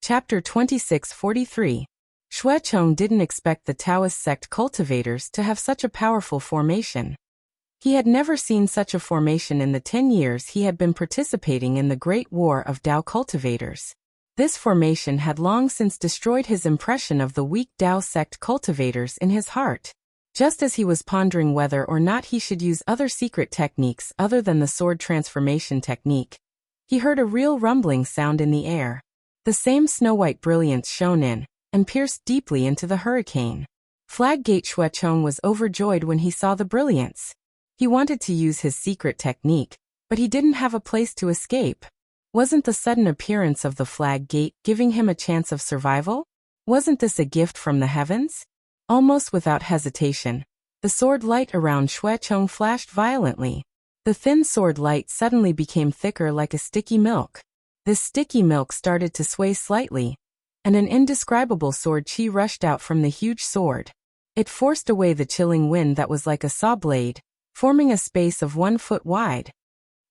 Chapter 2643. Xuecheng didn't expect the Taoist sect cultivators to have such a powerful formation. He had never seen such a formation in the 10 years he had been participating in the Great War of Tao cultivators. This formation had long since destroyed his impression of the weak Tao sect cultivators in his heart. Just as he was pondering whether or not he should use other secret techniques other than the sword transformation technique, he heard a real rumbling sound in the air. The same snow-white brilliance shone in and pierced deeply into the hurricane. Flaggate Xuecheng was overjoyed when he saw the brilliance. He wanted to use his secret technique, but he didn't have a place to escape. Wasn't the sudden appearance of the flag gate giving him a chance of survival? Wasn't this a gift from the heavens? Almost without hesitation, the sword light around Xuecheng flashed violently. The thin sword light suddenly became thicker like a sticky milk. This sticky milk started to sway slightly, and an indescribable sword chi rushed out from the huge sword. It forced away the chilling wind that was like a saw blade, forming a space of 1 foot wide.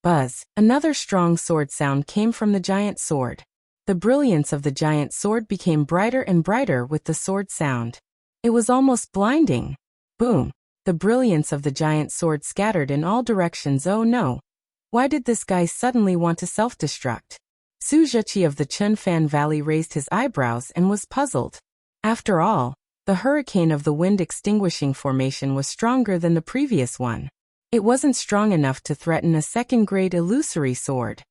Buzz! Another strong sword sound came from the giant sword. The brilliance of the giant sword became brighter and brighter with the sword sound. It was almost blinding. Boom! The brilliance of the giant sword scattered in all directions. Oh no! Why did this guy suddenly want to self-destruct? Su Zheqi of the Chunfan Valley raised his eyebrows and was puzzled. After all, the hurricane of the wind extinguishing formation was stronger than the previous one. It wasn't strong enough to threaten a second-grade illusory sword.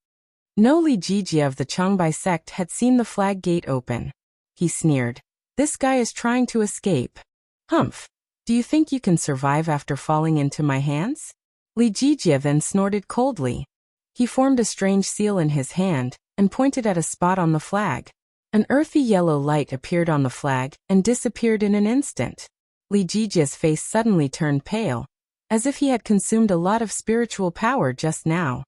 No Li Jijia of the Changbai sect had seen the flag gate open. He sneered. This guy is trying to escape. Humph! Do you think you can survive after falling into my hands? Li Jijia then snorted coldly. He formed a strange seal in his hand and pointed at a spot on the flag. An earthy yellow light appeared on the flag and disappeared in an instant. Li Jijia's face suddenly turned pale, as if he had consumed a lot of spiritual power just now.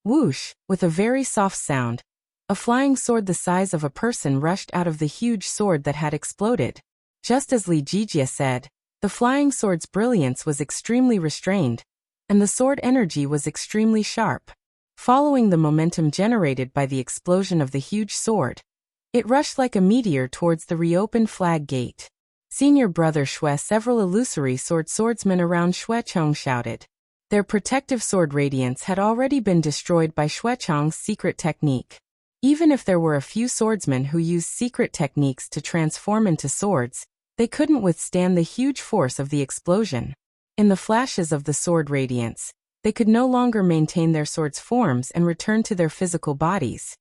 Whoosh! With a very soft sound, a flying sword the size of a person rushed out of the huge sword that had exploded. Just as Li Jijia said, the flying sword's brilliance was extremely restrained, and the sword energy was extremely sharp. Following the momentum generated by the explosion of the huge sword, it rushed like a meteor towards the reopened flag gate. Senior brother Xue, several illusory swordsmen around Xuecheng shouted. Their protective sword radiance had already been destroyed by Xuecheng's secret technique. Even if there were a few swordsmen who used secret techniques to transform into swords, they couldn't withstand the huge force of the explosion. In the flashes of the sword radiance, they could no longer maintain their swords' forms and return to their physical bodies.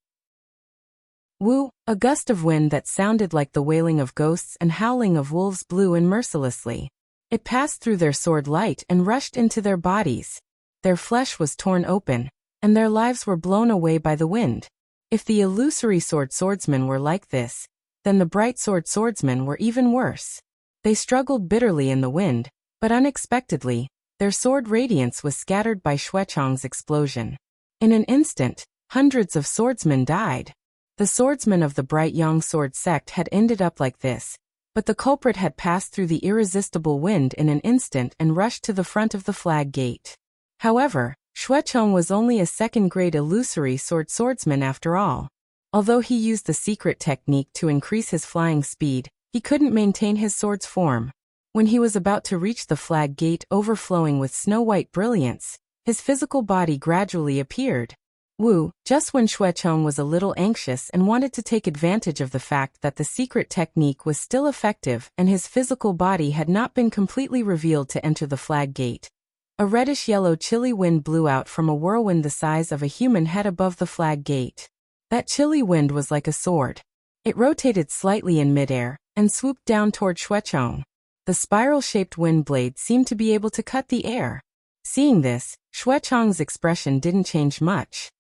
Woo! A gust of wind that sounded like the wailing of ghosts and howling of wolves blew in mercilessly. It passed through their sword light and rushed into their bodies. Their flesh was torn open, and their lives were blown away by the wind. If the illusory swordsmen were like this, then the bright swordsmen were even worse. They struggled bitterly in the wind, but unexpectedly, their sword radiance was scattered by Xuecheng's explosion. In an instant, hundreds of swordsmen died. The swordsmen of the Bright Yang Sword sect had ended up like this, but the culprit had passed through the irresistible wind in an instant and rushed to the front of the flag gate. However, Xuecheng was only a second-grade illusory swordsman after all. Although he used the secret technique to increase his flying speed, he couldn't maintain his sword's form. When he was about to reach the flag gate overflowing with snow-white brilliance, his physical body gradually appeared. Woo! Just when Xuecheng was a little anxious and wanted to take advantage of the fact that the secret technique was still effective and his physical body had not been completely revealed to enter the flag gate, a reddish-yellow chilly wind blew out from a whirlwind the size of a human head above the flag gate. That chilly wind was like a sword. It rotated slightly in midair and swooped down toward Xuecheng. The spiral-shaped wind blade seemed to be able to cut the air. Seeing this, Xuecheng's expression didn't change much.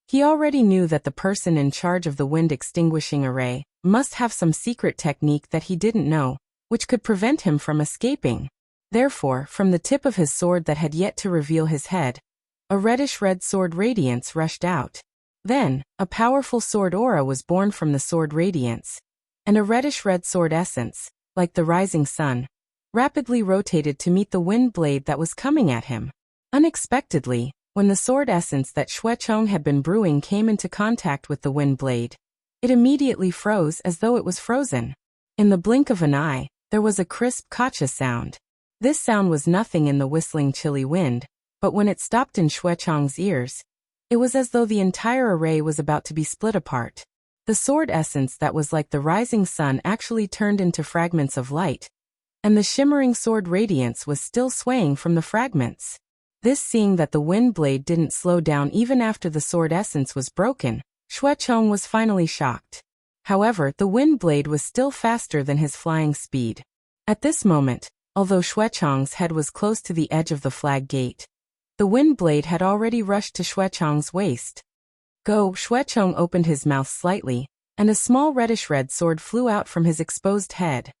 He already knew that the person in charge of the wind-extinguishing array must have some secret technique that he didn't know, which could prevent him from escaping. Therefore, from the tip of his sword that had yet to reveal his head, a reddish-red sword radiance rushed out. Then, a powerful sword aura was born from the sword radiance, and a reddish-red sword essence, like the rising sun, rapidly rotated to meet the wind blade that was coming at him. Unexpectedly, when the sword essence that Xuecheng had been brewing came into contact with the wind blade, It immediately froze as though it was frozen. In the blink of an eye, there was a crisp gotcha sound. This sound was nothing in the whistling chilly wind, but when it stopped in Xuechang's ears, it was as though the entire array was about to be split apart. The sword essence that was like the rising sun actually turned into fragments of light, and the shimmering sword radiance was still swaying from the fragments. This, seeing that the wind blade didn't slow down even after the sword essence was broken, Xuechong was finally shocked. However, the wind blade was still faster than his flying speed. At this moment, although Xuechong's head was close to the edge of the flag gate, the wind blade had already rushed to Xuechong's waist. Go! Xuechong opened his mouth slightly, and a small reddish-red sword flew out from his exposed head.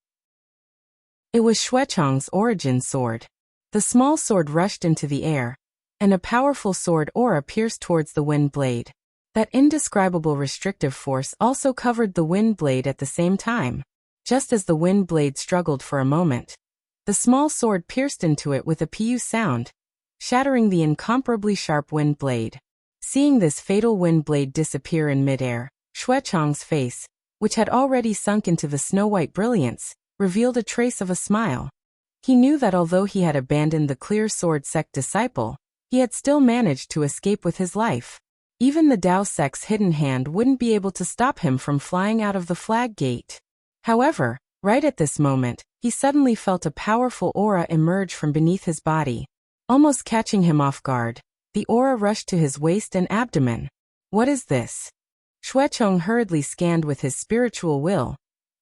It was Xuechong's origin sword. The small sword rushed into the air, and a powerful sword aura pierced towards the wind blade. That indescribable restrictive force also covered the wind blade at the same time. Just as the wind blade struggled for a moment, the small sword pierced into it with a pu sound, shattering the incomparably sharp wind blade. Seeing this fatal wind blade disappear in midair, Xuechong's face, which had already sunk into the snow-white brilliance, revealed a trace of a smile. He knew that although he had abandoned the clear sword sect disciple, he had still managed to escape with his life. Even the Dao sect's hidden hand wouldn't be able to stop him from flying out of the flag gate. However, right at this moment, he suddenly felt a powerful aura emerge from beneath his body. Almost catching him off guard, the aura rushed to his waist and abdomen. What is this? Xuechong hurriedly scanned with his spiritual will,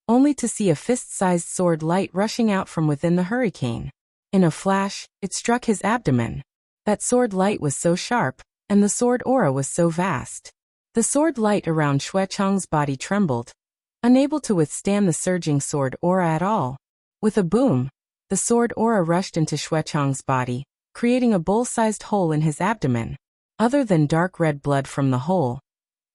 only to see a fist-sized sword light rushing out from within the hurricane. In a flash, it struck his abdomen. That sword light was so sharp, and the sword aura was so vast. The sword light around Xuechong's body trembled, unable to withstand the surging sword aura at all. With a boom, the sword aura rushed into Xuechong's body, creating a bowl-sized hole in his abdomen. Other than dark red blood from the hole,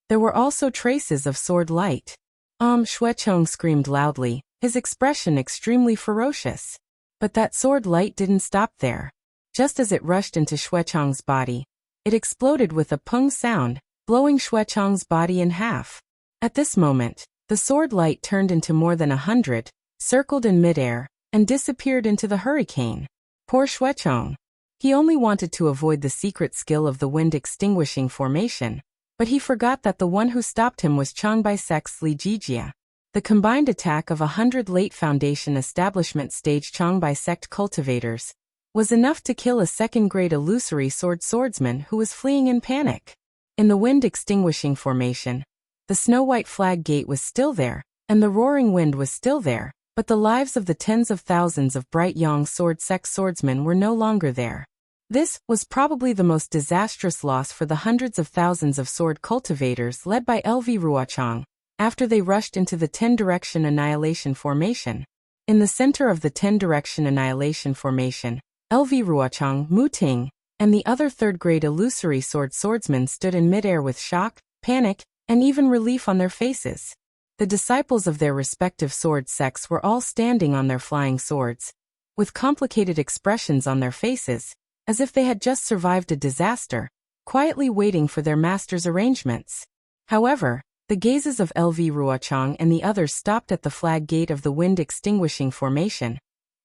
there were also traces of sword light. Xuechong screamed loudly, his expression extremely ferocious. But that sword light didn't stop there. Just as it rushed into Xuechong's body, it exploded with a pung sound, blowing Xuechong's body in half. At this moment, the sword light turned into more than 100, circled in midair, and disappeared into the hurricane. Poor Xuechong. He only wanted to avoid the secret skill of the wind-extinguishing formation, but he forgot that the one who stopped him was Changbai Sect's Li Jijia. The combined attack of 100 late Foundation Establishment stage Changbai Sect cultivators was enough to kill a second-grade illusory swordsman who was fleeing in panic. In the wind-extinguishing formation, the snow-white flag gate was still there, and the roaring wind was still there, but the lives of the tens of thousands of bright young sword sect swordsmen were no longer there. This was probably the most disastrous loss for the hundreds of thousands of sword cultivators led by LV Ruochang, after they rushed into the 10-direction annihilation formation. In the center of the 10-direction annihilation formation, LV Ruochang, Mu Ting, and the other third-grade illusory swordsmen stood in midair with shock, panic, and even relief on their faces. The disciples of their respective sword sects were all standing on their flying swords, with complicated expressions on their faces, as if they had just survived a disaster, quietly waiting for their master's arrangements. However, the gazes of LV Ruochang and the others stopped at the flag gate of the wind-extinguishing formation,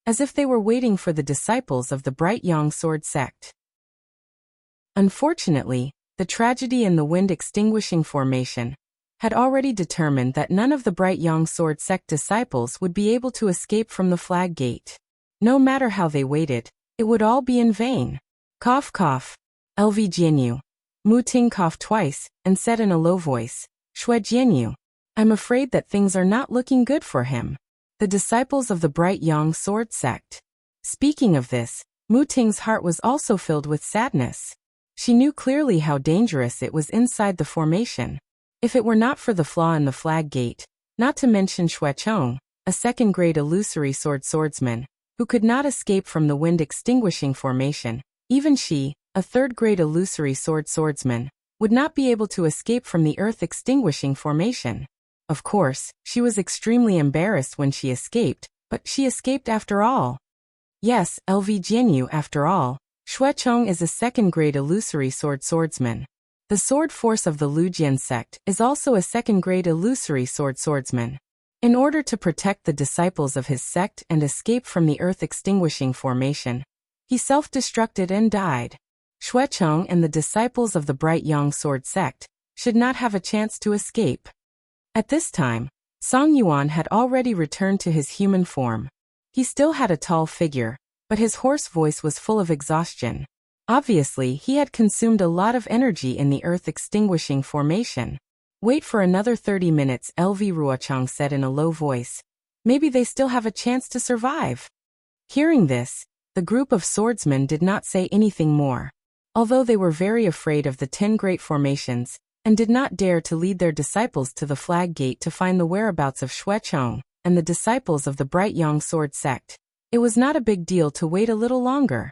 as if they were waiting for the disciples of the Bright Yang Sword sect. Unfortunately, the tragedy in the wind-extinguishing formation had already determined that none of the Bright Yang Sword sect disciples would be able to escape from the flag gate. No matter how they waited, it would all be in vain. Cough cough. LV Jianyu. Mu Ting coughed twice, and said in a low voice, Shui Jianyu, I'm afraid that things are not looking good for him. The disciples of the Bright Yang Sword sect. Speaking of this, Mu Ting's heart was also filled with sadness. She knew clearly how dangerous it was inside the formation. If it were not for the flaw in the flag gate, not to mention Xuechong, a second-grade illusory swordsman, who could not escape from the wind-extinguishing formation, even she, a third-grade illusory swordsman, would not be able to escape from the earth-extinguishing formation. Of course, she was extremely embarrassed when she escaped, but she escaped after all. Yes, LV Jianyu after all. Xuechong is a second-grade illusory swordsman. The sword force of the Lujian sect is also a second-grade illusory swordsman. In order to protect the disciples of his sect and escape from the earth-extinguishing formation, he self-destructed and died. Xuecheng and the disciples of the Bright Yang Sword sect should not have a chance to escape. At this time, Song Yuan had already returned to his human form. He still had a tall figure, but his hoarse voice was full of exhaustion. Obviously, he had consumed a lot of energy in the earth-extinguishing formation. Wait for another 30 minutes, LV Ruochang said in a low voice. Maybe they still have a chance to survive. Hearing this, the group of swordsmen did not say anything more. Although they were very afraid of the 10 great formations, and did not dare to lead their disciples to the flag gate to find the whereabouts of Xuecheng and the disciples of the Bright Yang Sword sect, it was not a big deal to wait a little longer.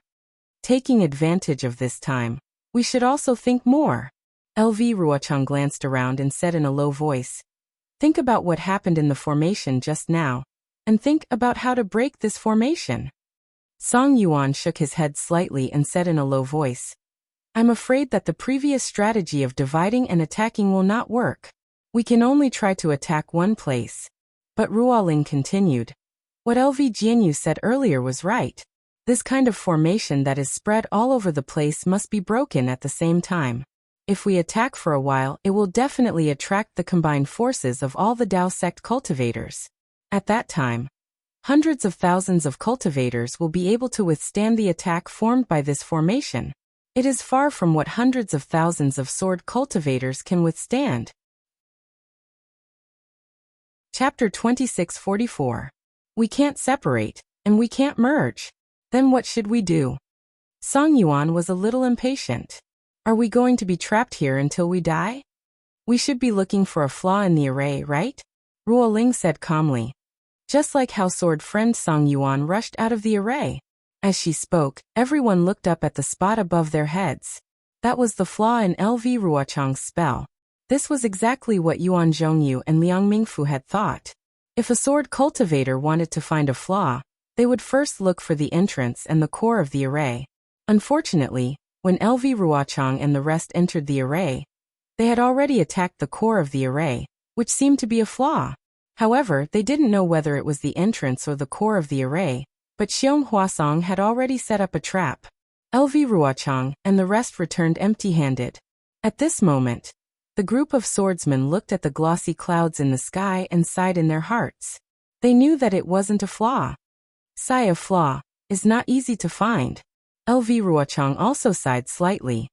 Taking advantage of this time, we should also think more. LV Ruochang glanced around and said in a low voice, think about what happened in the formation just now, and think about how to break this formation. Song Yuan shook his head slightly and said in a low voice, I'm afraid that the previous strategy of dividing and attacking will not work. We can only try to attack one place. But Ruoling continued. What LV Jianyu said earlier was right. This kind of formation that is spread all over the place must be broken at the same time. If we attack for a while, it will definitely attract the combined forces of all the Dao sect cultivators. At that time, hundreds of thousands of cultivators will be able to withstand the attack formed by this formation. It is far from what hundreds of thousands of sword cultivators can withstand. Chapter 2644. We can't separate, and we can't merge. Then what should we do? Song Yuan was a little impatient. Are we going to be trapped here until we die? We should be looking for a flaw in the array, right? Ruoling said calmly. Just like how sword friend Song Yuan rushed out of the array. As she spoke, everyone looked up at the spot above their heads. That was the flaw in LV Ruochang's spell. This was exactly what Yuan Zhongyu and Liang Mingfu had thought. If a sword cultivator wanted to find a flaw, they would first look for the entrance and the core of the array. Unfortunately, when LV Ruochang and the rest entered the array, they had already attacked the core of the array, which seemed to be a flaw. However, they didn't know whether it was the entrance or the core of the array, but Xiong Huasong had already set up a trap. LV Ruochang and the rest returned empty-handed. At this moment, the group of swordsmen looked at the glossy clouds in the sky and sighed in their hearts. They knew that it wasn't a flaw. Sigh, a flaw is not easy to find. LV Ruochang also sighed slightly.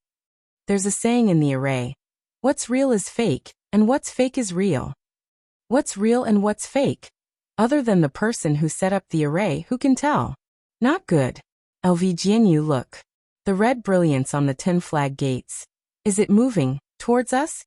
There's a saying in the array. What's real is fake, and what's fake is real. What's real and what's fake? Other than the person who set up the array, who can tell? Not good. LV Jianyu, look. The red brilliance on the 10 flag gates. Is it moving towards us?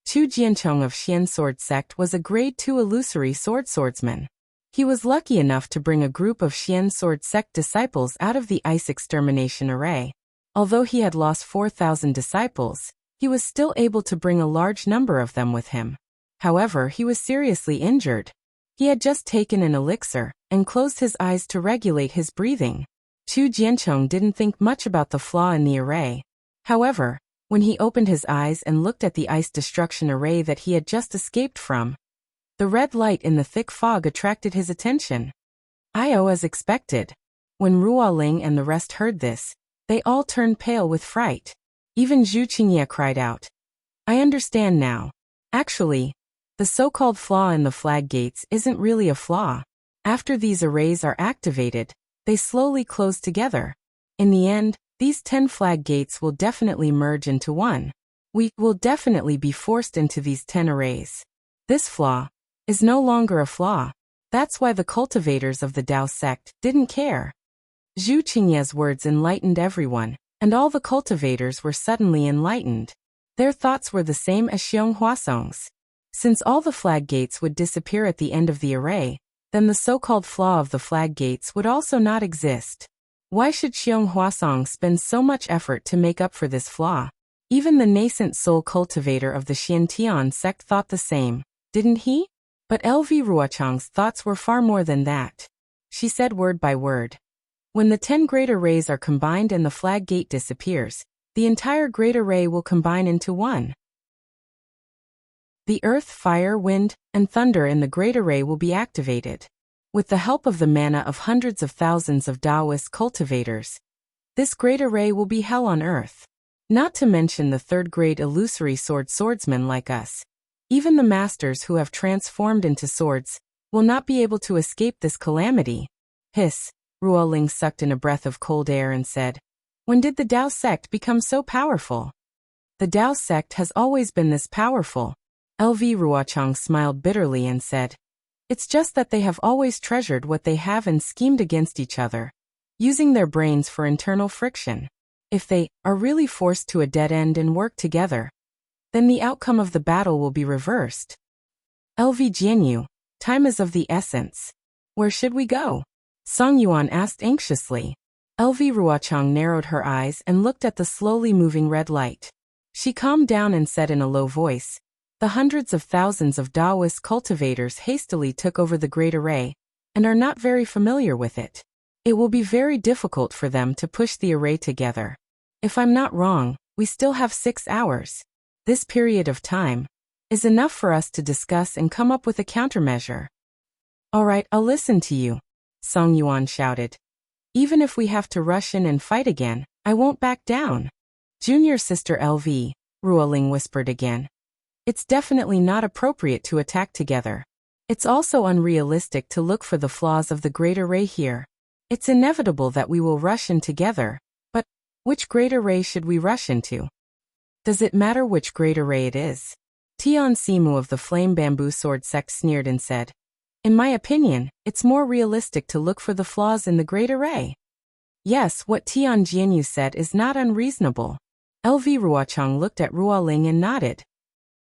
Chu Jianchong of Xian Sword Sect was a grade 2 illusory swordsman. He was lucky enough to bring a group of Xian Sword Sect disciples out of the ice extermination array. Although he had lost 4,000 disciples, he was still able to bring a large number of them with him. However, he was seriously injured. He had just taken an elixir and closed his eyes to regulate his breathing. Chu Jianchong didn't think much about the flaw in the array. However, when he opened his eyes and looked at the ice destruction array that he had just escaped from, the red light in the thick fog attracted his attention. I.O. as expected. When Ruoling and the rest heard this, they all turned pale with fright. Even Zhu Qingye cried out. I understand now. Actually, the so-called flaw in the flag gates isn't really a flaw. After these arrays are activated, they slowly close together. In the end, these 10 flag gates will definitely merge into one. We will definitely be forced into these 10 arrays. This flaw is no longer a flaw. That's why the cultivators of the Dao sect didn't care. Zhu Qingye's words enlightened everyone, and all the cultivators were suddenly enlightened. Their thoughts were the same as Xiong Huasong's. Since all the flag gates would disappear at the end of the array, then the so-called flaw of the flag gates would also not exist. Why should Xiong Huasong spend so much effort to make up for this flaw? Even the nascent soul cultivator of the Xiantian sect thought the same, didn't he? But LV Ruochang's thoughts were far more than that. She said word by word. When the 10 great arrays are combined and the flag gate disappears, the entire great array will combine into one. The earth, fire, wind, and thunder in the great array will be activated. With the help of the mana of hundreds of thousands of Taoist cultivators, this great array will be hell on earth. Not to mention the third-grade illusory swordsmen like us. Even the masters who have transformed into swords will not be able to escape this calamity. Hiss, Ruoling sucked in a breath of cold air and said, "When did the Tao sect become so powerful?" "The Tao sect has always been this powerful." LV Ruochang smiled bitterly and said, "It's just that they have always treasured what they have and schemed against each other, using their brains for internal friction. If they are really forced to a dead end and work together, then the outcome of the battle will be reversed." "LV Jianyu, time is of the essence. Where should we go?" Song Yuan asked anxiously. LV Ruochang narrowed her eyes and looked at the slowly moving red light. She calmed down and said in a low voice, "The hundreds of thousands of Taoist cultivators hastily took over the great array, and are not very familiar with it. It will be very difficult for them to push the array together. If I'm not wrong, we still have 6 hours. This period of time is enough for us to discuss and come up with a countermeasure." "All right, I'll listen to you," Song Yuan shouted. "Even if we have to rush in and fight again, I won't back down." "Junior sister LV," Ruoling whispered again. "It's definitely not appropriate to attack together. It's also unrealistic to look for the flaws of the great array here. It's inevitable that we will rush in together, but which great array should we rush into?" "Does it matter which great array it is?" Tian Simu of the Flame Bamboo Sword sect sneered and said, "In my opinion, it's more realistic to look for the flaws in the great array." Yes, what Tian Jianyu said is not unreasonable. LV Ruochang looked at Ruoling and nodded.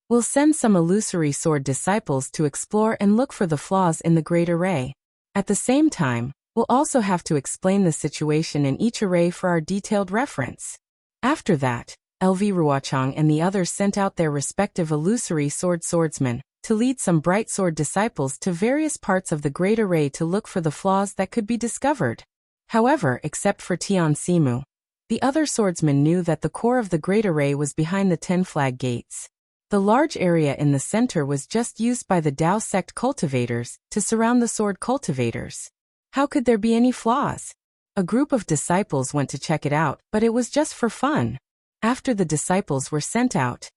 "We'll send some illusory sword disciples to explore and look for the flaws in the great array. At the same time, we'll also have to explain the situation in each array for our detailed reference." After that, LV Ruochang and the others sent out their respective illusory swordsmen to lead some bright sword disciples to various parts of the great array to look for the flaws that could be discovered. However, except for Tian Simu, the other swordsmen knew that the core of the great array was behind the 10 flag gates. The large area in the center was just used by the Tao sect cultivators to surround the sword cultivators. How could there be any flaws? A group of disciples went to check it out, but it was just for fun. After the disciples were sent out,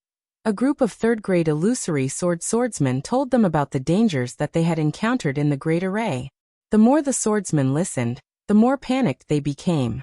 a group of third-grade illusory swordsmen told them about the dangers that they had encountered in the great array. The more the swordsmen listened, the more panicked they became.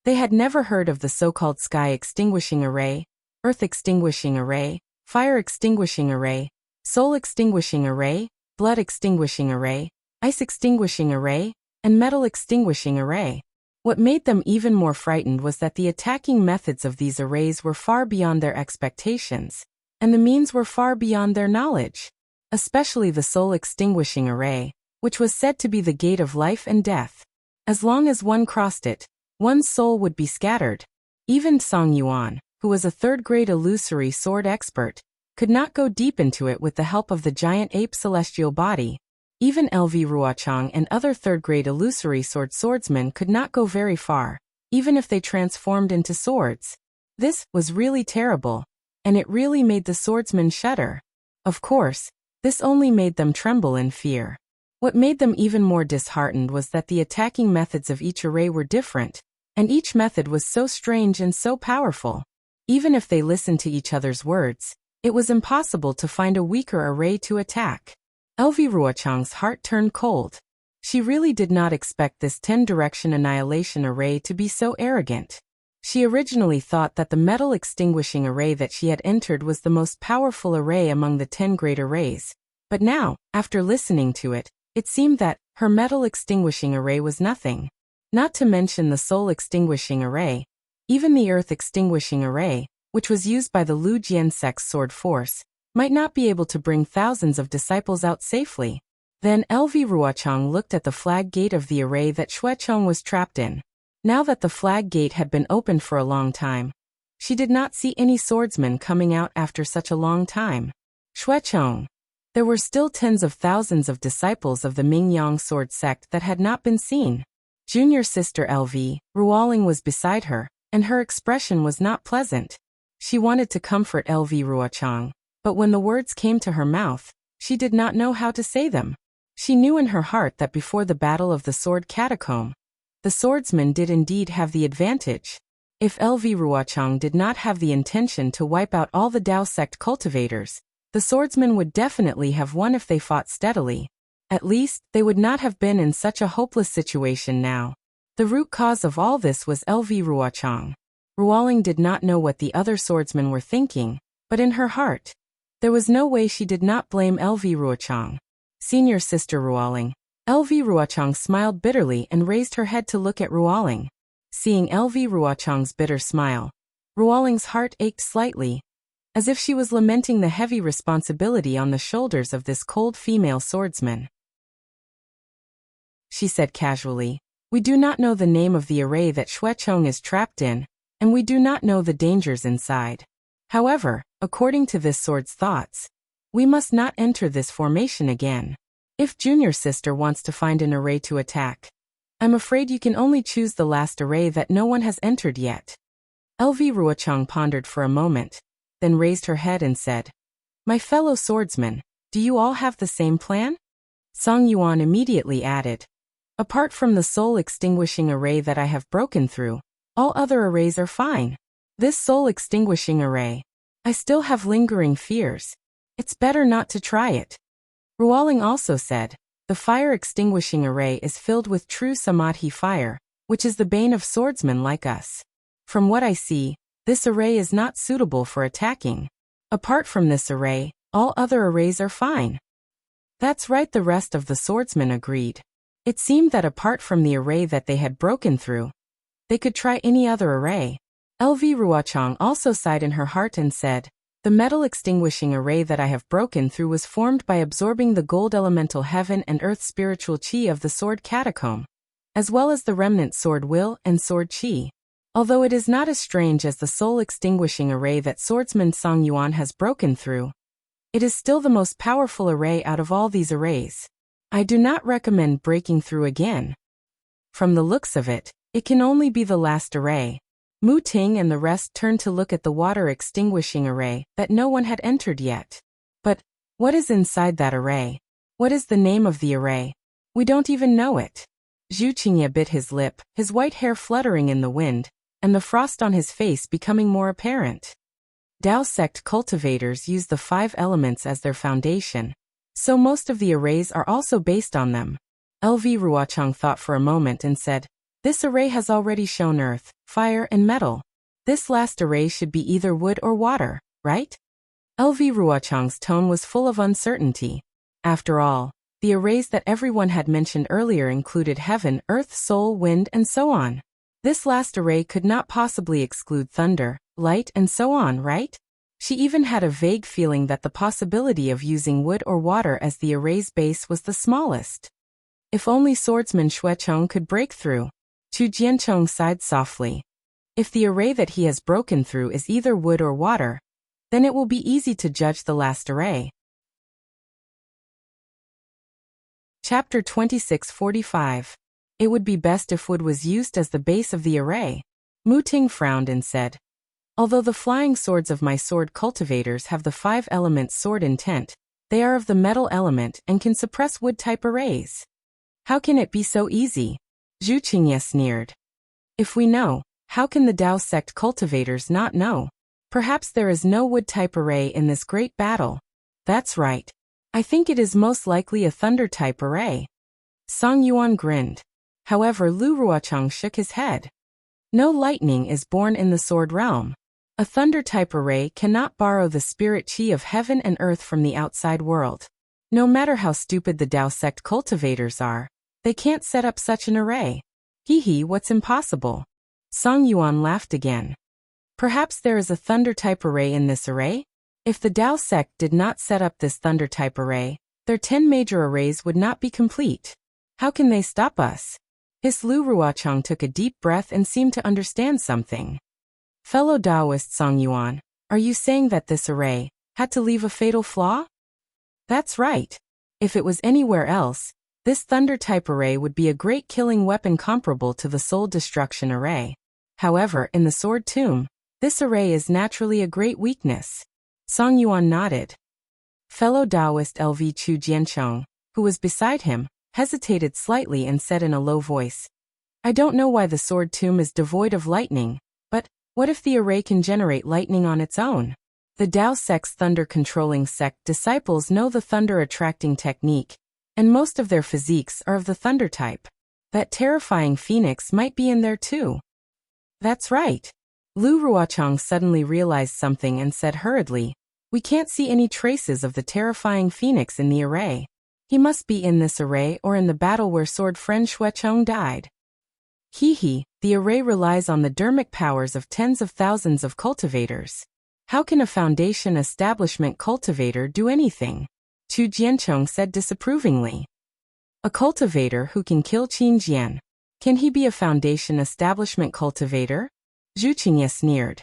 They had never heard of the so-called sky extinguishing array, earth extinguishing array, fire extinguishing array, soul extinguishing array, blood extinguishing array, ice extinguishing array, and metal extinguishing array. What made them even more frightened was that the attacking methods of these arrays were far beyond their expectations, and the means were far beyond their knowledge. Especially the soul extinguishing array, which was said to be the gate of life and death. As long as one crossed it, one's soul would be scattered. Even Song Yuan, who was a third-grade illusory sword expert, could not go deep into it with the help of the giant ape celestial body. Even LV Ruochang and other third-grade illusory swordsmen could not go very far, even if they transformed into swords. This was really terrible, and it really made the swordsmen shudder. Of course, this only made them tremble in fear. What made them even more disheartened was that the attacking methods of each array were different, and each method was so strange and so powerful. Even if they listened to each other's words, it was impossible to find a weaker array to attack. LV Ruochang's heart turned cold. She really did not expect this 10-direction annihilation array to be so arrogant. She originally thought that the metal extinguishing array that she had entered was the most powerful array among the 10 great arrays. But now, after listening to it, it seemed that her metal extinguishing array was nothing. Not to mention the soul extinguishing array, even the earth extinguishing array, which was used by the Lu Jian sect's sword force, might not be able to bring thousands of disciples out safely. Then LV Ruochang looked at the flag gate of the array that Shuecheng was trapped in. Now that the flag gate had been opened for a long time, she did not see any swordsmen coming out after such a long time. Shuecheng. There were still tens of thousands of disciples of the Mingyang sword sect that had not been seen. Junior sister LV Ruoling was beside her, and her expression was not pleasant. She wanted to comfort LV Ruochang, but when the words came to her mouth, she did not know how to say them. She knew in her heart that before the Battle of the Sword Catacomb, the swordsman did indeed have the advantage. If LV Ruochang did not have the intention to wipe out all the Dao sect cultivators, the swordsmen would definitely have won if they fought steadily. At least, they would not have been in such a hopeless situation now. The root cause of all this was LV Ruochang. Ruoling did not know what the other swordsmen were thinking, but in her heart, there was no way she did not blame LV Ruochang. Senior sister Ruoling. LV Ruochang smiled bitterly and raised her head to look at Ruoling. Seeing LV Ruochang's bitter smile, Ruoling's heart ached slightly, as if she was lamenting the heavy responsibility on the shoulders of this cold female swordsman. She said casually, "We do not know the name of the array that Xuechong is trapped in, and we do not know the dangers inside. However, according to this sword's thoughts, we must not enter this formation again. If junior sister wants to find an array to attack, I'm afraid you can only choose the last array that no one has entered yet." LV Ruochang pondered for a moment, then raised her head and said, "My fellow swordsmen, do you all have the same plan?" Song Yuan immediately added, "Apart from the soul-extinguishing array that I have broken through, all other arrays are fine. This soul-extinguishing array, I still have lingering fears. It's better not to try it." Ruoling also said, "The fire-extinguishing array is filled with true samadhi fire, which is the bane of swordsmen like us. From what I see, this array is not suitable for attacking. Apart from this array, all other arrays are fine." "That's right," the rest of the swordsmen agreed. It seemed that apart from the array that they had broken through, they could try any other array. LV Ruochang also sighed in her heart and said, "The metal-extinguishing array that I have broken through was formed by absorbing the gold elemental heaven and earth spiritual chi of the sword catacomb, as well as the remnant sword will and sword chi. Although it is not as strange as the soul-extinguishing array that swordsman Song Yuan has broken through, it is still the most powerful array out of all these arrays. I do not recommend breaking through again. From the looks of it, it can only be the last array." Mu Ting and the rest turned to look at the water-extinguishing array that no one had entered yet. "But what is inside that array? What is the name of the array? We don't even know it." Zhu Qingye bit his lip, his white hair fluttering in the wind, and the frost on his face becoming more apparent. Dao sect cultivators use the 5 elements as their foundation, so most of the arrays are also based on them. LV Ruochang thought for a moment and said, "This array has already shown earth, fire and metal. This last array should be either wood or water, right?" LV Ruochang's tone was full of uncertainty. After all, the arrays that everyone had mentioned earlier included heaven, earth, soul, wind, and so on. This last array could not possibly exclude thunder, light, and so on, right? She even had a vague feeling that the possibility of using wood or water as the array's base was the smallest. If only swordsman Xuechong could break through. Chu Jianchong sighed softly. If the array that he has broken through is either wood or water, then it will be easy to judge the last array. Chapter 2645. It would be best if wood was used as the base of the array. Mu Ting frowned and said, "Although the flying swords of my sword cultivators have the 5 elements sword intent, they are of the metal element and can suppress wood-type arrays. How can it be so easy?" Zhu Qingye sneered. "If we know, how can the Dao sect cultivators not know? Perhaps there is no wood-type array in this great battle." "That's right. I think it is most likely a thunder-type array." Song Yuan grinned. However, Lu Ruochang shook his head. "No lightning is born in the sword realm. A thunder-type array cannot borrow the spirit chi of heaven and earth from the outside world. No matter how stupid the Dao sect cultivators are, they can't set up such an array. Hee, what's impossible?" Song Yuan laughed again. "Perhaps there is a thunder-type array in this array? If the Dao sect did not set up this thunder-type array, their 10 major arrays would not be complete. How can they stop us?" His Lu Ruochang took a deep breath and seemed to understand something. "Fellow Daoist Song Yuan, are you saying that this array had to leave a fatal flaw?" "That's right. If it was anywhere else, this thunder-type array would be a great killing weapon comparable to the soul destruction array. However, in the sword tomb, this array is naturally a great weakness. Song Yuan nodded. Fellow Taoist LV Chu Jiancheng, who was beside him, hesitated slightly and said in a low voice, I don't know why the sword tomb is devoid of lightning, but what if the array can generate lightning on its own? The Tao sect's thunder-controlling sect disciples know the thunder-attracting technique, and most of their physiques are of the thunder type. That terrifying phoenix might be in there too. That's right. Lu Ruochang suddenly realized something and said hurriedly, we can't see any traces of the terrifying phoenix in the array. He must be in this array or in the battle where sword friend Shuecheng died. The array relies on the dermic powers of tens of thousands of cultivators. How can a foundation establishment cultivator do anything? Chu Jiancheng said disapprovingly. A cultivator who can kill Qin Jian. Can he be a foundation establishment cultivator? Zhu Qingye sneered.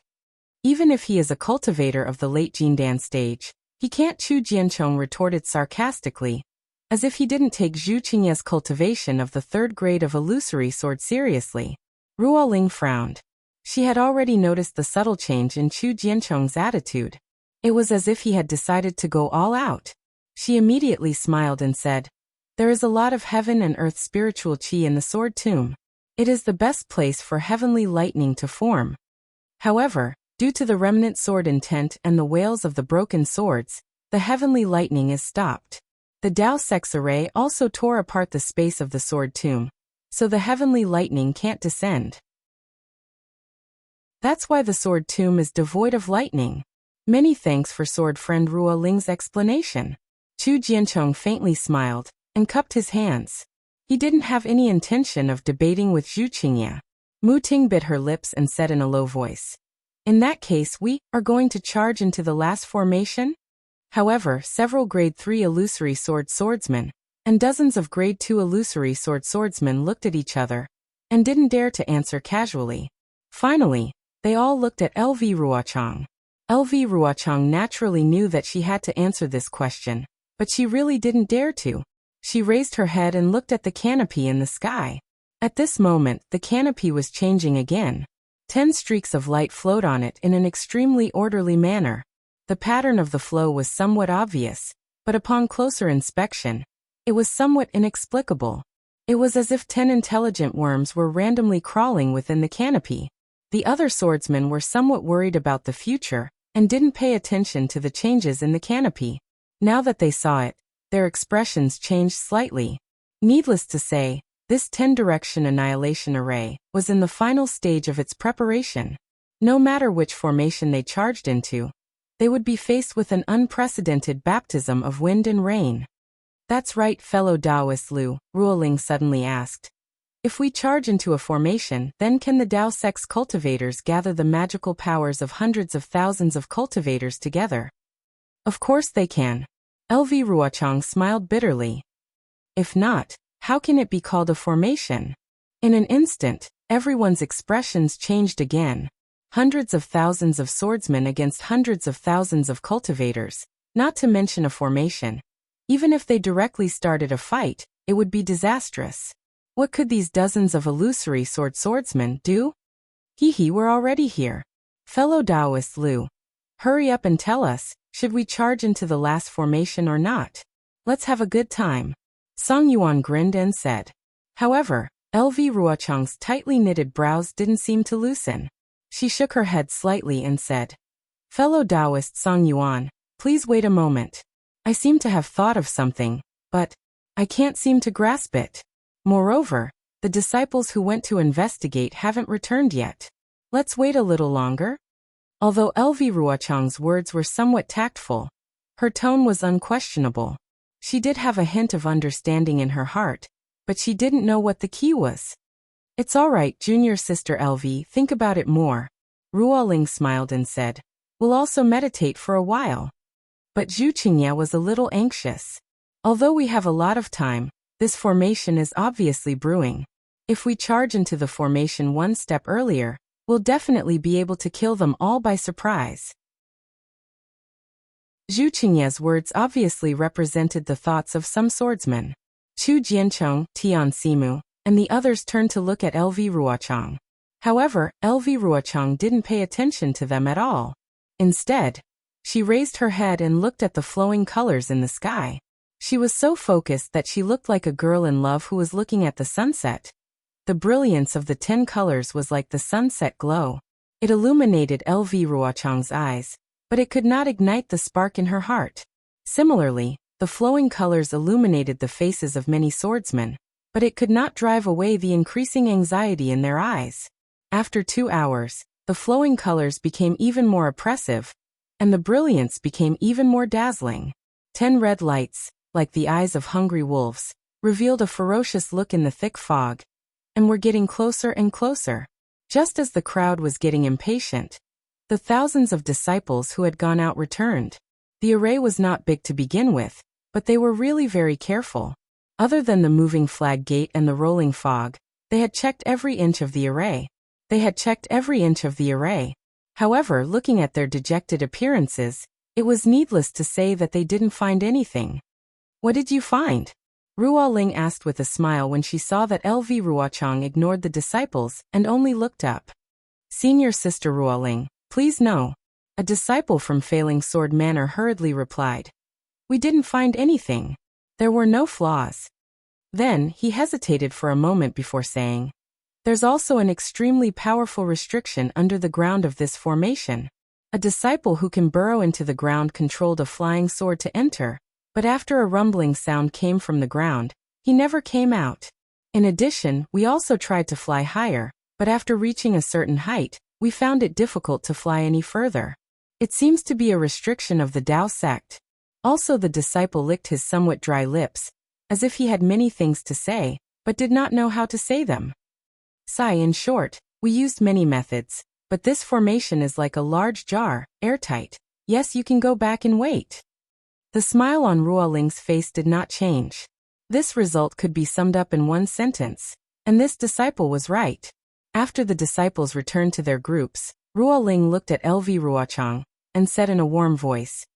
Even if he is a cultivator of the late Jindan stage, he can't. Chu Jiancheng retorted sarcastically, as if he didn't take Zhu Qingye's cultivation of the third grade of illusory sword seriously. Ruoling frowned. She had already noticed the subtle change in Chu Jiancheng's attitude. It was as if he had decided to go all out. She immediately smiled and said, there is a lot of heaven and earth spiritual qi in the sword tomb. It is the best place for heavenly lightning to form. However, due to the remnant sword intent and the wails of the broken swords, the heavenly lightning is stopped. The Tao sect's array also tore apart the space of the sword tomb, so the heavenly lightning can't descend. That's why the sword tomb is devoid of lightning. Many thanks for sword friend Ruo Ling's explanation. Chu Jiancheng faintly smiled and cupped his hands. He didn't have any intention of debating with Zhu Qingye. Mu Ting bit her lips and said in a low voice, in that case we are going to charge into the last formation? However, several grade 3 illusory sword swordsmen and dozens of grade 2 illusory sword swordsmen looked at each other and didn't dare to answer casually. Finally, they all looked at LV Ruochang. LV Ruochang naturally knew that she had to answer this question, but she really didn't dare to. She raised her head and looked at the canopy in the sky. At this moment, the canopy was changing again. 10 streaks of light flowed on it in an extremely orderly manner. The pattern of the flow was somewhat obvious, but upon closer inspection, it was somewhat inexplicable. It was as if 10 intelligent worms were randomly crawling within the canopy. The other swordsmen were somewhat worried about the future and didn't pay attention to the changes in the canopy. Now that they saw it, their expressions changed slightly. Needless to say, this 10-direction annihilation array was in the final stage of its preparation. No matter which formation they charged into, they would be faced with an unprecedented baptism of wind and rain. That's right, fellow Taoist Lu, Ruoling suddenly asked. If we charge into a formation, then can the Tao sect's cultivators gather the magical powers of hundreds of thousands of cultivators together? Of course they can. LV Ruochang smiled bitterly. If not, how can it be called a formation? In an instant, everyone's expressions changed again. Hundreds of thousands of swordsmen against hundreds of thousands of cultivators, not to mention a formation. Even if they directly started a fight, it would be disastrous. What could these dozens of illusory swordsmen do? We're already here. Fellow Taoist Lu, hurry up and tell us, should we charge into the last formation or not? Let's have a good time. Song Yuan grinned and said. However, LV Ruochang's tightly knitted brows didn't seem to loosen. She shook her head slightly and said, fellow Taoist Song Yuan, please wait a moment. I seem to have thought of something, but I can't seem to grasp it. Moreover, the disciples who went to investigate haven't returned yet. Let's wait a little longer. Although LV Ruochang's words were somewhat tactful, her tone was unquestionable. She did have a hint of understanding in her heart, but she didn't know what the key was. It's all right, junior sister LV, think about it more. Ruoling smiled and said, we'll also meditate for a while. But Zhu Qingye was a little anxious. Although we have a lot of time, this formation is obviously brewing. If we charge into the formation one step earlier, we'll definitely be able to kill them all by surprise. Zhu Qingye's words obviously represented the thoughts of some swordsmen. Chu Jiancheng, Tian Simu, and the others turned to look at LV Ruochang. However, LV Ruochang didn't pay attention to them at all. Instead, she raised her head and looked at the flowing colors in the sky. She was so focused that she looked like a girl in love who was looking at the sunset. The brilliance of the 10 colors was like the sunset glow. It illuminated LV Ruochang's eyes, but it could not ignite the spark in her heart. Similarly, the flowing colors illuminated the faces of many swordsmen, but it could not drive away the increasing anxiety in their eyes. After 2 hours, the flowing colors became even more oppressive, and the brilliance became even more dazzling. 10 red lights, like the eyes of hungry wolves, revealed a ferocious look in the thick fog, and were getting closer and closer. Just as the crowd was getting impatient, the thousands of disciples who had gone out returned. The array was not big to begin with, but they were really very careful. Other than the moving flag gate and the rolling fog, they had checked every inch of the array. However, looking at their dejected appearances, it was needless to say that they didn't find anything. "What did you find?" Ruoling asked with a smile when she saw that LV Ruochang ignored the disciples and only looked up. "Senior Sister Ruoling, please no," a disciple from Failing Sword Manor hurriedly replied. "We didn't find anything. There were no flaws." Then, he hesitated for a moment before saying, "There's also an extremely powerful restriction under the ground of this formation. A disciple who can burrow into the ground controlled a flying sword to enter, but after a rumbling sound came from the ground, he never came out. In addition, we also tried to fly higher, but after reaching a certain height, we found it difficult to fly any further. It seems to be a restriction of the Tao sect." Also, the disciple licked his somewhat dry lips, as if he had many things to say, but did not know how to say them. In short, we used many methods, but this formation is like a large jar, airtight. Yes, you can go back and wait. The smile on Ruoling's face did not change. This result could be summed up in one sentence, and this disciple was right. After the disciples returned to their groups, Ruoling looked at LV Ruochang and said in a warm voice,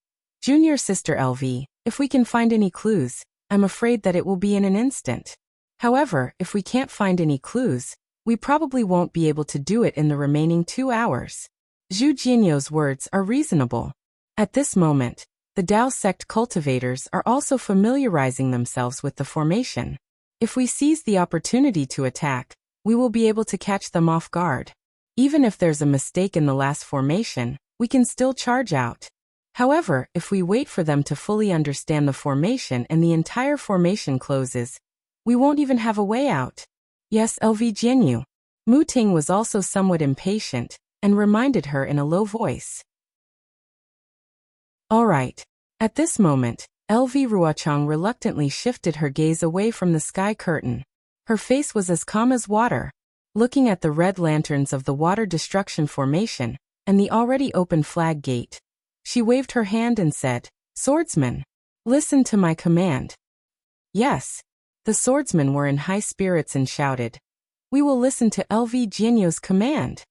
"Junior Sister LV, if we can find any clues, I'm afraid that it will be in an instant. However, if we can't find any clues, we probably won't be able to do it in the remaining 2 hours." Zhu Jianyo's words are reasonable. At this moment, the Tao sect cultivators are also familiarizing themselves with the formation. If we seize the opportunity to attack, we will be able to catch them off guard. Even if there's a mistake in the last formation, we can still charge out. However, if we wait for them to fully understand the formation and the entire formation closes, we won't even have a way out. Yes, LV Jianyu. Mu Ting was also somewhat impatient, and reminded her in a low voice. "All right." At this moment, LV Ruochang reluctantly shifted her gaze away from the sky curtain. Her face was as calm as water. Looking at the red lanterns of the water destruction formation, and the already open flag gate, she waved her hand and said, "Swordsmen, listen to my command." Yes. The swordsmen were in high spirits and shouted, "We will listen to LV Jianyo's command."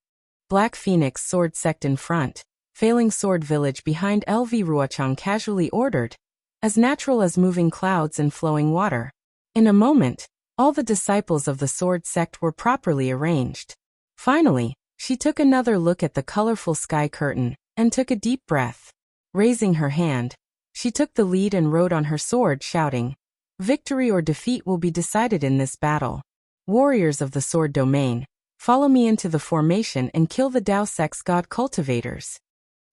Black Phoenix Sword Sect in front, Failing Sword Village behind LV Ruochang casually ordered, as natural as moving clouds and flowing water. In a moment, all the disciples of the sword sect were properly arranged. Finally, she took another look at the colorful sky curtain, and took a deep breath. Raising her hand, she took the lead and rode on her sword shouting, "Victory or defeat will be decided in this battle. Warriors of the sword domain, follow me into the formation and kill the Tao sect's god cultivators."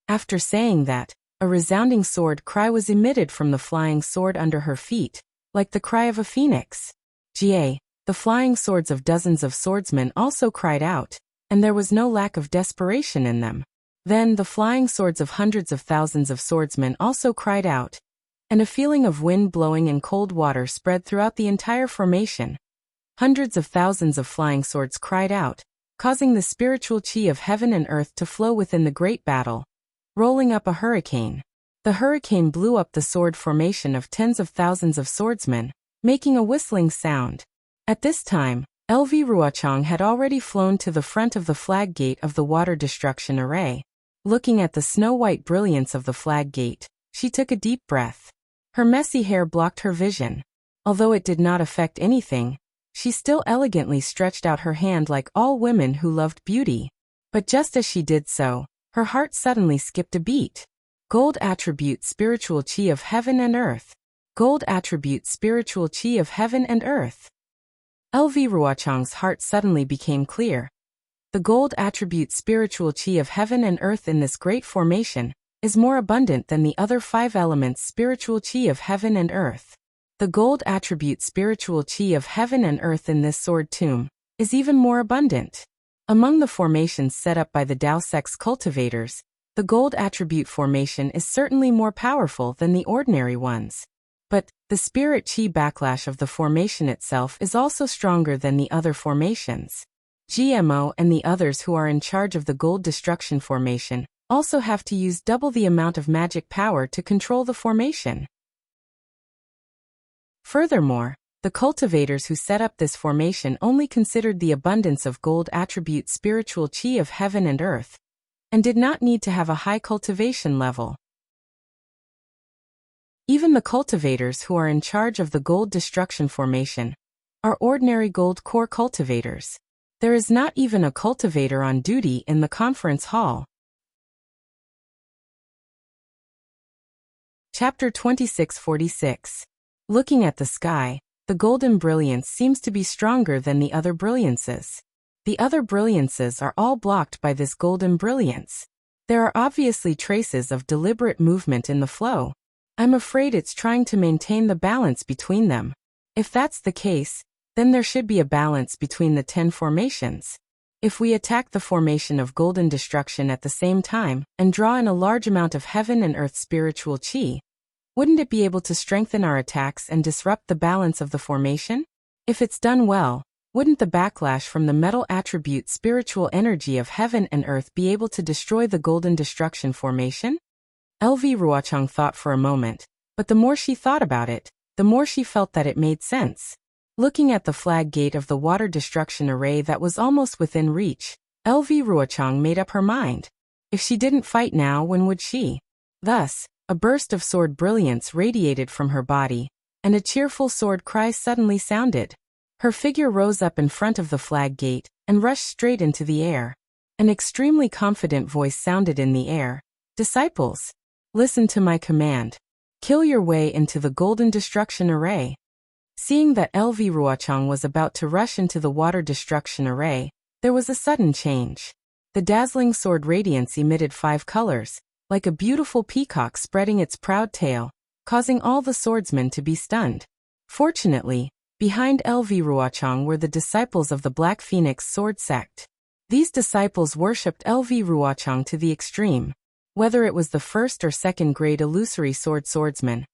After saying that, a resounding sword cry was emitted from the flying sword under her feet, like the cry of a phoenix. The flying swords of dozens of swordsmen also cried out, and there was no lack of desperation in them. Then the flying swords of hundreds of thousands of swordsmen also cried out, and a feeling of wind blowing and cold water spread throughout the entire formation. Hundreds of thousands of flying swords cried out, causing the spiritual chi of heaven and earth to flow within the great battle, rolling up a hurricane. The hurricane blew up the sword formation of tens of thousands of swordsmen, making a whistling sound. At this time, LV Ruochang had already flown to the front of the flag gate of the water destruction array. Looking at the snow-white brilliance of the flag gate, she took a deep breath. Her messy hair blocked her vision. Although it did not affect anything, She still elegantly stretched out her hand like all women who loved beauty. But just as she did so, her heart suddenly skipped a beat. Gold attribute spiritual chi of heaven and earth. Gold attribute spiritual chi of heaven and earth. LV Ruochang's heart suddenly became clear. The gold attribute spiritual chi of heaven and earth in this great formation is more abundant than the other 5 elements spiritual chi of heaven and earth. The gold attribute spiritual chi of heaven and earth in this sword tomb is even more abundant. Among the formations set up by the Tao sect's cultivators, the gold attribute formation is certainly more powerful than the ordinary ones. But the spirit chi backlash of the formation itself is also stronger than the other formations. GMO and the others who are in charge of the gold destruction formation also have to use double the amount of magic power to control the formation. Furthermore, the cultivators who set up this formation only considered the abundance of gold attribute spiritual chi of heaven and earth, and did not need to have a high cultivation level. Even the cultivators who are in charge of the gold destruction formation are ordinary gold core cultivators. There is not even a cultivator on duty in the conference hall. Chapter 2646. Looking at the sky, the golden brilliance seems to be stronger than the other brilliances. The other brilliances are all blocked by this golden brilliance. There are obviously traces of deliberate movement in the flow. I'm afraid it's trying to maintain the balance between them. If that's the case, then there should be a balance between the 10 formations. If we attack the formation of golden destruction at the same time and draw in a large amount of heaven and earth spiritual chi, wouldn't it be able to strengthen our attacks and disrupt the balance of the formation? If it's done well, wouldn't the backlash from the metal attribute spiritual energy of heaven and earth be able to destroy the golden destruction formation? LV Ruochang thought for a moment, but the more she thought about it, the more she felt that it made sense. Looking at the flag gate of the water destruction array that was almost within reach, LV Ruochang made up her mind. If she didn't fight now, when would she? Thus, a burst of sword brilliance radiated from her body, and a cheerful sword cry suddenly sounded. Her figure rose up in front of the flag gate and rushed straight into the air. An extremely confident voice sounded in the air. Disciples, listen to my command. Kill your way into the golden destruction array. Seeing that LV Ruochang was about to rush into the water destruction array, there was a sudden change. The dazzling sword radiance emitted 5 colors, like a beautiful peacock spreading its proud tail, causing all the swordsmen to be stunned. Fortunately, behind LV Ruochang were the disciples of the Black Phoenix sword sect. These disciples worshipped LV Ruochang to the extreme. Whether it was the first or second grade illusory swordsmen,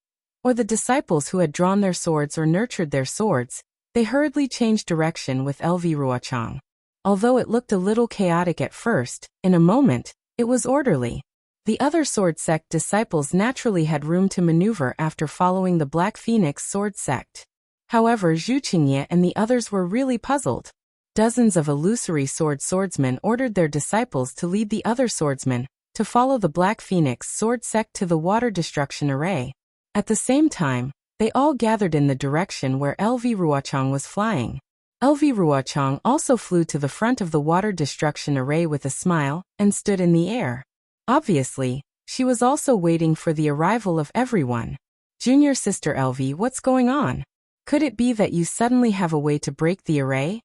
or the disciples who had drawn their swords or nurtured their swords, they hurriedly changed direction with LV Ruochang. Although it looked a little chaotic at first, in a moment, it was orderly. The other sword sect disciples naturally had room to maneuver after following the Black Phoenix sword sect. However, Zhu Qingye and the others were really puzzled. Dozens of illusory swordsmen ordered their disciples to lead the other swordsmen to follow the Black Phoenix sword sect to the water destruction array. At the same time, they all gathered in the direction where LV Ruochang was flying. LV Ruochang also flew to the front of the water destruction array with a smile and stood in the air. Obviously, she was also waiting for the arrival of everyone. Junior sister LV, what's going on? Could it be that you suddenly have a way to break the array?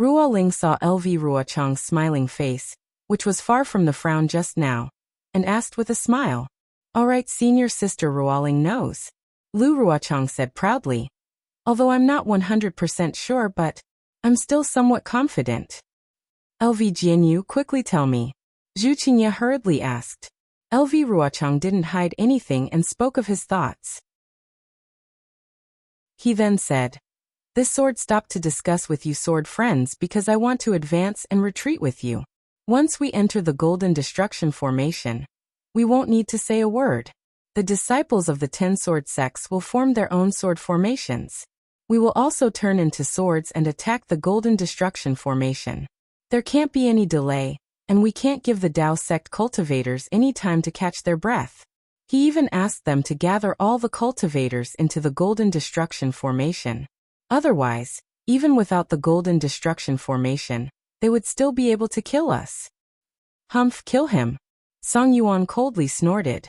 Ruoling saw LV Ruochang's smiling face, which was far from the frown just now, and asked with a smile. All right, senior sister Ruoling knows. Lu Ruochang said proudly. Although I'm not 100% sure, but I'm still somewhat confident. LV Jianyu, quickly tell me. Zhu Qingye hurriedly asked. LV Ruochang didn't hide anything and spoke of his thoughts. He then said, This sword stopped to discuss with you sword friends because I want to advance and retreat with you. Once we enter the golden destruction formation, we won't need to say a word. The disciples of the 10 sword sects will form their own sword formations. We will also turn into swords and attack the golden destruction formation. There can't be any delay, and we can't give the Tao sect cultivators any time to catch their breath. He even asked them to gather all the cultivators into the golden destruction formation. Otherwise, Even without the Golden Destruction formation, they would still be able to kill us. Humph, kill him. Song Yuan coldly snorted.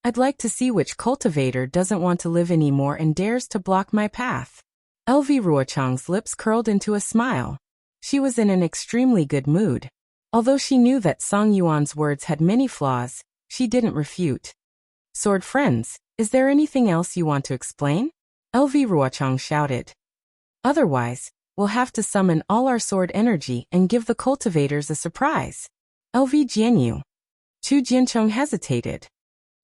I'd like to see which cultivator doesn't want to live anymore and dares to block my path. LV Ruochang's lips curled into a smile. She was in an extremely good mood. Although she knew that Song Yuan's words had many flaws, she didn't refute. Sword friends, is there anything else you want to explain? LV Ruochang shouted. Otherwise, we'll have to summon all our sword energy and give the cultivators a surprise. LV Jianyu. Chu Jianchong hesitated.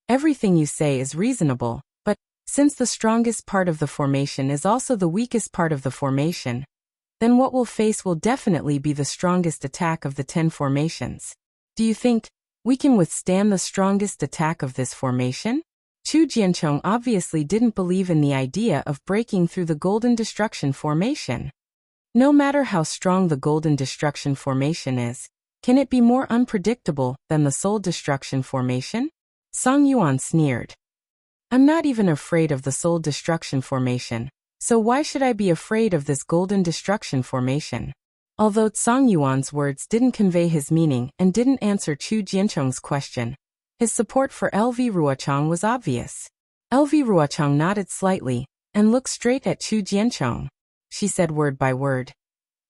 Everything you say is reasonable, but since the strongest part of the formation is also the weakest part of the formation, then what we'll face will definitely be the strongest attack of the 10 formations. Do you think we can withstand the strongest attack of this formation? Chu Jianchong obviously didn't believe in the idea of breaking through the Golden Destruction formation. No matter how strong the Golden Destruction formation is, can it be more unpredictable than the Soul Destruction formation? Song Yuan sneered. I'm not even afraid of the Soul Destruction formation, so why should I be afraid of this Golden Destruction formation? Although Song Yuan's words didn't convey his meaning and didn't answer Chu Jianchong's question, his support for LV Ruochang was obvious. LV Ruochang nodded slightly and looked straight at Chu Jianchong. She said word by word.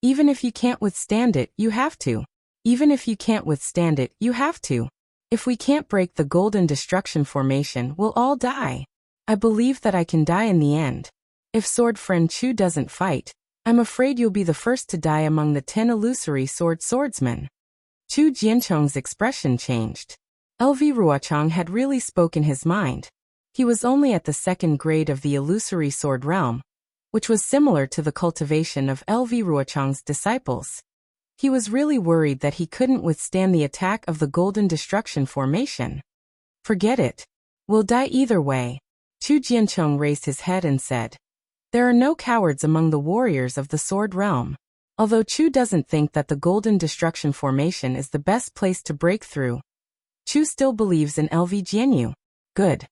Even if you can't withstand it, you have to. Even if you can't withstand it, you have to. If we can't break the Golden Destruction formation, we'll all die. I believe that I can die in the end. If sword friend Chu doesn't fight, I'm afraid you'll be the first to die among the 10 illusory swordsmen. Chu Jianchong's expression changed. LV Ruochang had really spoken his mind. He was only at the 2nd grade of the illusory sword realm, which was similar to the cultivation of LV Ruochang's disciples. He was really worried that he couldn't withstand the attack of the Golden Destruction formation. Forget it. We'll die either way. Chu Jianchong raised his head and said, there are no cowards among the warriors of the sword realm. Although Chu doesn't think that the Golden Destruction formation is the best place to break through, Chu still believes in LV Jianyu. Good.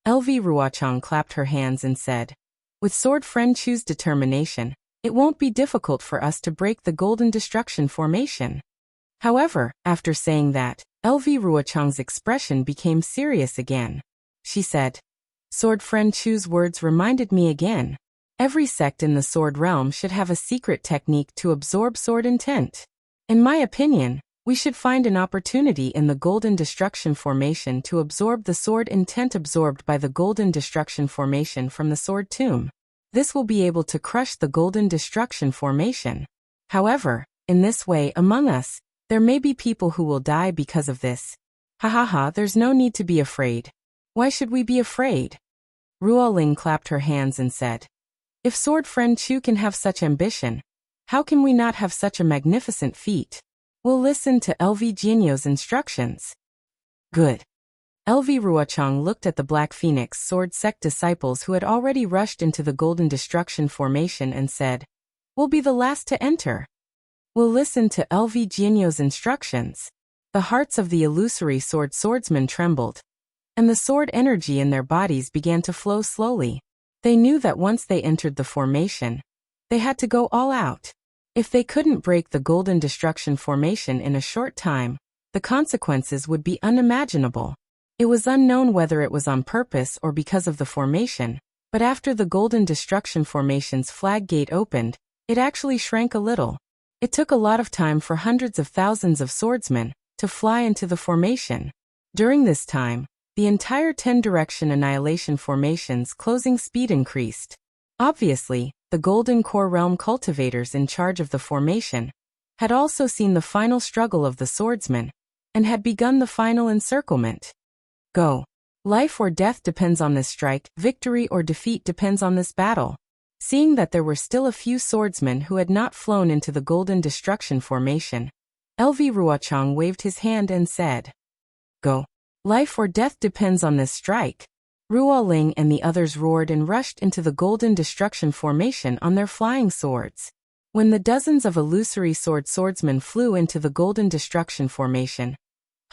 LV Ruochang clapped her hands and said, with sword friend Chu's determination, it won't be difficult for us to break the Golden Destruction formation. However, after saying that, LV Ruochang's expression became serious again. She said, sword friend Chu's words reminded me again. Every sect in the sword realm should have a secret technique to absorb sword intent. In my opinion, we should find an opportunity in the Golden Destruction formation to absorb the sword intent absorbed by the Golden Destruction formation from the sword tomb. This will be able to crush the Golden Destruction formation. However, in this way among us, there may be people who will die because of this. Ha ha ha, there's no need to be afraid. Why should we be afraid? Ruo Ling clapped her hands and said, if sword friend Chu can have such ambition, how can we not have such a magnificent feat? We'll listen to LV Jianyu's instructions. Good. LV Ruochang looked at the Black Phoenix sword sect disciples who had already rushed into the Golden Destruction formation and said, we'll be the last to enter. We'll listen to LV Jianyu's instructions. The hearts of the illusory swordsmen trembled, and the sword energy in their bodies began to flow slowly. They knew that once they entered the formation, they had to go all out. If they couldn't break the Golden Destruction formation in a short time, the consequences would be unimaginable. It was unknown whether it was on purpose or because of the formation, but after the Golden Destruction formation's flag gate opened, it actually shrank a little. It took a lot of time for hundreds of thousands of swordsmen to fly into the formation. During this time, the entire 10-direction annihilation formation's closing speed increased. Obviously, the Golden Core Realm cultivators in charge of the formation had also seen the final struggle of the swordsmen and had begun the final encirclement. Go. Life or death depends on this strike, victory or defeat depends on this battle. Seeing that there were still a few swordsmen who had not flown into the Golden Destruction formation, LV Ruochang waved his hand and said, go. Life or death depends on this strike. Ruo Ling and the others roared and rushed into the Golden Destruction formation on their flying swords. When the dozens of illusory swordsmen flew into the Golden Destruction formation,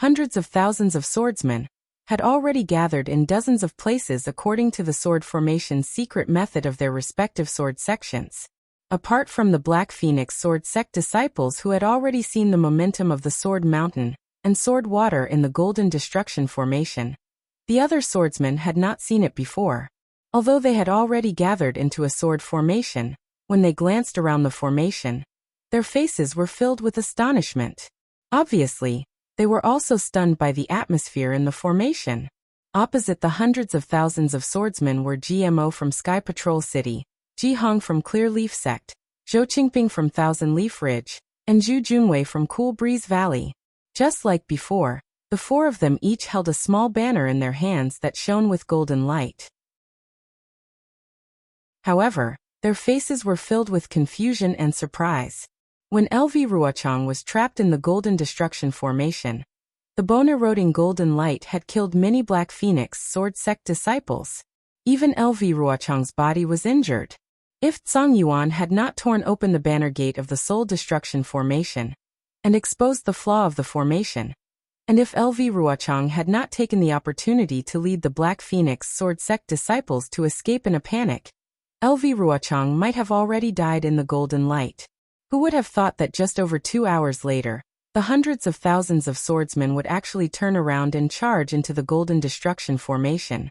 hundreds of thousands of swordsmen, had already gathered in dozens of places according to the sword formation's secret method of their respective sword sections. Apart from the Black Phoenix sword sect disciples who had already seen the momentum of the Sword Mountain and Sword Water in the Golden Destruction formation, the other swordsmen had not seen it before. Although they had already gathered into a sword formation, when they glanced around the formation, their faces were filled with astonishment. Obviously, they were also stunned by the atmosphere in the formation. Opposite the hundreds of thousands of swordsmen were GMO from Sky Patrol City, Ji Hong from Clear Leaf Sect, Zhou Qingping from Thousand Leaf Ridge, and Zhu Junwei from Cool Breeze Valley. Just like before, the four of them each held a small banner in their hands that shone with golden light. However, their faces were filled with confusion and surprise. When LV Ruochang was trapped in the Golden Destruction formation, the bone-eroding golden light had killed many Black Phoenix sword sect disciples. Even LV Ruochang's body was injured. If Zhang Yuan had not torn open the banner gate of the Soul Destruction formation and exposed the flaw of the formation, and if LV Ruochang had not taken the opportunity to lead the Black Phoenix sword sect disciples to escape in a panic, LV Ruochang might have already died in the golden light. Who would have thought that just over 2 hours later, the hundreds of thousands of swordsmen would actually turn around and charge into the Golden Destruction formation,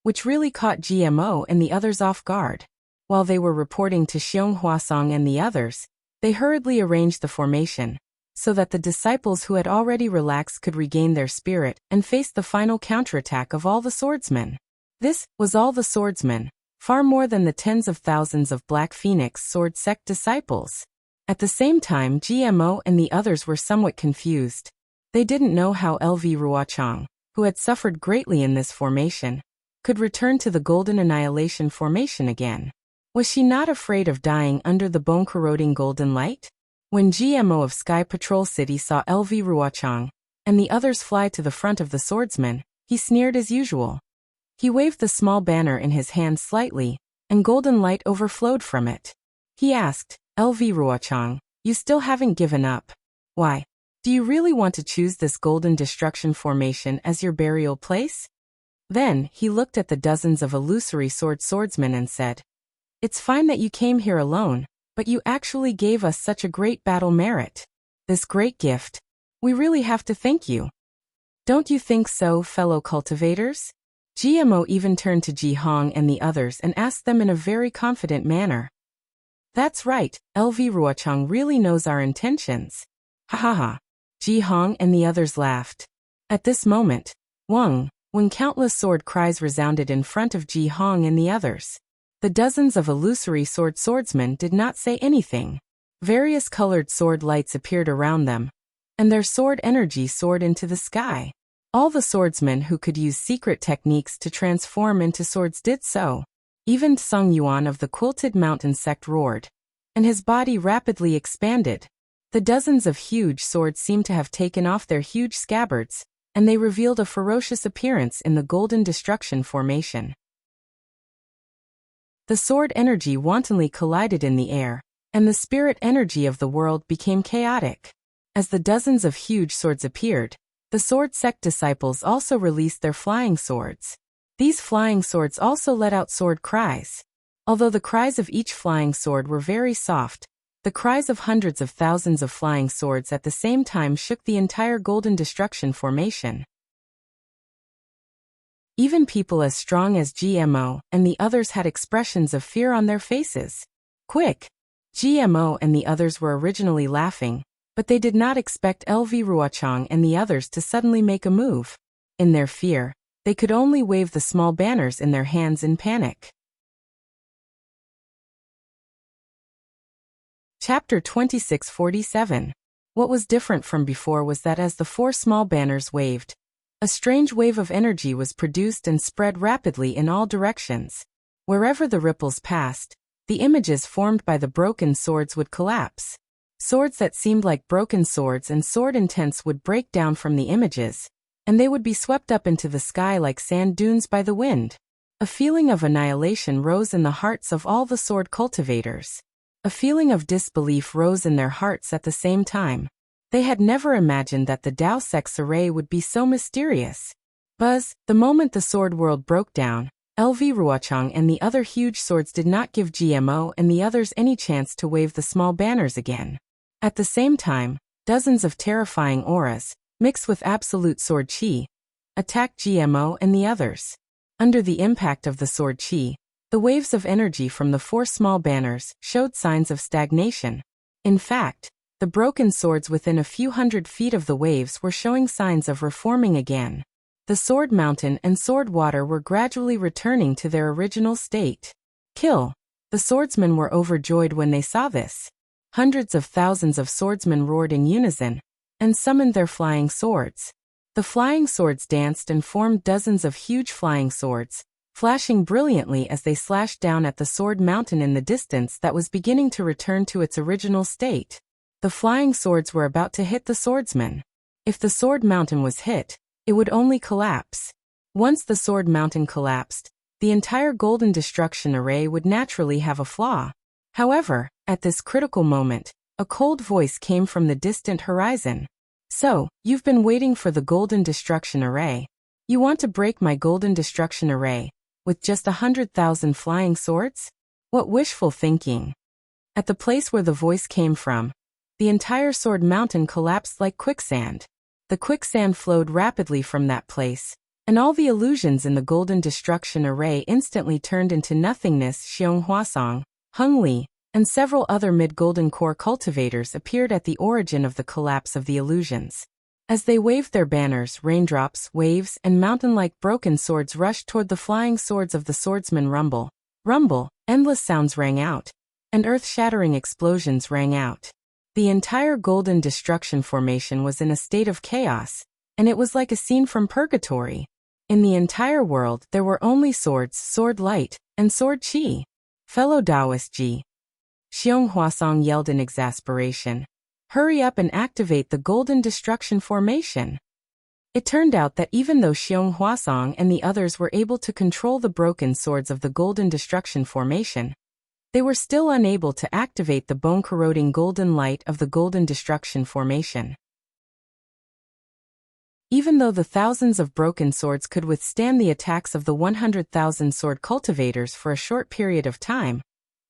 which really caught GMO and the others off guard. While they were reporting to Xiong Huasong and the others, they hurriedly arranged the formation, so that the disciples who had already relaxed could regain their spirit and face the final counterattack of all the swordsmen. This was all the swordsmen, far more than the tens of thousands of Black Phoenix sword sect disciples. At the same time, GMO and the others were somewhat confused. They didn't know how LV Ruochang, who had suffered greatly in this formation, could return to the Golden Annihilation formation again. Was she not afraid of dying under the bone-corroding golden light? When GMO of Sky Patrol City saw LV Ruochang and the others fly to the front of the swordsman, he sneered as usual. He waved the small banner in his hand slightly, and golden light overflowed from it. He asked, LV Ruochang, you still haven't given up. Why? Do you really want to choose this Golden Destruction formation as your burial place? Then, he looked at the dozens of illusory swordsmen and said, it's fine that you came here alone, but you actually gave us such a great battle merit. This great gift. We really have to thank you. Don't you think so, fellow cultivators? GMO even turned to Ji Hong and the others and asked them in a very confident manner. That's right, LV Ruochang really knows our intentions. Ha ha ha. Ji Hong and the others laughed. At this moment, when countless sword cries resounded in front of Ji Hong and the others, the dozens of illusory swordsmen did not say anything. Various colored sword lights appeared around them, and their sword energy soared into the sky. All the swordsmen who could use secret techniques to transform into swords did so. Even Zhang Yuan of the Quilted Mountain sect roared, and his body rapidly expanded. The dozens of huge swords seemed to have taken off their huge scabbards, and they revealed a ferocious appearance in the Golden Destruction formation. The sword energy wantonly collided in the air, and the spirit energy of the world became chaotic. As the dozens of huge swords appeared, the sword sect disciples also released their flying swords. These flying swords also let out sword cries. Although the cries of each flying sword were very soft, the cries of hundreds of thousands of flying swords at the same time shook the entire Golden Destruction formation. Even people as strong as GMO and the others had expressions of fear on their faces. Quick! GMO and the others were originally laughing, but they did not expect LV Ruochang and the others to suddenly make a move. In their fear, they could only wave the small banners in their hands in panic. Chapter 2647. What was different from before was that as the 4 small banners waved, a strange wave of energy was produced and spread rapidly in all directions. Wherever the ripples passed, the images formed by the broken swords would collapse. Swords that seemed like broken swords and sword intents would break down from the images, and they would be swept up into the sky like sand dunes by the wind. A feeling of annihilation rose in the hearts of all the sword cultivators. A feeling of disbelief rose in their hearts at the same time. They had never imagined that the Dao sect's array would be so mysterious. Buzz, the moment the sword world broke down, LV Ruochang and the other huge swords did not give GMO and the others any chance to wave the small banners again. At the same time, dozens of terrifying auras, mixed with absolute sword chi, attacked GMO and the others. Under the impact of the sword chi, the waves of energy from the 4 small banners showed signs of stagnation. In fact, the broken swords within a few hundred feet of the waves were showing signs of reforming again. The sword mountain and sword water were gradually returning to their original state. Kill! The swordsmen were overjoyed when they saw this. Hundreds of thousands of swordsmen roared in unison and summoned their flying swords. The flying swords danced and formed dozens of huge flying swords, flashing brilliantly as they slashed down at the sword mountain in the distance that was beginning to return to its original state. The flying swords were about to hit the swordsmen. If the sword mountain was hit, it would only collapse. Once the sword mountain collapsed, the entire golden destruction array would naturally have a flaw. However, at this critical moment, a cold voice came from the distant horizon. So, you've been waiting for the golden destruction array. You want to break my golden destruction array with just 100,000 flying swords? What wishful thinking. At the place where the voice came from, the entire sword mountain collapsed like quicksand. The quicksand flowed rapidly from that place, and all the illusions in the golden destruction array instantly turned into nothingness. Xiong Huasong, Hung Li, and several other mid-golden core cultivators appeared at the origin of the collapse of the illusions. As they waved their banners, raindrops, waves, and mountain-like broken swords rushed toward the flying swords of the swordsmen. Rumble, rumble, endless sounds rang out, and earth-shattering explosions rang out. The entire golden destruction formation was in a state of chaos, and it was like a scene from purgatory. In the entire world there were only swords, sword light, and sword chi. Fellow Taoist Ji. Xiong Huasong yelled in exasperation. Hurry up and activate the golden destruction formation. It turned out that even though Xiong Huasong and the others were able to control the broken swords of the golden destruction formation, they were still unable to activate the bone-corroding golden light of the golden destruction formation. Even though the thousands of broken swords could withstand the attacks of the 100,000 sword cultivators for a short period of time,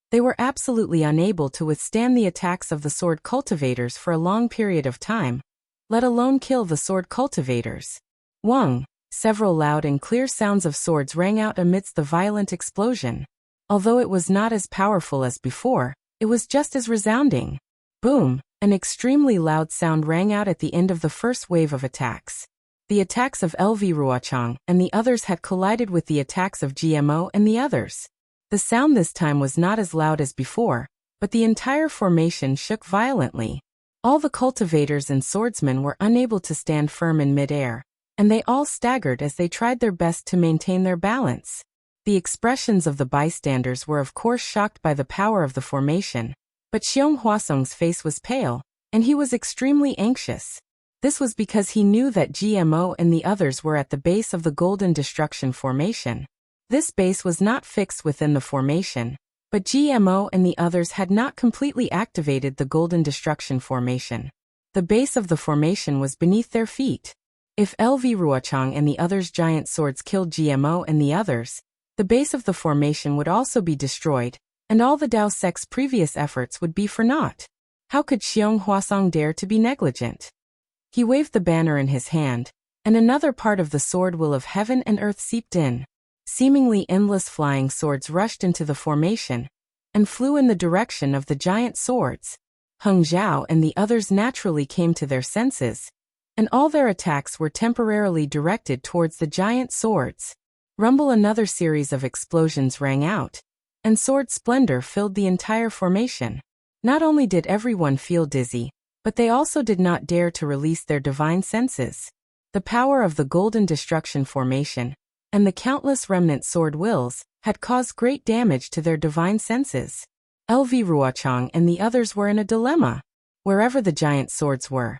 they were absolutely unable to withstand the attacks of the sword cultivators for a long period of time, let alone kill the sword cultivators. Wang! Several loud and clear sounds of swords rang out amidst the violent explosion. Although it was not as powerful as before, it was just as resounding. Boom! An extremely loud sound rang out at the end of the first wave of attacks. The attacks of LV Ruochang and the others had collided with the attacks of GMO and the others. The sound this time was not as loud as before, but the entire formation shook violently. All the cultivators and swordsmen were unable to stand firm in mid-air, and they all staggered as they tried their best to maintain their balance. The expressions of the bystanders were of course shocked by the power of the formation, but Xiong Huasong's face was pale, and he was extremely anxious. This was because he knew that GMO and the others were at the base of the golden destruction formation. This base was not fixed within the formation, but GMO and the others had not completely activated the golden destruction formation. The base of the formation was beneath their feet. If LV Ruochang and the others' giant swords killed GMO and the others, the base of the formation would also be destroyed, and all the Dao sect's previous efforts would be for naught. How could Xiong Huasong dare to be negligent? He waved the banner in his hand, and another part of the sword will of heaven and earth seeped in. Seemingly endless flying swords rushed into the formation, and flew in the direction of the giant swords. Heng Zhao and the others naturally came to their senses, and all their attacks were temporarily directed towards the giant swords. Rumble! Another series of explosions rang out, and sword splendor filled the entire formation. Not only did everyone feel dizzy, but they also did not dare to release their divine senses. The power of the golden destruction formation, and the countless remnant sword wills, had caused great damage to their divine senses. LV Ruochang and the others were in a dilemma. Wherever the giant swords were,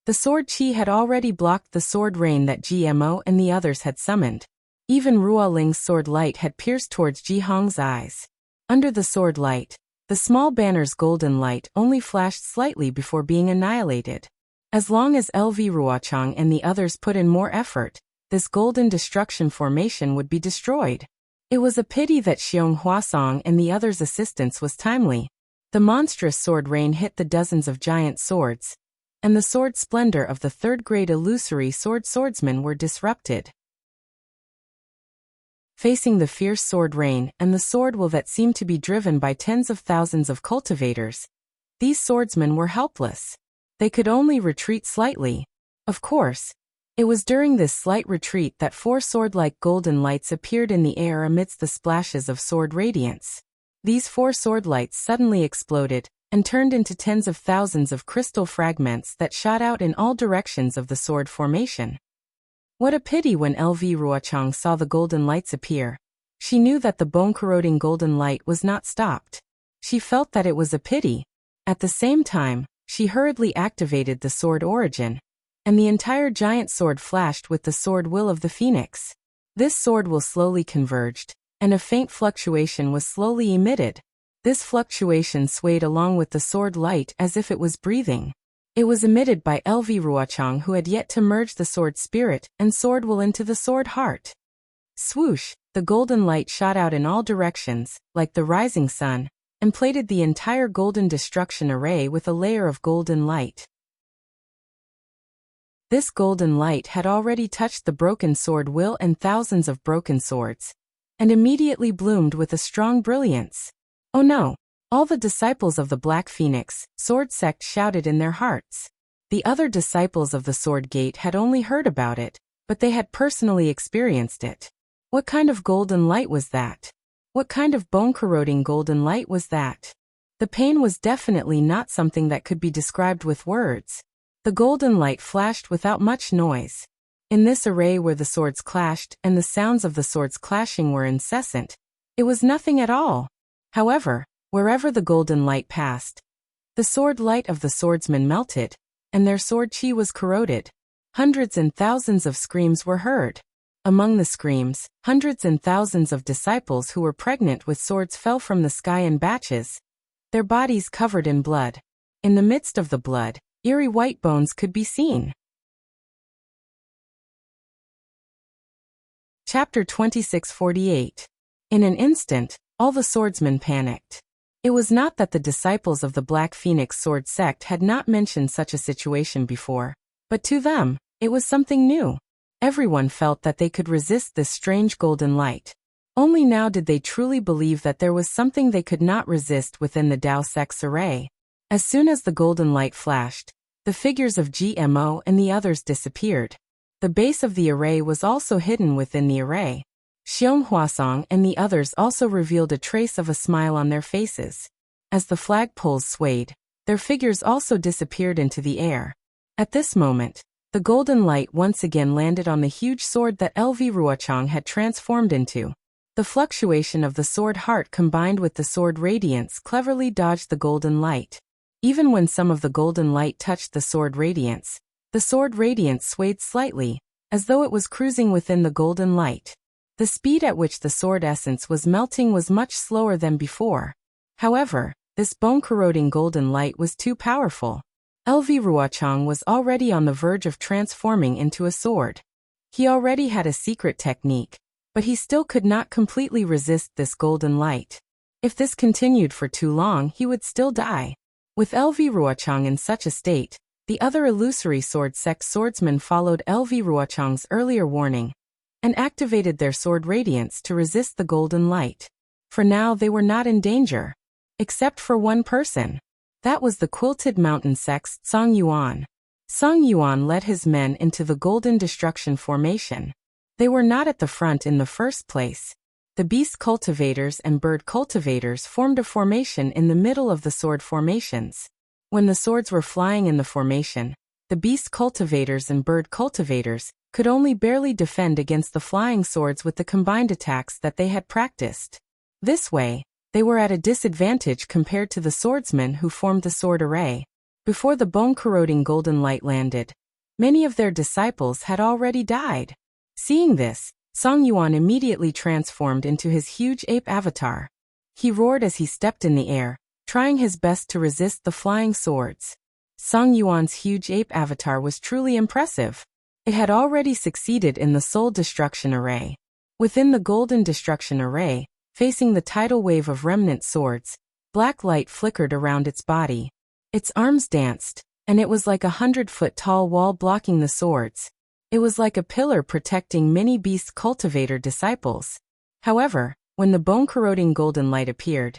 the sword chi had already blocked the sword rain that GMO and the others had summoned. Even Ruo Ling's sword light had pierced towards Ji Hong's eyes. Under the sword light, the small banner's golden light only flashed slightly before being annihilated. As long as LV Ruochang and the others put in more effort, this golden destruction formation would be destroyed. It was a pity that Xiong Huasong and the others' assistance was timely. The monstrous sword rain hit the dozens of giant swords, and the sword splendor of the third-grade illusory swordsmen were disrupted. Facing the fierce sword rain and the sword will that seemed to be driven by tens of thousands of cultivators, these swordsmen were helpless. They could only retreat slightly. Of course, it was during this slight retreat that 4 sword-like golden lights appeared in the air amidst the splashes of sword radiance. These 4 sword lights suddenly exploded and turned into tens of thousands of crystal fragments that shot out in all directions of the sword formation. What a pity when LV Ruochang saw the golden lights appear. She knew that the bone-corroding golden light was not stopped. She felt that it was a pity. At the same time, she hurriedly activated the sword origin, and the entire giant sword flashed with the sword will of the phoenix. This sword will slowly converged, and a faint fluctuation was slowly emitted. This fluctuation swayed along with the sword light as if it was breathing. It was emitted by LV Ruochang, who had yet to merge the sword spirit and sword will into the sword heart. Swoosh, the golden light shot out in all directions, like the rising sun, and plated the entire golden destruction array with a layer of golden light. This golden light had already touched the broken sword will and thousands of broken swords, and immediately bloomed with a strong brilliance. Oh no! All the disciples of the Black Phoenix sword sect shouted in their hearts. The other disciples of the Sword Gate had only heard about it, but they had personally experienced it. What kind of golden light was that? What kind of bone-corroding golden light was that? The pain was definitely not something that could be described with words. The golden light flashed without much noise. In this array where the swords clashed and the sounds of the swords clashing were incessant, it was nothing at all. However, wherever the golden light passed, the sword light of the swordsmen melted, and their sword chi was corroded. Hundreds and thousands of screams were heard. Among the screams, hundreds and thousands of disciples who were pregnant with swords fell from the sky in batches, their bodies covered in blood. In the midst of the blood, eerie white bones could be seen. Chapter 2648. In an instant, all the swordsmen panicked. It was not that the disciples of the Black Phoenix sword sect had not mentioned such a situation before, but to them, it was something new. Everyone felt that they could resist this strange golden light. Only now did they truly believe that there was something they could not resist within the Dao sect's array. As soon as the golden light flashed, the figures of GMO and the others disappeared. The base of the array was also hidden within the array. Xiong Huasong and the others also revealed a trace of a smile on their faces. As the flagpoles swayed, their figures also disappeared into the air. At this moment, the golden light once again landed on the huge sword that LV Ruochang had transformed into. The fluctuation of the sword heart combined with the sword radiance cleverly dodged the golden light. Even when some of the golden light touched the sword radiance swayed slightly, as though it was cruising within the golden light. The speed at which the sword essence was melting was much slower than before. However, this bone-corroding golden light was too powerful. LV Ruochang was already on the verge of transforming into a sword. He already had a secret technique, but he still could not completely resist this golden light. If this continued for too long, he would still die. With LV Ruochang in such a state, the other illusory sword sect swordsmen followed LV Ruochang's earlier warning and activated their sword radiance to resist the golden light. For now they were not in danger. Except for one person. That was the Quilted Mountain sect's Song Yuan. Song Yuan led his men into the Golden Destruction formation. They were not at the front in the first place. The beast cultivators and bird cultivators formed a formation in the middle of the sword formations. When the swords were flying in the formation, the beast cultivators and bird cultivators could only barely defend against the flying swords with the combined attacks that they had practiced. This way, they were at a disadvantage compared to the swordsmen who formed the sword array. Before the bone-corroding golden light landed, many of their disciples had already died. Seeing this, Song Yuan immediately transformed into his huge ape avatar. He roared as he stepped in the air, trying his best to resist the flying swords. Song Yuan's huge ape avatar was truly impressive. It had already succeeded in the Soul Destruction Array. Within the Golden Destruction Array, facing the tidal wave of remnant swords, black light flickered around its body. Its arms danced, and it was like a 100-foot-tall wall blocking the swords. It was like a pillar protecting many beast cultivator disciples. However, when the bone-corroding golden light appeared,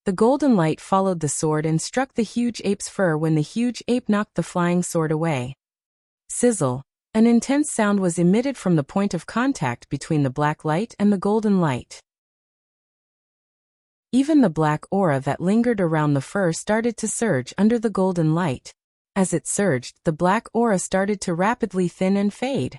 the golden light followed the sword and struck the huge ape's fur when the huge ape knocked the flying sword away. Sizzle. An intense sound was emitted from the point of contact between the black light and the golden light. Even the black aura that lingered around the fur started to surge under the golden light. As it surged, the black aura started to rapidly thin and fade.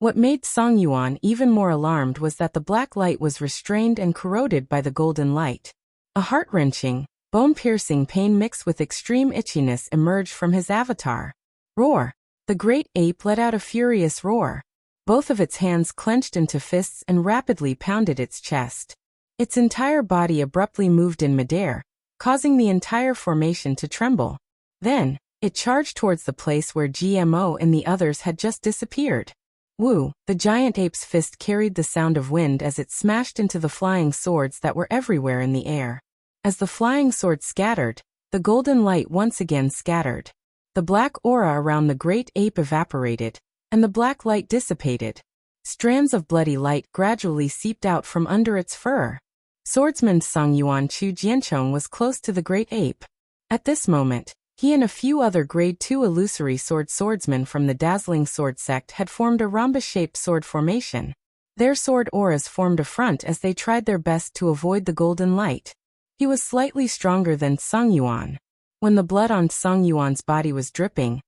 What made Song Yuan even more alarmed was that the black light was restrained and corroded by the golden light. A heart-wrenching, bone-piercing pain mixed with extreme itchiness emerged from his avatar. Roar! The great ape let out a furious roar. Both of its hands clenched into fists and rapidly pounded its chest. Its entire body abruptly moved in midair, causing the entire formation to tremble. Then, it charged towards the place where GMO and the others had just disappeared. Woo! The giant ape's fist carried the sound of wind as it smashed into the flying swords that were everywhere in the air. As the flying swords scattered, the golden light once again scattered. The black aura around the great ape evaporated, and the black light dissipated. Strands of bloody light gradually seeped out from under its fur. Swordsman Song Yuan Chu Jianchong was close to the great ape. At this moment, he and a few other Grade 2 illusory swordsmen from the dazzling sword sect had formed a rhombus-shaped sword formation. Their sword auras formed a front as they tried their best to avoid the golden light. He was slightly stronger than Song Yuan. When the blood on Song Yuan's body was dripping,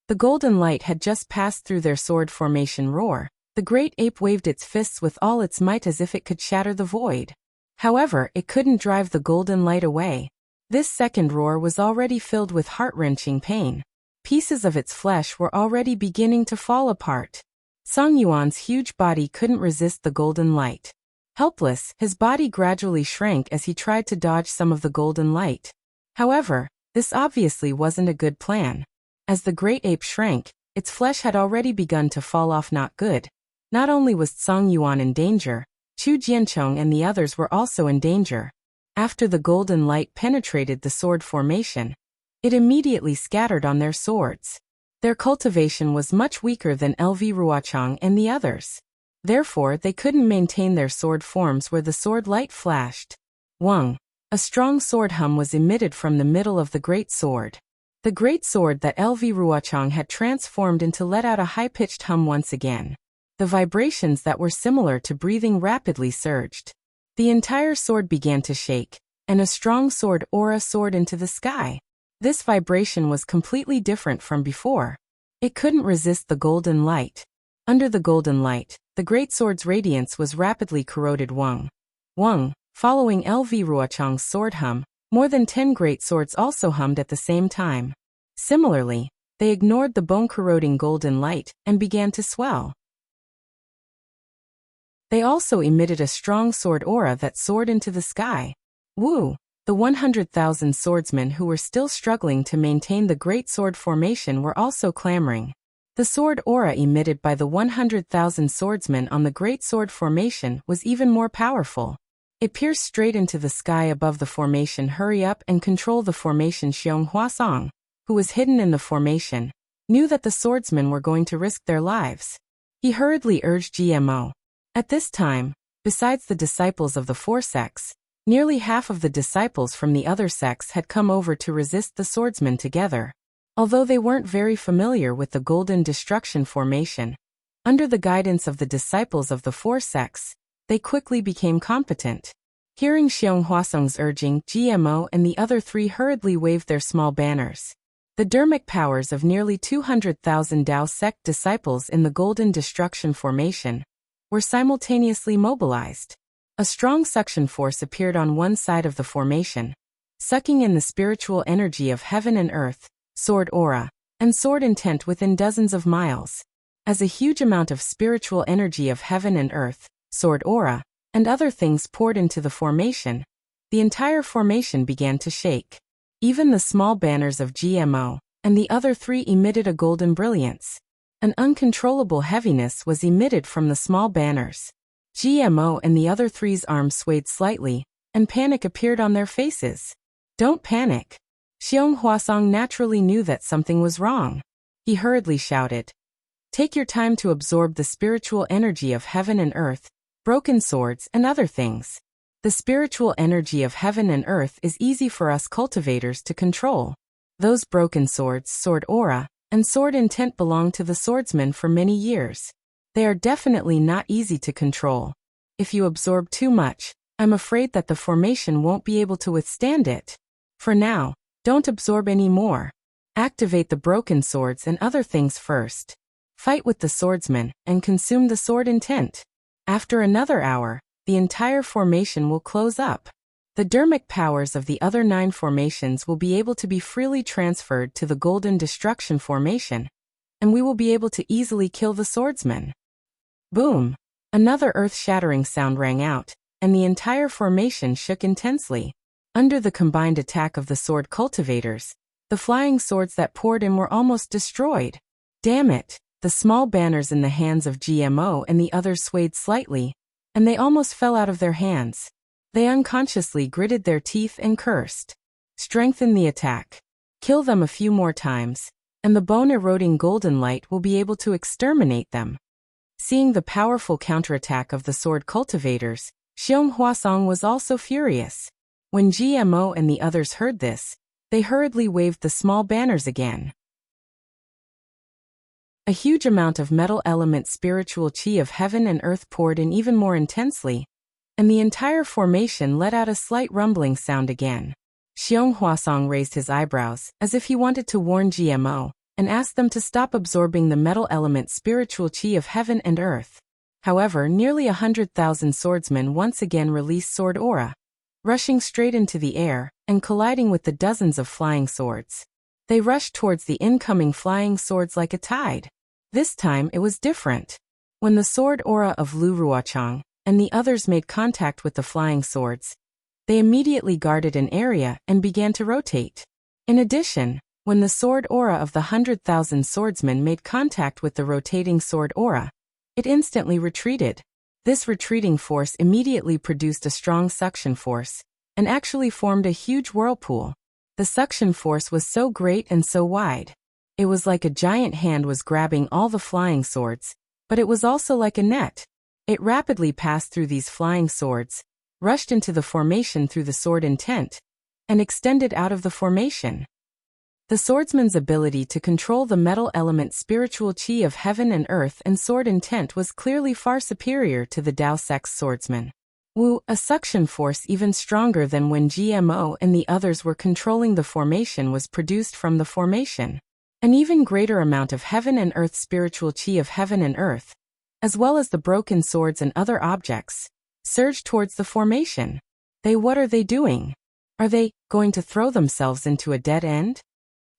the golden light had just passed through their sword formation roar. The great ape waved its fists with all its might as if it could shatter the void. However, it couldn't drive the golden light away. This second roar was already filled with heart-wrenching pain. Pieces of its flesh were already beginning to fall apart. Song Yuan's huge body couldn't resist the golden light. Helpless, his body gradually shrank as he tried to dodge some of the golden light. However, this obviously wasn't a good plan. As the great ape shrank, its flesh had already begun to fall off. Not good. Not only was Song Yuan in danger, Chu Jianchong and the others were also in danger. After the golden light penetrated the sword formation, it immediately scattered on their swords. Their cultivation was much weaker than LV Ruochang and the others. Therefore, they couldn't maintain their sword forms where the sword light flashed. Wang. A strong sword hum was emitted from the middle of the great sword. The great sword that LV Ruochang had transformed into let out a high-pitched hum once again. The vibrations that were similar to breathing rapidly surged. The entire sword began to shake, and a strong sword aura soared into the sky. This vibration was completely different from before. It couldn't resist the golden light. Under the golden light, the great sword's radiance was rapidly corroded. Wang. Following LV Ruochang's sword hum, more than 10 great swords also hummed at the same time. Similarly, they ignored the bone-corroding golden light and began to swell. They also emitted a strong sword aura that soared into the sky. Woo! The 100,000 swordsmen who were still struggling to maintain the great sword formation were also clamoring. The sword aura emitted by the 100,000 swordsmen on the great sword formation was even more powerful. It pierced straight into the sky above the formation. Hurry up and control the formation. Xiong Huasong, who was hidden in the formation, knew that the swordsmen were going to risk their lives. He hurriedly urged GMO. At this time, besides the disciples of the four sects, nearly half of the disciples from the other sects had come over to resist the swordsmen together. Although they weren't very familiar with the Golden Destruction formation, under the guidance of the disciples of the four sects, they quickly became competent. Hearing Xiong Huasong's urging, GMO and the other three hurriedly waved their small banners. The dermic powers of nearly 200,000 Dao sect disciples in the Golden Destruction formation were simultaneously mobilized. A strong suction force appeared on one side of the formation, sucking in the spiritual energy of heaven and earth, sword aura, and sword intent within dozens of miles. As a huge amount of spiritual energy of heaven and earth, sword aura, and other things poured into the formation, the entire formation began to shake. Even the small banners of GMO and the other three emitted a golden brilliance. An uncontrollable heaviness was emitted from the small banners. GMO and the other three's arms swayed slightly, and panic appeared on their faces. Don't panic. Xiong Huasong naturally knew that something was wrong. He hurriedly shouted. Take your time to absorb the spiritual energy of heaven and earth, broken swords and other things. The spiritual energy of heaven and earth is easy for us cultivators to control. Those broken swords, sword aura, and sword intent belong to the swordsman for many years. They are definitely not easy to control. If you absorb too much, I'm afraid that the formation won't be able to withstand it. For now, don't absorb any more. Activate the broken swords and other things first. Fight with the swordsman and consume the sword intent. After another hour, the entire formation will close up. The dermic powers of the other 9 formations will be able to be freely transferred to the Golden Destruction formation, and we will be able to easily kill the swordsman. Boom! Another earth-shattering sound rang out, and the entire formation shook intensely. Under the combined attack of the sword cultivators, the flying swords that poured in were almost destroyed. Damn it! The small banners in the hands of GMO and the others swayed slightly, and they almost fell out of their hands. They unconsciously gritted their teeth and cursed. Strengthen the attack. Kill them a few more times, and the bone-eroding golden light will be able to exterminate them. Seeing the powerful counterattack of the sword cultivators, Xiong Huasong was also furious. When GMO and the others heard this, they hurriedly waved the small banners again. A huge amount of metal element spiritual chi of heaven and earth poured in even more intensely, and the entire formation let out a slight rumbling sound again. Xiong Huasong raised his eyebrows, as if he wanted to warn GMO, and asked them to stop absorbing the metal element spiritual chi of heaven and earth. However, nearly 100,000 swordsmen once again released sword aura, rushing straight into the air, and colliding with the dozens of flying swords. They rushed towards the incoming flying swords like a tide. This time it was different. When the sword aura of Lu Ruochang and the others made contact with the flying swords, they immediately guarded an area and began to rotate. In addition, when the sword aura of the 100,000 swordsmen made contact with the rotating sword aura, it instantly retreated. This retreating force immediately produced a strong suction force, and actually formed a huge whirlpool. The suction force was so great and so wide. It was like a giant hand was grabbing all the flying swords, but it was also like a net. It rapidly passed through these flying swords, rushed into the formation through the sword intent, and extended out of the formation. The swordsman's ability to control the metal element spiritual chi of heaven and earth and sword intent was clearly far superior to the Dao Sect's swordsman. A suction force even stronger than when GMO and the others were controlling the formation was produced from the formation. An even greater amount of heaven and earth spiritual chi of heaven and earth, as well as the broken swords and other objects, surged towards the formation. What are they doing? Are they going to throw themselves into a dead end?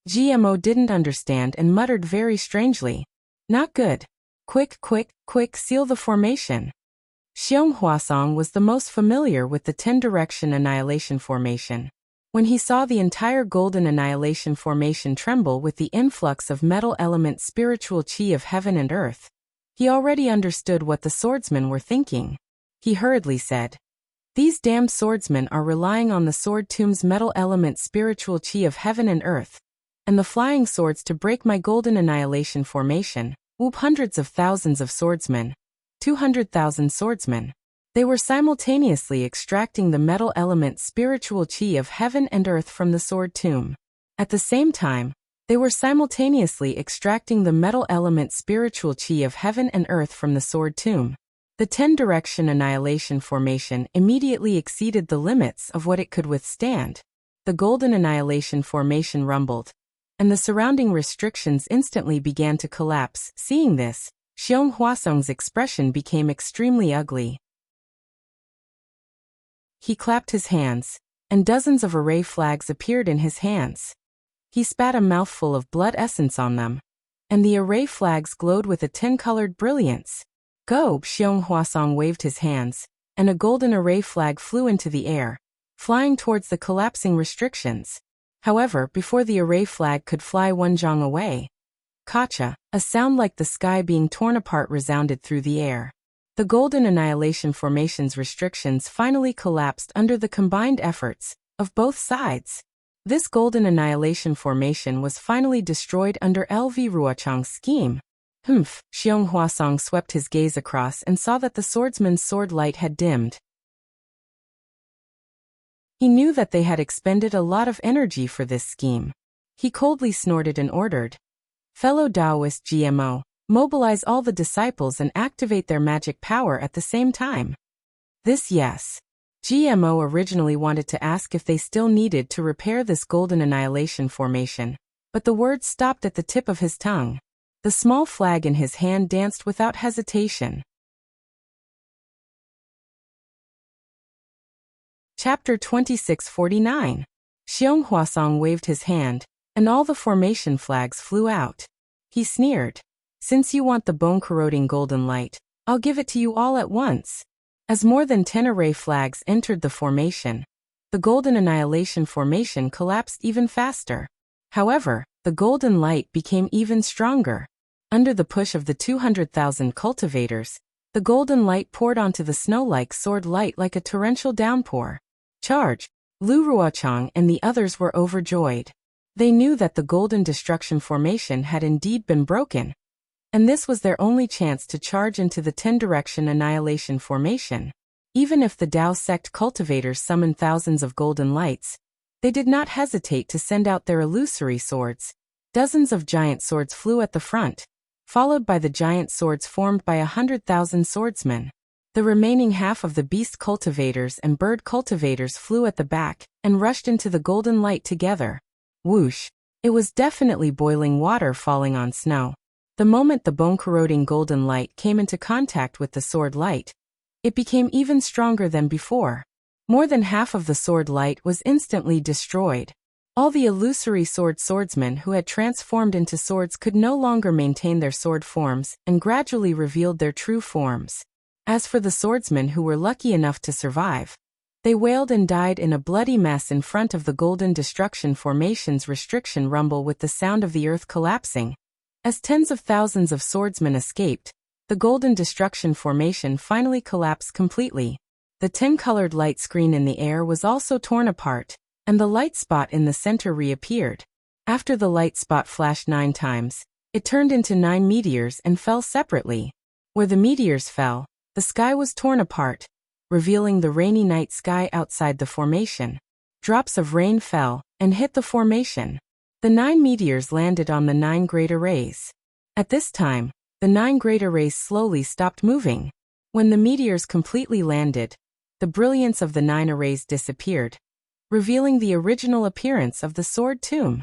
GMO didn't understand and muttered very strangely. Not good. Quick, quick, quick, seal the formation. Xiong Huasong was the most familiar with the 10-direction annihilation formation. When he saw the entire golden annihilation formation tremble with the influx of metal element spiritual chi of heaven and earth, he already understood what the swordsmen were thinking. He hurriedly said, "These damned swordsmen are relying on the sword tomb's metal element spiritual chi of heaven and earth, and the flying swords to break my golden annihilation formation." Hundreds of thousands of swordsmen, 200,000 swordsmen. They were simultaneously extracting the metal element spiritual chi of heaven and earth from the sword tomb. At the same time, they were simultaneously extracting the metal element spiritual chi of heaven and earth from the sword tomb. The 10-direction annihilation formation immediately exceeded the limits of what it could withstand. The golden annihilation formation rumbled, and the surrounding restrictions instantly began to collapse. Seeing this, Xiong Huasong's expression became extremely ugly. He clapped his hands, and dozens of array flags appeared in his hands. He spat a mouthful of blood essence on them, and the array flags glowed with a 10-colored brilliance. Go! Xiong Huasong waved his hands, and a golden array flag flew into the air, flying towards the collapsing restrictions. However, before the array flag could fly one zhang away, Kacha, a sound like the sky being torn apart resounded through the air. The Golden Annihilation Formation's restrictions finally collapsed under the combined efforts of both sides. This Golden Annihilation Formation was finally destroyed under LV Ruochang's scheme. Humph! Xiong Huasong swept his gaze across and saw that the swordsman's sword light had dimmed. He knew that they had expended a lot of energy for this scheme. He coldly snorted and ordered, "Fellow Taoist GMO, mobilize all the disciples and activate their magic power at the same time." This yes. GMO originally wanted to ask if they still needed to repair this Golden Annihilation Formation, but the words stopped at the tip of his tongue. The small flag in his hand danced without hesitation. Chapter 2649. Xiong Huasong waved his hand, and all the formation flags flew out. He sneered, "Since you want the bone-corroding golden light, I'll give it to you all at once." As more than 10 array flags entered the formation, the Golden Annihilation Formation collapsed even faster. However, the golden light became even stronger. Under the push of the 200,000 cultivators, the golden light poured onto the snow-like sword light like a torrential downpour. Charge! Lu Ruochang and the others were overjoyed. They knew that the Golden Destruction Formation had indeed been broken, and this was their only chance to charge into the 10-direction Annihilation Formation. Even if the Dao sect cultivators summoned thousands of golden lights, they did not hesitate to send out their illusory swords. Dozens of giant swords flew at the front, followed by the giant swords formed by 100,000 swordsmen. The remaining half of the beast cultivators and bird cultivators flew at the back and rushed into the golden light together. Whoosh! It was definitely boiling water falling on snow. The moment the bone-corroding golden light came into contact with the sword light, it became even stronger than before. More than half of the sword light was instantly destroyed. All the illusory swordsmen who had transformed into swords could no longer maintain their sword forms and gradually revealed their true forms. As for the swordsmen who were lucky enough to survive, they wailed and died in a bloody mess in front of the Golden Destruction Formation's restriction rumble with the sound of the earth collapsing. As tens of thousands of swordsmen escaped, the Golden Destruction Formation finally collapsed completely. The 10-colored light screen in the air was also torn apart, and the light spot in the center reappeared. After the light spot flashed 9 times, it turned into 9 meteors and fell separately. Where the meteors fell, the sky was torn apart, revealing the rainy night sky outside the formation. Drops of rain fell and hit the formation. The 9 meteors landed on the 9 great arrays. At this time, the 9 great arrays slowly stopped moving. When the meteors completely landed, the brilliance of the 9 arrays disappeared, revealing the original appearance of the sword tomb.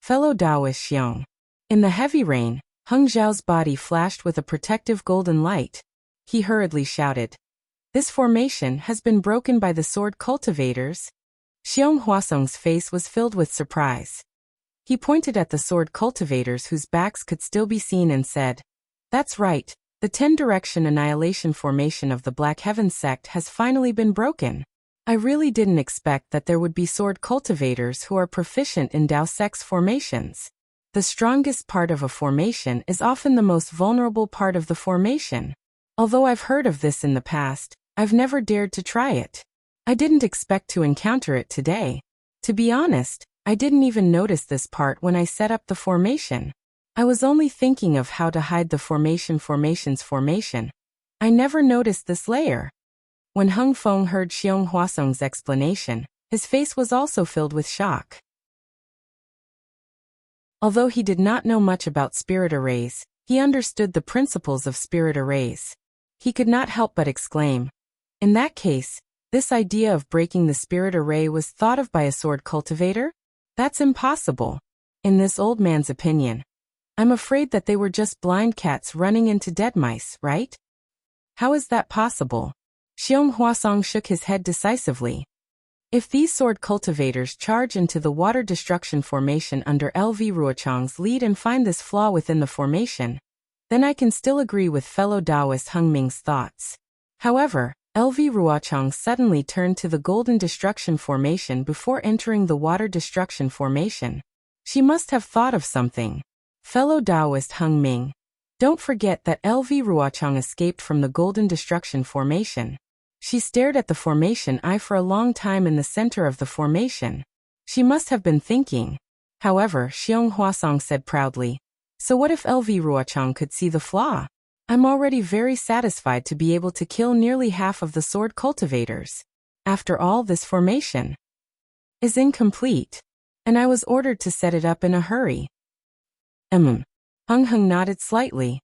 Fellow Taoist Xiong. In the heavy rain, Heng Zhao's body flashed with a protective golden light. He hurriedly shouted, "This formation has been broken by the sword cultivators." Xiong Huasong's face was filled with surprise. He pointed at the sword cultivators whose backs could still be seen and said, "That's right, the 10-direction Annihilation Formation of the Black Heaven sect has finally been broken. I really didn't expect that there would be sword cultivators who are proficient in Dao sect's formations. The strongest part of a formation is often the most vulnerable part of the formation. Although I've heard of this in the past, I've never dared to try it. I didn't expect to encounter it today. To be honest, I didn't even notice this part when I set up the formation. I was only thinking of how to hide the formation's formation. I never noticed this layer." When Heng Feng heard Xiong Huasong's explanation, his face was also filled with shock. Although he did not know much about spirit arrays, he understood the principles of spirit arrays. He could not help but exclaim, "In that case, this idea of breaking the spirit array was thought of by a sword cultivator? That's impossible. In this old man's opinion, I'm afraid that they were just blind cats running into dead mice, right? How is that possible?" Xiong Huasong shook his head decisively. "If these sword cultivators charge into the water destruction formation under LV Ruochang's lead and find this flaw within the formation, then I can still agree with fellow Taoist Heng Ming's thoughts. However, LV Ruochang suddenly turned to the Golden Destruction Formation before entering the Water Destruction Formation. She must have thought of something. Fellow Taoist Hung Ming, don't forget that LV Ruochang escaped from the Golden Destruction Formation. She stared at the formation eye for a long time in the center of the formation. She must have been thinking. However, Xiong Huasong said proudly, so what if LV Ruochang could see the flaw? I'm already very satisfied to be able to kill nearly half of the sword cultivators. After all, this formation is incomplete, and I was ordered to set it up in a hurry. Hung nodded slightly.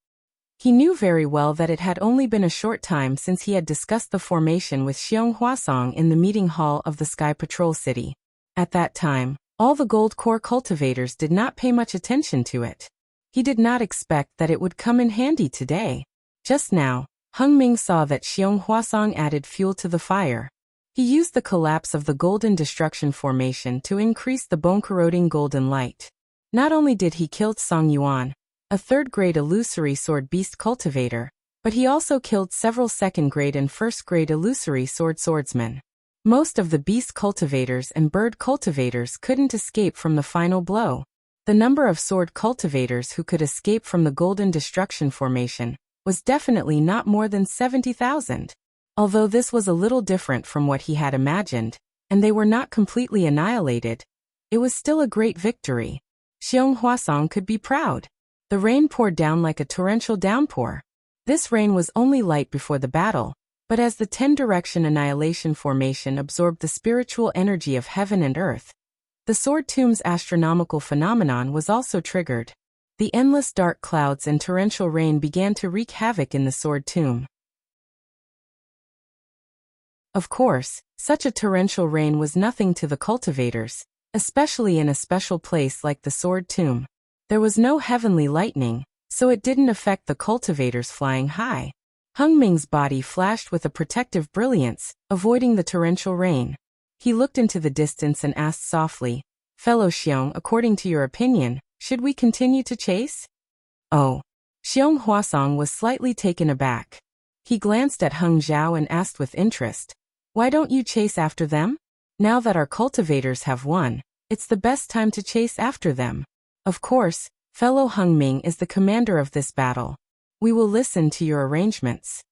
He knew very well that it had only been a short time since he had discussed the formation with Xiong Huasong in the meeting hall of the Sky Patrol City. At that time, all the gold core cultivators did not pay much attention to it. He did not expect that it would come in handy today. Just now, Hung Ming saw that Xiong Huasong added fuel to the fire. He used the collapse of the Golden Destruction Formation to increase the bone-corroding golden light. Not only did he kill Song Yuan, a third-grade illusory sword beast cultivator, but he also killed several second-grade and first-grade illusory sword swordsmen. Most of the beast cultivators and bird cultivators couldn't escape from the final blow. The number of sword cultivators who could escape from the Golden Destruction Formation was definitely not more than 70,000. Although this was a little different from what he had imagined, and they were not completely annihilated, it was still a great victory. Xiong Huasong could be proud. The rain poured down like a torrential downpour. This rain was only light before the battle, but as the 10-direction annihilation formation absorbed the spiritual energy of heaven and earth, the Sword Tomb's astronomical phenomenon was also triggered. The endless dark clouds and torrential rain began to wreak havoc in the Sword Tomb. Of course, such a torrential rain was nothing to the cultivators, especially in a special place like the Sword Tomb. There was no heavenly lightning, so it didn't affect the cultivators flying high. Hung Ming's body flashed with a protective brilliance, avoiding the torrential rain. He looked into the distance and asked softly, Fellow Xiong, according to your opinion, should we continue to chase? Oh. Xiong Huasong was slightly taken aback. He glanced at Hung Zhao and asked with interest, why don't you chase after them? Now that our cultivators have won, it's the best time to chase after them. Of course, fellow Hung Ming is the commander of this battle. We will listen to your arrangements.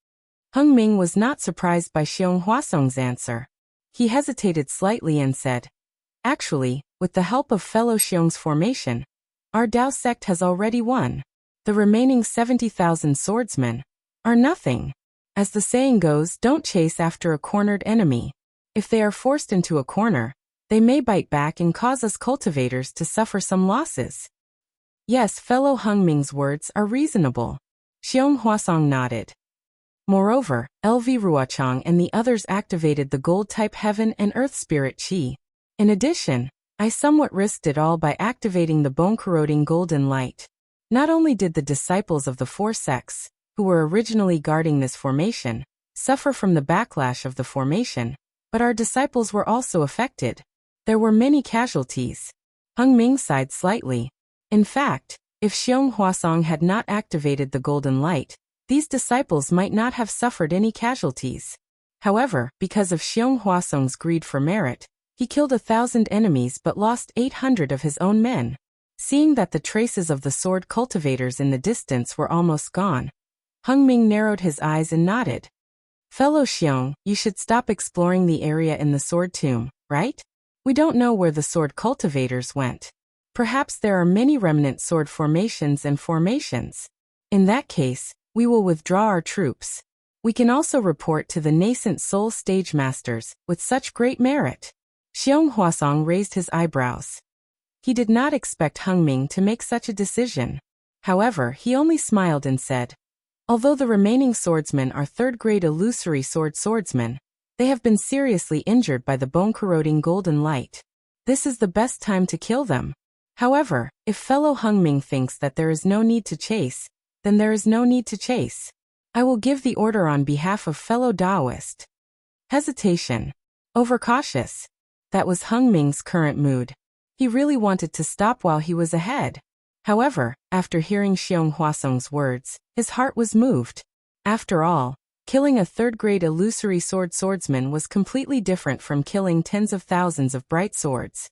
Hung Ming was not surprised by Xiong Huasong's answer. He hesitated slightly and said, actually, with the help of fellow Xiong's formation, our Dao sect has already won. The remaining 70,000 swordsmen are nothing. As the saying goes, don't chase after a cornered enemy. If they are forced into a corner, they may bite back and cause us cultivators to suffer some losses. Yes, fellow Hung Ming's words are reasonable. Xiong Huasong nodded. Moreover, LV Ruochang and the others activated the gold-type heaven and earth spirit chi. In addition, I somewhat risked it all by activating the bone-corroding golden light. Not only did the disciples of the four sects, who were originally guarding this formation, suffer from the backlash of the formation, but our disciples were also affected. There were many casualties. Hung Ming sighed slightly. In fact, if Xiong Huasong had not activated the golden light, these disciples might not have suffered any casualties. However, because of Xiong Huasong's greed for merit, he killed 1,000 enemies but lost 800 of his own men. Seeing that the traces of the sword cultivators in the distance were almost gone, Hung Ming narrowed his eyes and nodded. Fellow Xiong, you should stop exploring the area in the Sword Tomb, right? We don't know where the sword cultivators went. Perhaps there are many remnant sword formations and formations. In that case, we will withdraw our troops. We can also report to the nascent soul stage masters with such great merit. Xiong Huasong raised his eyebrows. He did not expect Hung Ming to make such a decision. However, he only smiled and said, although the remaining swordsmen are third-grade illusory swordsmen, they have been seriously injured by the bone-corroding golden light. This is the best time to kill them. However, if fellow Hung Ming thinks that there is no need to chase, then there is no need to chase. I will give the order on behalf of fellow Taoist. Hesitation. Overcautious. That was Hung Ming's current mood. He really wanted to stop while he was ahead. However, after hearing Xiong Huasong's words, his heart was moved. After all, killing a third-grade illusory swordsman was completely different from killing tens of thousands of bright swords.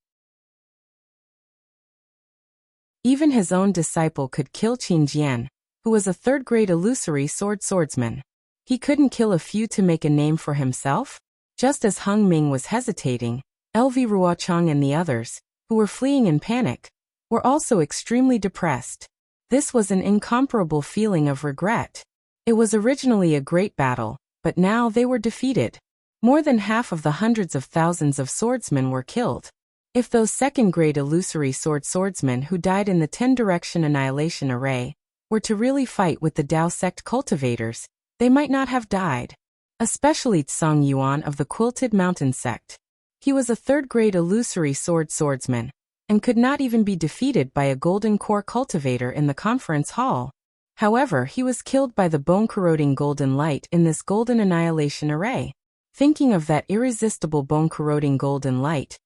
Even his own disciple could kill Qin Jian, who was a third-grade illusory swordsman. He couldn't kill a few to make a name for himself? Just as Hung Ming was hesitating, LV Ruochang and the others, who were fleeing in panic, were also extremely depressed. This was an incomparable feeling of regret. It was originally a great battle, but now they were defeated. More than half of the hundreds of thousands of swordsmen were killed. If those second-grade illusory swordsmen who died in the 10-direction annihilation array were to really fight with the Dao sect cultivators, they might not have died. Especially Tsang Yuan of the Quilted Mountain sect. He was a third-grade illusory swordsman, and could not even be defeated by a golden core cultivator in the conference hall. However, he was killed by the bone-corroding golden light in this golden annihilation array. Thinking of that irresistible bone-corroding golden light,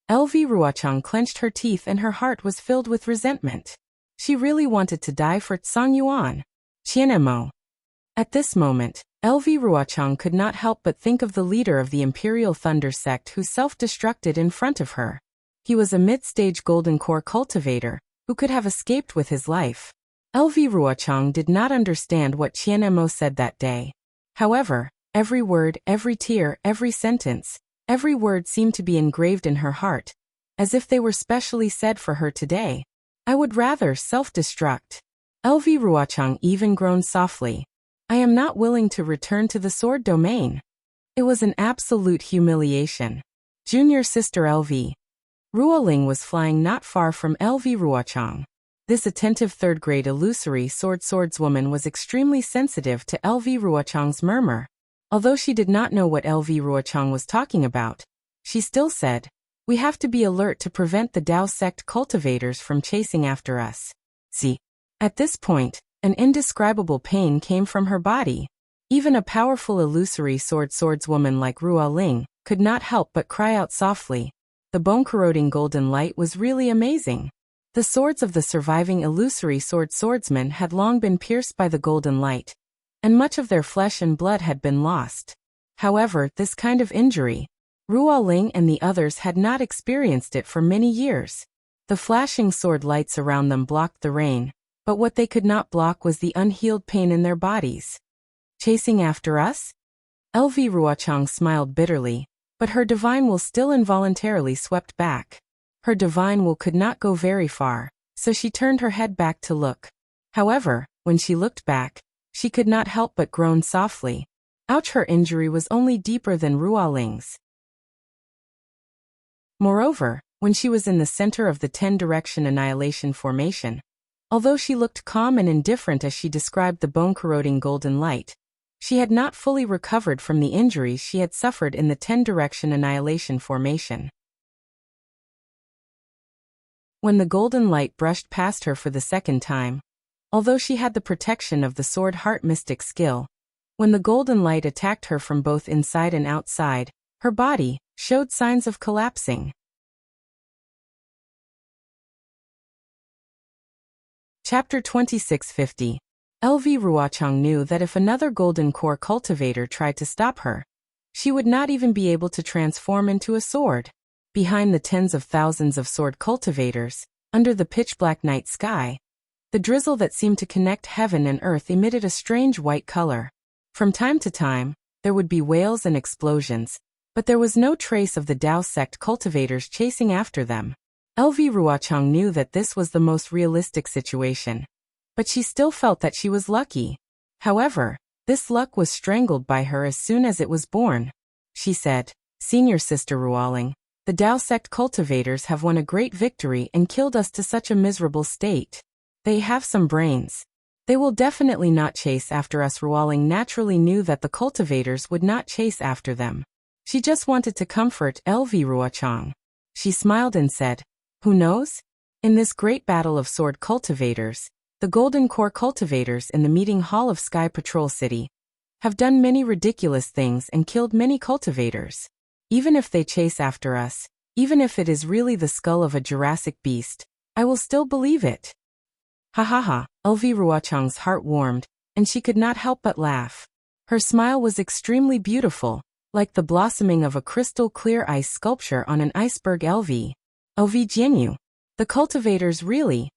LV Ruochang clenched her teeth and her heart was filled with resentment. She really wanted to die for Tsang Yuan. Qianemo. At this moment, LV Ruochang could not help but think of the leader of the Imperial Thunder sect who self-destructed in front of her. He was a mid-stage golden core cultivator, who could have escaped with his life. LV Ruochang did not understand what Qianemo said that day. However, every word, every tear, every sentence, every word seemed to be engraved in her heart, as if they were specially said for her today. I would rather self-destruct. LV Ruochang even groaned softly. I am not willing to return to the sword domain. It was an absolute humiliation. Junior sister LV Ruoling was flying not far from LV Ruochang. This attentive third-grade illusory swordswoman was extremely sensitive to LV Ruochang's murmur. Although she did not know what LV Ruochang was talking about, she still said, "We have to be alert to prevent the Dao sect cultivators from chasing after us." See. At this point, an indescribable pain came from her body. Even a powerful illusory swordswoman like Ruoling could not help but cry out softly. The bone-corroding golden light was really amazing. The swords of the surviving illusory swordsmen had long been pierced by the golden light, and much of their flesh and blood had been lost. However, this kind of injury, Ruoling and the others had not experienced it for many years. The flashing sword lights around them blocked the rain, but what they could not block was the unhealed pain in their bodies. Chasing after us? LV Ruochang smiled bitterly, but her divine will still involuntarily swept back. Her divine will could not go very far, so she turned her head back to look. However, when she looked back, she could not help but groan softly. Ouch, her injury was only deeper than Ruoling's. Moreover, when she was in the center of the 10-direction annihilation formation, although she looked calm and indifferent as she described the bone-corroding golden light, she had not fully recovered from the injuries she had suffered in the 10-direction annihilation formation. When the golden light brushed past her for the second time, although she had the protection of the sword heart mystic skill, when the golden light attacked her from both inside and outside, her body showed signs of collapsing. Chapter 2650. LV Ruochang knew that if another golden core cultivator tried to stop her, she would not even be able to transform into a sword. Behind the tens of thousands of sword cultivators, under the pitch-black night sky, the drizzle that seemed to connect heaven and earth emitted a strange white color. From time to time, there would be wails and explosions, but there was no trace of the Dao sect cultivators chasing after them. LV Ruochang knew that this was the most realistic situation, but she still felt that she was lucky. However, this luck was strangled by her as soon as it was born. She said, "Senior sister Ruoling, the Dao sect cultivators have won a great victory and killed us to such a miserable state. They have some brains. They will definitely not chase after us." Ruoling naturally knew that the cultivators would not chase after them. She just wanted to comfort LV Ruochang. She smiled and said, "Who knows? In this great battle of sword cultivators, the Golden Core cultivators in the meeting hall of Sky Patrol City have done many ridiculous things and killed many cultivators. Even if they chase after us, even if it is really the skull of a Jurassic beast, I will still believe it." Ha ha ha, LV Ruochang's heart warmed, and she could not help but laugh. Her smile was extremely beautiful, like the blossoming of a crystal-clear ice sculpture on an iceberg. LV Jianyu. The cultivators really.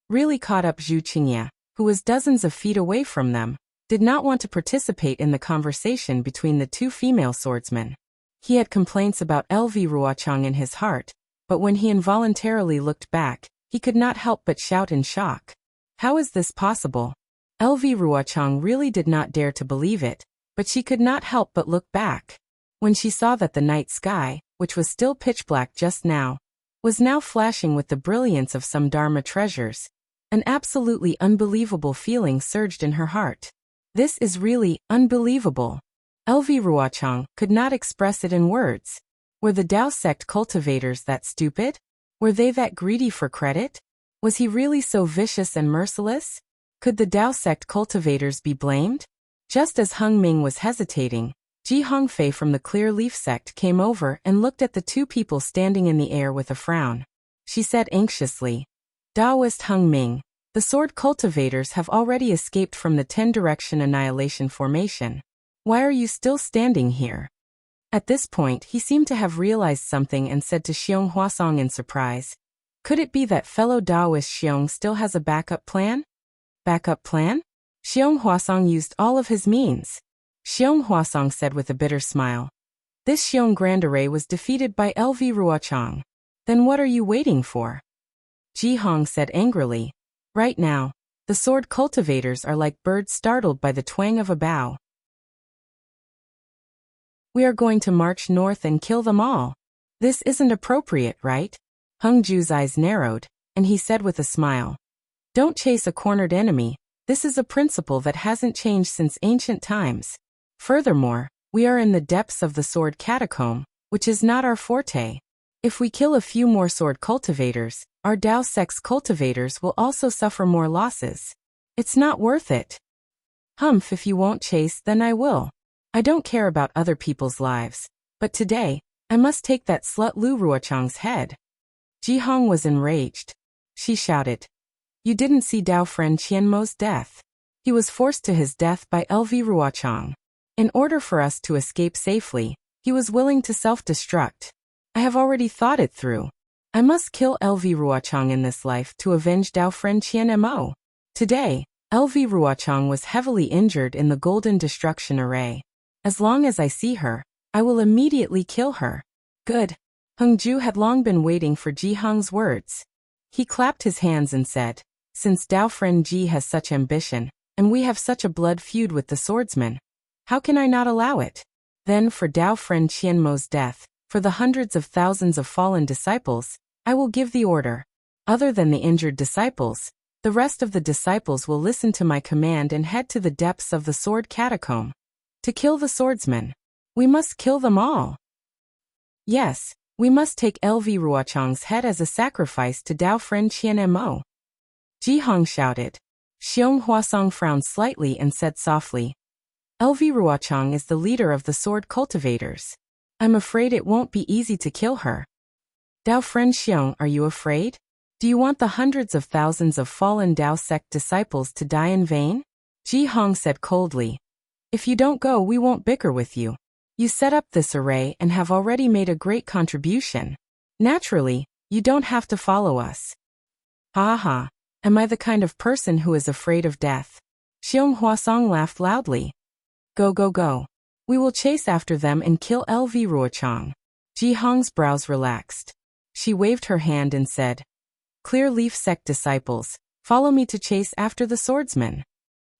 really caught up Zhu Qingye, who was dozens of feet away from them, did not want to participate in the conversation between the two female swordsmen. He had complaints about LV Ruochang in his heart, but when he involuntarily looked back, he could not help but shout in shock. How is this possible? LV Ruochang really did not dare to believe it, but she could not help but look back. When she saw that the night sky, which was still pitch black just now, was now flashing with the brilliance of some Dharma treasures, an absolutely unbelievable feeling surged in her heart. This is really unbelievable. LV Ruochang could not express it in words. Were the Tao sect cultivators that stupid? Were they that greedy for credit? Was he really so vicious and merciless? Could the Tao sect cultivators be blamed? Just as Hung Ming was hesitating, Ji Hongfei from the Clear Leaf sect came over and looked at the two people standing in the air with a frown. She said anxiously, Taoist Hung Ming, the sword cultivators have already escaped from the 10-direction annihilation formation. Why are you still standing here? At this point he seemed to have realized something and said to Xiong Huasong in surprise, could it be that fellow Taoist Xiong still has a backup plan? Backup plan? Xiong Huasong used all of his means. Xiong Huasong said with a bitter smile. This Xiong Grand Array was defeated by LV Ruochang. Then what are you waiting for? Ji Hong said angrily. Right now, the sword cultivators are like birds startled by the twang of a bow. We are going to march north and kill them all. This isn't appropriate, right? Hung Ju's eyes narrowed, and he said with a smile. Don't chase a cornered enemy. This is a principle that hasn't changed since ancient times. Furthermore, we are in the depths of the sword catacomb, which is not our forte. If we kill a few more sword cultivators, our Tao sect's cultivators will also suffer more losses. It's not worth it. Humph, if you won't chase, then I will. I don't care about other people's lives, but today, I must take that slut Lu Ruochang's head. Ji Hong was enraged. She shouted, You didn't see Dao friend Qianmo's death. He was forced to his death by LV Ruochang. In order for us to escape safely, he was willing to self-destruct. I have already thought it through. I must kill LV Ruochang in this life to avenge Dao friend Qianmo. Today, LV Ruochang was heavily injured in the Golden Destruction Array. As long as I see her, I will immediately kill her. Good. Hung Ju had long been waiting for Ji Hong's words. He clapped his hands and said, Since Dao friend Ji has such ambition, and we have such a blood feud with the swordsman, how can I not allow it? Then for Dao friend Qianmo's death, for the hundreds of thousands of fallen disciples, I will give the order. Other than the injured disciples, the rest of the disciples will listen to my command and head to the depths of the sword catacomb. To kill the swordsman. We must kill them all. Yes, we must take LV Ruochang's head as a sacrifice to Dao friend Qianmo. Ji Hong shouted. Xiong Huasong frowned slightly and said softly, LV Ruochang is the leader of the sword cultivators. I'm afraid it won't be easy to kill her. Dao friend Xiong, are you afraid? Do you want the hundreds of thousands of fallen Dao sect disciples to die in vain? Ji Hong said coldly. If you don't go, we won't bicker with you. You set up this array and have already made a great contribution. Naturally, you don't have to follow us. Ha ha, am I the kind of person who is afraid of death? Xiong Huasong laughed loudly. Go go go. We will chase after them and kill LV Ruochang. Ji Hong's brows relaxed. She waved her hand and said, Clear Leaf sect disciples, follow me to chase after the swordsman.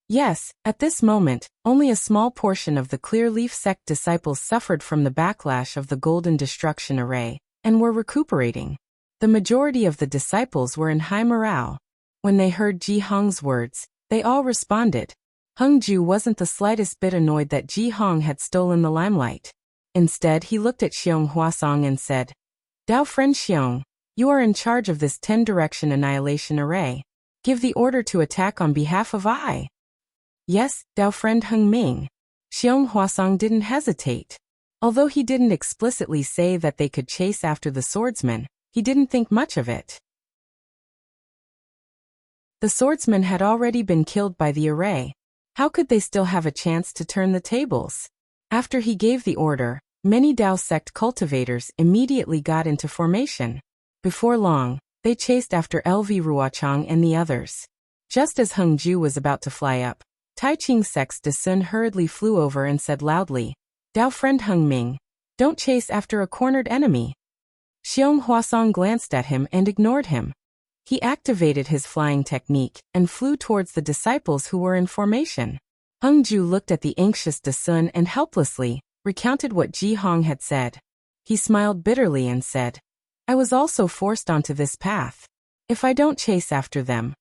Yes, at this moment, only a small portion of the Clear Leaf sect disciples suffered from the backlash of the Golden Destruction Array, and were recuperating. The majority of the disciples were in high morale. When they heard Ji Hong's words, they all responded. Hung Ju wasn't the slightest bit annoyed that Ji Hong had stolen the limelight. Instead, he looked at Xiong Huasong and said, Dao friend Xiong, you are in charge of this 10-direction annihilation array. Give the order to attack on behalf of I. Yes, Dao friend Hung Ming. Xiong Huasong didn't hesitate. Although he didn't explicitly say that they could chase after the swordsman, he didn't think much of it. The swordsman had already been killed by the array. How could they still have a chance to turn the tables? After he gave the order, many Dao sect cultivators immediately got into formation. Before long, They chased after LV Ruochang and the others. Just as Heng Ju was about to fly up, Tai Ching-sek's De Sun hurriedly flew over and said loudly, "Dao friend Heng Ming, don't chase after a cornered enemy." Xiong Huasong glanced at him and ignored him. He activated his flying technique and flew towards the disciples who were in formation. Heng Ju looked at the anxious De Sun and helplessly recounted what Ji Hong had said. He smiled bitterly and said, "I was also forced onto this path. If I don't chase after them,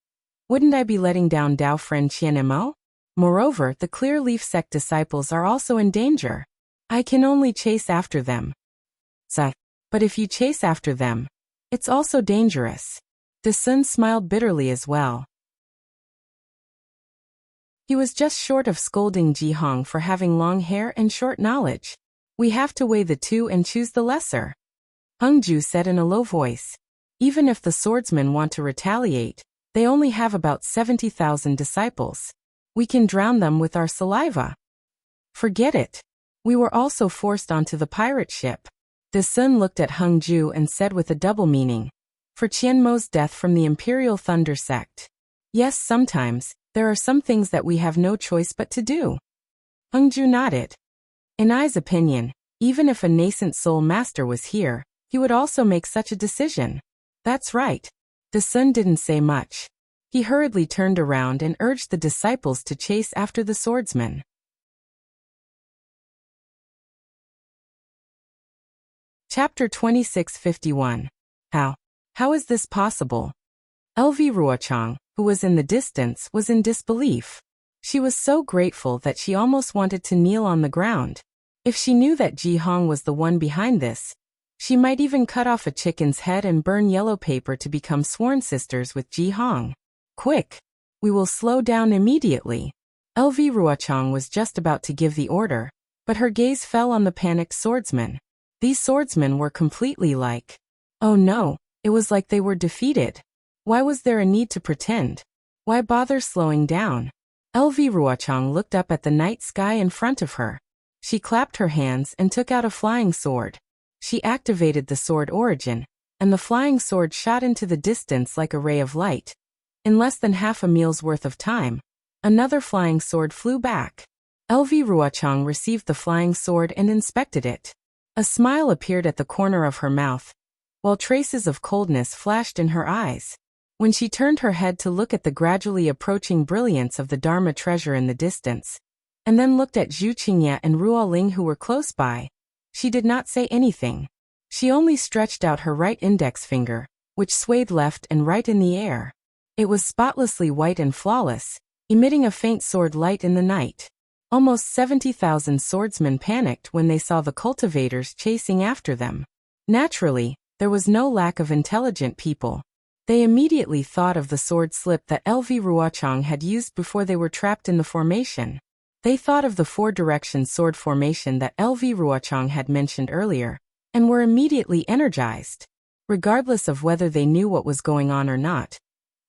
wouldn't I be letting down Dao friend Qian Mo? Moreover, the Clear Leaf sect disciples are also in danger. I can only chase after them. But if you chase after them, it's also dangerous." De Sun smiled bitterly as well. He was just short of scolding Ji Hong for having long hair and short knowledge. "We have to weigh the two and choose the lesser," Heng Ju said in a low voice. "Even if the swordsmen want to retaliate, they only have about 70,000 disciples. We can drown them with our saliva." "Forget it. We were also forced onto the pirate ship." De Sun looked at Heng Ju and said with a double meaning, "For Qian Mo's death from the Imperial Thunder sect. Yes, sometimes, there are some things that we have no choice but to do." Heng Ju nodded. In Ai's opinion, even if a nascent soul master was here, he would also make such a decision. That's right. De Sun didn't say much. He hurriedly turned around and urged the disciples to chase after the swordsman. Chapter 2651. How is this possible? LV Ruochang, who was in the distance, was in disbelief. She was so grateful that she almost wanted to kneel on the ground. If she knew that Ji Hong was the one behind this, she might even cut off a chicken's head and burn yellow paper to become sworn sisters with Ji Hong. "Quick! We will slow down immediately." LV Ruochang was just about to give the order, but her gaze fell on the panicked swordsmen. These swordsmen were completely like, oh no, it was like they were defeated. Why was there a need to pretend? Why bother slowing down? LV Ruochang looked up at the night sky in front of her. She clapped her hands and took out a flying sword. She activated the sword origin, and the flying sword shot into the distance like a ray of light. In less than half a meal's worth of time, another flying sword flew back. LV Ruochang received the flying sword and inspected it. A smile appeared at the corner of her mouth, while traces of coldness flashed in her eyes. When she turned her head to look at the gradually approaching brilliance of the Dharma treasure in the distance, and then looked at Zhu Qingya and Ruo Ling who were close by, she did not say anything. She only stretched out her right index finger, which swayed left and right in the air. It was spotlessly white and flawless, emitting a faint sword light in the night. Almost 70,000 swordsmen panicked when they saw the cultivators chasing after them. Naturally, there was no lack of intelligent people. They immediately thought of the sword slip that LV Ruochang had used before they were trapped in the formation. They thought of the four-direction sword formation that LV Ruochang had mentioned earlier, and were immediately energized. Regardless of whether they knew what was going on or not,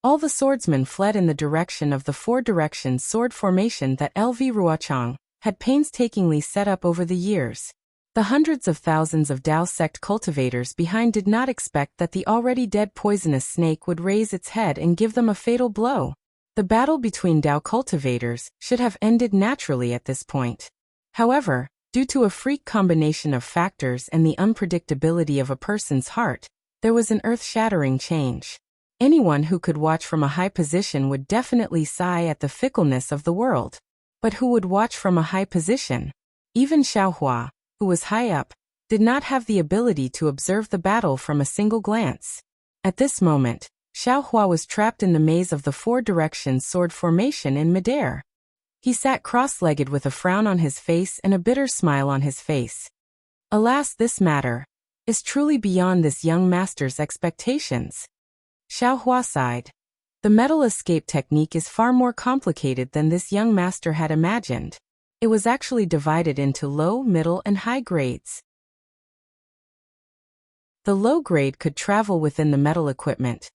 all the swordsmen fled in the direction of the four-direction sword formation that LV Ruochang had painstakingly set up over the years. The hundreds of thousands of Dao sect cultivators behind did not expect that the already dead poisonous snake would raise its head and give them a fatal blow. The battle between Dao cultivators should have ended naturally at this point. However, due to a freak combination of factors and the unpredictability of a person's heart, there was an earth-shattering change. Anyone who could watch from a high position would definitely sigh at the fickleness of the world. But who would watch from a high position? Even Xiaohua, who was high up, did not have the ability to observe the battle from a single glance. At this moment, Xiaohua was trapped in the maze of the four-direction sword formation in midair. He sat cross-legged with a frown on his face and a bitter smile on his face. Alas, this matter is truly beyond this young master's expectations. Xiaohua sighed. The metal escape technique is far more complicated than this young master had imagined. It was actually divided into low, middle, and high grades. The low grade could travel within the metal equipment.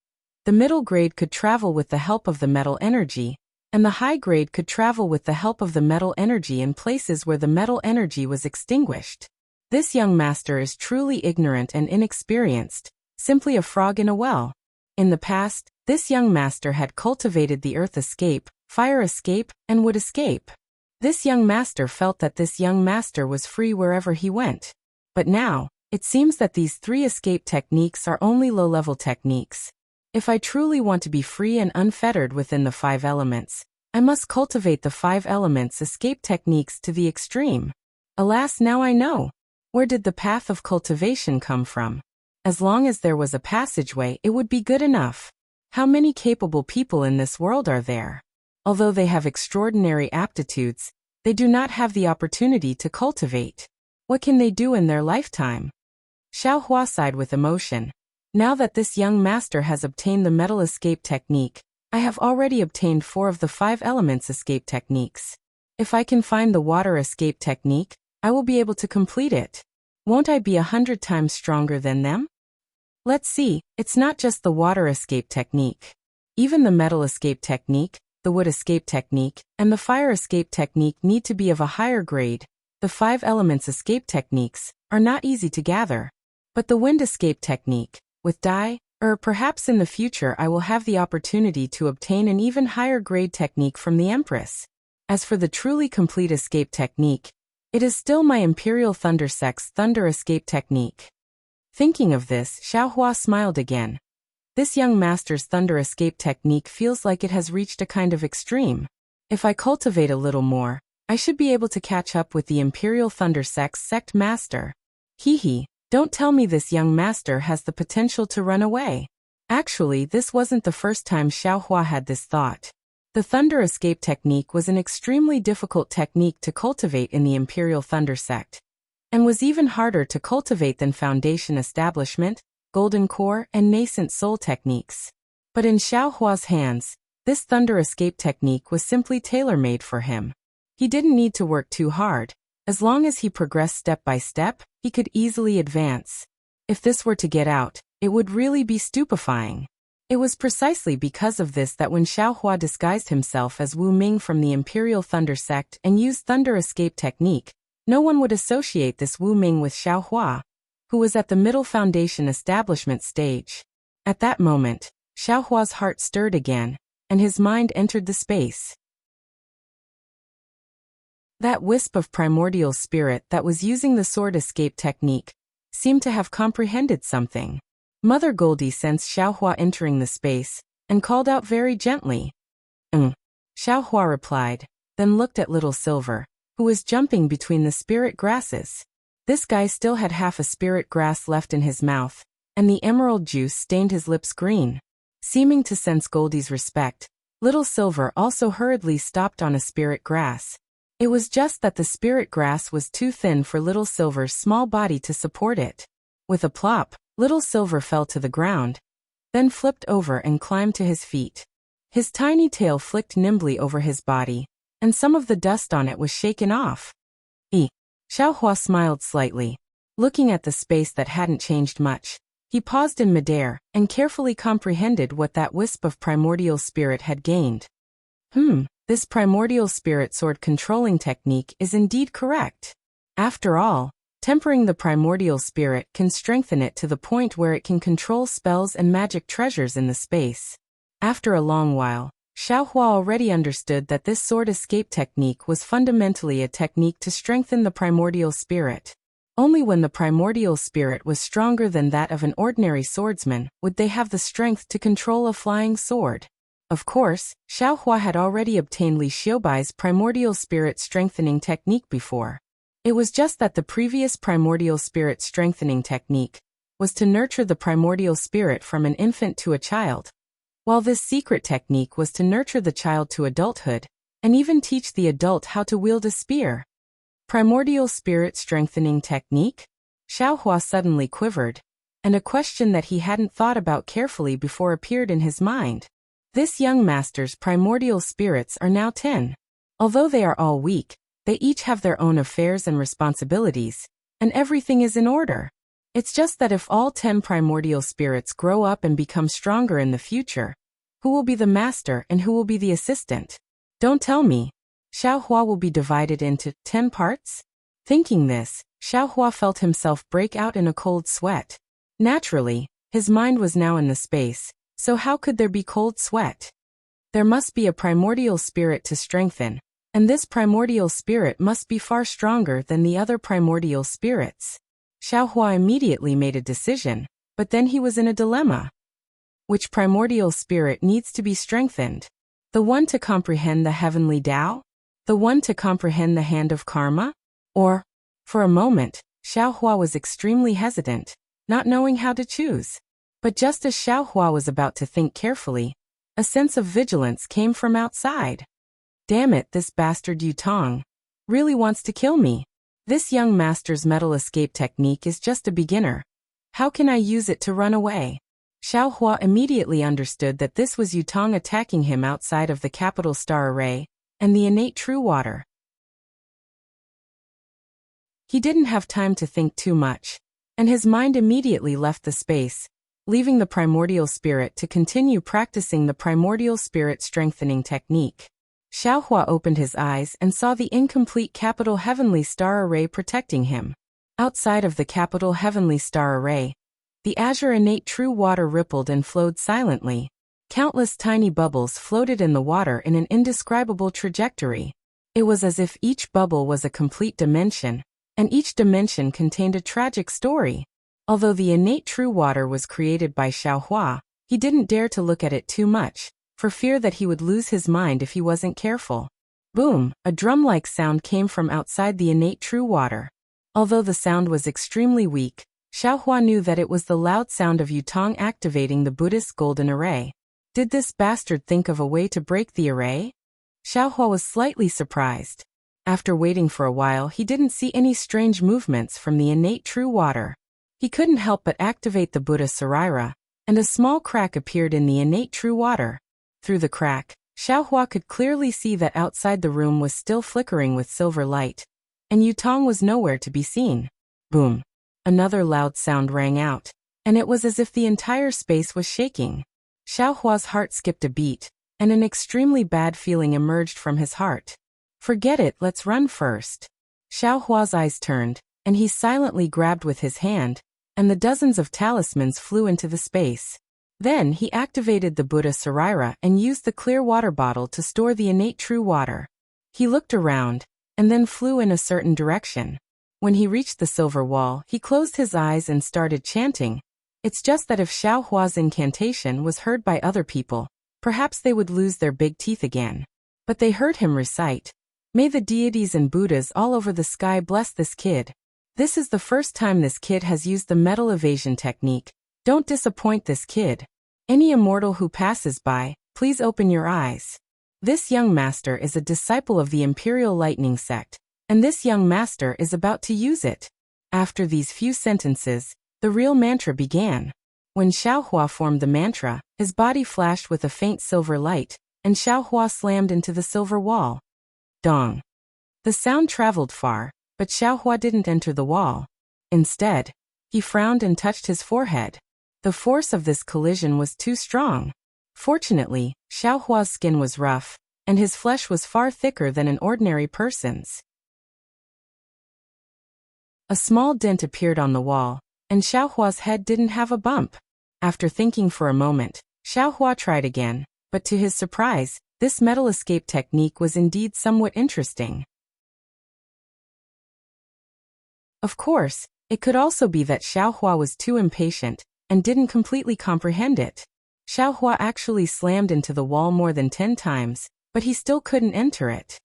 The middle grade could travel with the help of the metal energy, and the high grade could travel with the help of the metal energy in places where the metal energy was extinguished. This young master is truly ignorant and inexperienced, simply a frog in a well. In the past, this young master had cultivated the earth escape, fire escape, and wood escape. This young master felt that this young master was free wherever he went. But now, it seems that these 3 escape techniques are only low-level techniques. If I truly want to be free and unfettered within the 5 elements, I must cultivate the 5 elements escape techniques to the extreme. Alas, now I know. Where did the path of cultivation come from? As long as there was a passageway, it would be good enough. How many capable people in this world are there? Although they have extraordinary aptitudes, they do not have the opportunity to cultivate. What can they do in their lifetime? Xiao Hua sighed with emotion. Now that this young master has obtained the metal escape technique, I have already obtained 4 of the 5 elements escape techniques. If I can find the water escape technique, I will be able to complete it. Won't I be 100 times stronger than them? Let's see, it's not just the water escape technique. Even the metal escape technique, the wood escape technique, and the fire escape technique need to be of a higher grade. The 5 elements escape techniques are not easy to gather. But the wind escape technique, with dye, or perhaps in the future I will have the opportunity to obtain an even higher grade technique from the Empress. As for the truly complete escape technique, it is still my Imperial Thundersect's thunder escape technique. Thinking of this, Xiao Hua smiled again. This young master's thunder escape technique feels like it has reached a kind of extreme. If I cultivate a little more, I should be able to catch up with the Imperial Thundersect's sect master. Hee. Don't tell me this young master has the potential to run away. Actually, this wasn't the first time Xiao Hua had this thought. The thunder escape technique was an extremely difficult technique to cultivate in the Imperial Thunder sect, and was even harder to cultivate than Foundation Establishment, Golden Core, and Nascent Soul techniques. But in Xiao Hua's hands, this thunder escape technique was simply tailor-made for him. He didn't need to work too hard. As long as he progressed step by step, he could easily advance. If this were to get out, it would really be stupefying. It was precisely because of this that when Xiao Hua disguised himself as Wu Ming from the Imperial Thunder sect and used thunder escape technique, no one would associate this Wu Ming with Xiao Hua, who was at the middle foundation establishment stage. At that moment, Xiao Hua's heart stirred again, and his mind entered the space. That wisp of primordial spirit that was using the sword escape technique seemed to have comprehended something. Mother Goldie sensed Xiao Hua entering the space and called out very gently. Xiao Hua replied, then looked at Little Silver, who was jumping between the spirit grasses. This guy still had half a spirit grass left in his mouth, and the emerald juice stained his lips green. Seeming to sense Goldie's respect, Little Silver also hurriedly stopped on a spirit grass. It was just that the spirit grass was too thin for Little Silver's small body to support it. With a plop, Little Silver fell to the ground, then flipped over and climbed to his feet. His tiny tail flicked nimbly over his body, and some of the dust on it was shaken off. Xiao Hua smiled slightly. Looking at the space that hadn't changed much, he paused in midair and carefully comprehended what that wisp of primordial spirit had gained. This primordial spirit sword controlling technique is indeed correct. After all, tempering the primordial spirit can strengthen it to the point where it can control spells and magic treasures in the space. After a long while, Xiao Hua already understood that this sword escape technique was fundamentally a technique to strengthen the primordial spirit. Only when the primordial spirit was stronger than that of an ordinary swordsman would they have the strength to control a flying sword. Of course, Xiao Hua had already obtained Li Xiubai's primordial spirit strengthening technique before. It was just that the previous primordial spirit strengthening technique was to nurture the primordial spirit from an infant to a child, while this secret technique was to nurture the child to adulthood, and even teach the adult how to wield a spear. Primordial spirit strengthening technique? Xiao Hua suddenly quivered, and a question that he hadn't thought about carefully before appeared in his mind. This young master's primordial spirits are now 10. Although they are all weak, they each have their own affairs and responsibilities, and everything is in order. It's just that if all 10 primordial spirits grow up and become stronger in the future, who will be the master and who will be the assistant? Don't tell me. Xiao Hua will be divided into 10 parts? Thinking this, Xiao Hua felt himself break out in a cold sweat. Naturally, his mind was now in the space, So how could there be cold sweat? There must be a primordial spirit to strengthen, and this primordial spirit must be far stronger than the other primordial spirits. Xiaohua immediately made a decision, but then he was in a dilemma. Which primordial spirit needs to be strengthened? The one to comprehend the heavenly Tao? The one to comprehend the hand of karma? Or, for a moment, Xiaohua was extremely hesitant, not knowing how to choose. But just as Xiaohua was about to think carefully, a sense of vigilance came from outside. Damn it, this bastard Yutong really wants to kill me. This young master's metal escape technique is just a beginner. How can I use it to run away? Xiaohua immediately understood that this was Yutong attacking him outside of the capital star array and the innate true water. He didn't have time to think too much, and his mind immediately left the space, leaving the primordial spirit to continue practicing the primordial spirit strengthening technique. Xiaohua opened his eyes and saw the incomplete capital heavenly star array protecting him. Outside of the capital heavenly star array, the azure innate true water rippled and flowed silently. Countless tiny bubbles floated in the water in an indescribable trajectory. It was as if each bubble was a complete dimension, and each dimension contained a tragic story. Although the innate true water was created by Xiaohua, he didn't dare to look at it too much, for fear that he would lose his mind if he wasn't careful. Boom! A drum-like sound came from outside the innate true water. Although the sound was extremely weak, Xiaohua knew that it was the loud sound of Yutong activating the Buddhist golden array. Did this bastard think of a way to break the array? Xiaohua was slightly surprised. After waiting for a while, he didn't see any strange movements from the innate true water. He couldn't help but activate the Buddha Sarira, and a small crack appeared in the innate true water. Through the crack, Xiaohua could clearly see that outside the room was still flickering with silver light, and Yutong was nowhere to be seen. Boom! Another loud sound rang out, and it was as if the entire space was shaking. Xiaohua's heart skipped a beat, and an extremely bad feeling emerged from his heart. Forget it, let's run first. Xiaohua's eyes turned, and he silently grabbed with his hand, and the dozens of talismans flew into the space. Then he activated the Buddha Sarira and used the clear water bottle to store the innate true water. He looked around, and then flew in a certain direction. When he reached the silver wall, he closed his eyes and started chanting. It's just that if Xiaohua's incantation was heard by other people, perhaps they would lose their big teeth again. But they heard him recite, "May the deities and Buddhas all over the sky bless this kid. This is the first time this kid has used the metal evasion technique. Don't disappoint this kid. Any immortal who passes by, please open your eyes. This young master is a disciple of the Imperial Lightning Sect, and this young master is about to use it." After these few sentences, the real mantra began. When Xiaohua formed the mantra, his body flashed with a faint silver light, and Xiaohua slammed into the silver wall. Dong! The sound traveled far, but Xiaohua didn't enter the wall. Instead, he frowned and touched his forehead. The force of this collision was too strong. Fortunately, Xiaohua's skin was rough, and his flesh was far thicker than an ordinary person's. A small dent appeared on the wall, and Xiaohua's head didn't have a bump. After thinking for a moment, Xiaohua tried again, but to his surprise, this metal escape technique was indeed somewhat interesting. Of course, it could also be that Xiaohua was too impatient and didn't completely comprehend it. Xiaohua actually slammed into the wall more than 10 times, but he still couldn't enter it.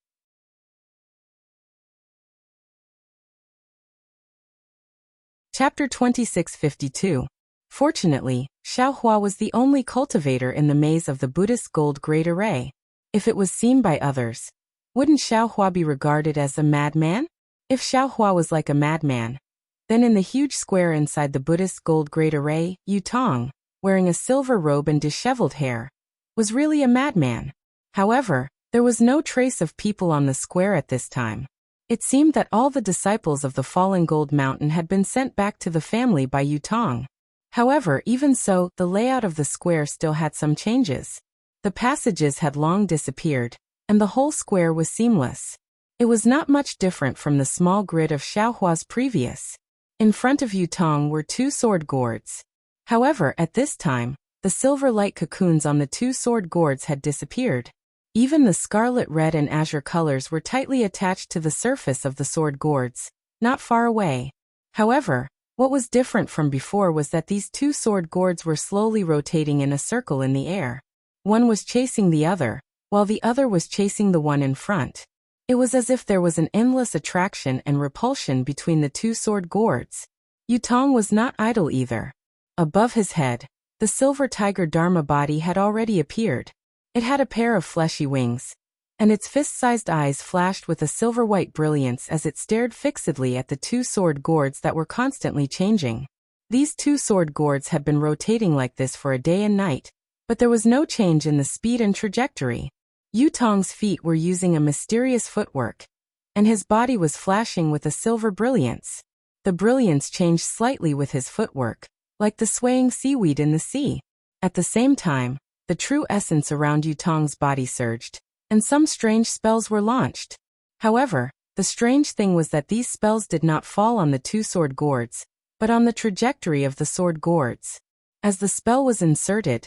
Chapter 2652. Fortunately, Xiaohua was the only cultivator in the maze of the Buddhist gold great array. If it was seen by others, wouldn't Xiaohua be regarded as a madman? If Xiaohua was like a madman, then in the huge square inside the Buddhist gold great array, Yutong, wearing a silver robe and disheveled hair, was really a madman. However, there was no trace of people on the square at this time. It seemed that all the disciples of the fallen gold mountain had been sent back to the family by Yutong. However, even so, the layout of the square still had some changes. The passages had long disappeared, and the whole square was seamless. It was not much different from the small grid of Xiaohua's previous. In front of Yutong were 2 sword gourds. However, at this time, the silver light cocoons on the two sword gourds had disappeared. Even the scarlet red and azure colors were tightly attached to the surface of the sword gourds, not far away. However, what was different from before was that these two sword gourds were slowly rotating in a circle in the air. One was chasing the other, while the other was chasing the one in front. It was as if there was an endless attraction and repulsion between the two sword gourds. Yutong was not idle either. Above his head, the silver tiger Dharma body had already appeared. It had a pair of fleshy wings, and its fist-sized eyes flashed with a silver-white brilliance as it stared fixedly at the two sword gourds that were constantly changing. These two sword gourds had been rotating like this for a day and night, but there was no change in the speed and trajectory. Yutong's feet were using a mysterious footwork, and his body was flashing with a silver brilliance. The brilliance changed slightly with his footwork, like the swaying seaweed in the sea. At the same time, the true essence around Yutong's body surged, and some strange spells were launched. However, the strange thing was that these spells did not fall on the two sword gourds, but on the trajectory of the sword gourds. As the spell was inserted,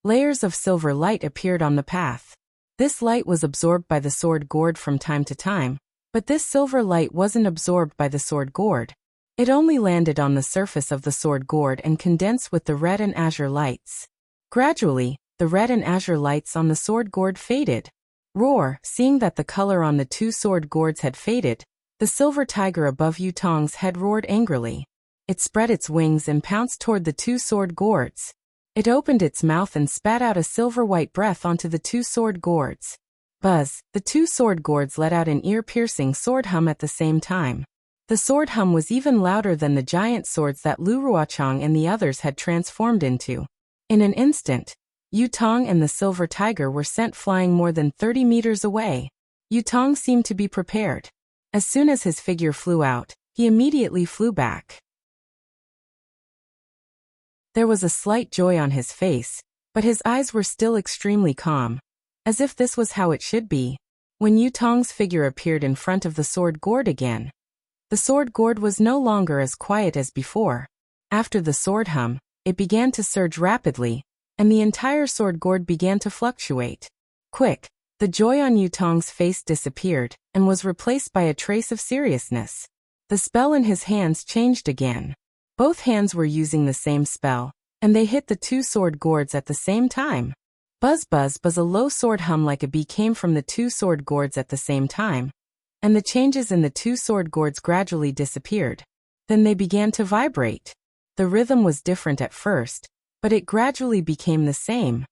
layers of silver light appeared on the path. This light was absorbed by the sword gourd from time to time, but this silver light wasn't absorbed by the sword gourd. It only landed on the surface of the sword gourd and condensed with the red and azure lights. Gradually, the red and azure lights on the sword gourd faded. Roar, seeing that the color on the two sword gourds had faded, the silver tiger above Yutong's head roared angrily. It spread its wings and pounced toward the two sword gourds. It opened its mouth and spat out a silver-white breath onto the two sword gourds. Buzz, the two sword gourds let out an ear-piercing sword hum at the same time. The sword hum was even louder than the giant swords that Lu Ruochang and the others had transformed into. In an instant, Yutong and the silver tiger were sent flying more than 30 meters away. Yutong seemed to be prepared. As soon as his figure flew out, he immediately flew back. There was a slight joy on his face, but his eyes were still extremely calm, as if this was how it should be. When Yutong's figure appeared in front of the sword gourd again, the sword gourd was no longer as quiet as before. After the sword hum, it began to surge rapidly, and the entire sword gourd began to fluctuate. Quick, the joy on Yutong's face disappeared, and was replaced by a trace of seriousness. The spell in his hands changed again. Both hands were using the same spell, and they hit the two sword gourds at the same time. Buzz buzz buzz, a low sword hum like a bee came from the two sword gourds at the same time, and the changes in the two sword gourds gradually disappeared. Then they began to vibrate. The rhythm was different at first, but it gradually became the same.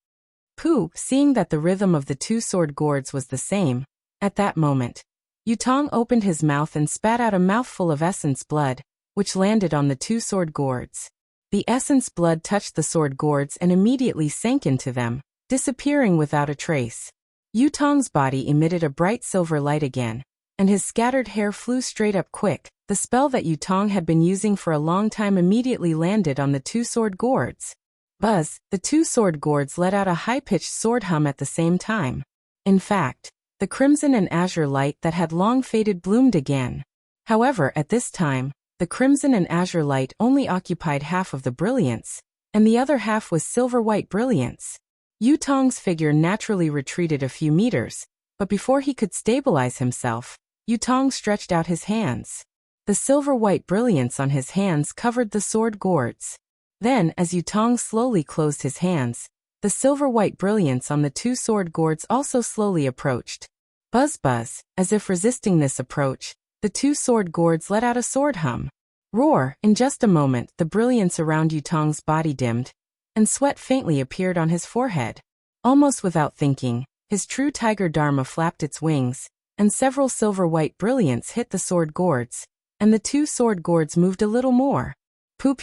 Pooh, seeing that the rhythm of the two sword gourds was the same, at that moment, Yutong opened his mouth and spat out a mouthful of essence blood, which landed on the two sword gourds. The essence blood touched the sword gourds and immediately sank into them, disappearing without a trace. Yutong's body emitted a bright silver light again, and his scattered hair flew straight up quick. The spell that Yutong had been using for a long time immediately landed on the two sword gourds. Buzz, the two sword gourds let out a high-pitched sword hum at the same time. In fact, the crimson and azure light that had long faded bloomed again. However, at this time, the crimson and azure light only occupied half of the brilliance, and the other half was silver-white brilliance. Yutong's figure naturally retreated a few meters, but before he could stabilize himself, Yutong stretched out his hands. The silver-white brilliance on his hands covered the sword gourds. Then, as Yutong slowly closed his hands, the silver-white brilliance on the two sword gourds also slowly approached. Buzz buzz, as if resisting this approach, the two sword gourds let out a sword hum. Roar, in just a moment the brilliance around Yutong's body dimmed, and sweat faintly appeared on his forehead. Almost without thinking, his true tiger Dharma flapped its wings, and several silver-white brilliance hit the sword gourds, and the two sword gourds moved a little more. Pu.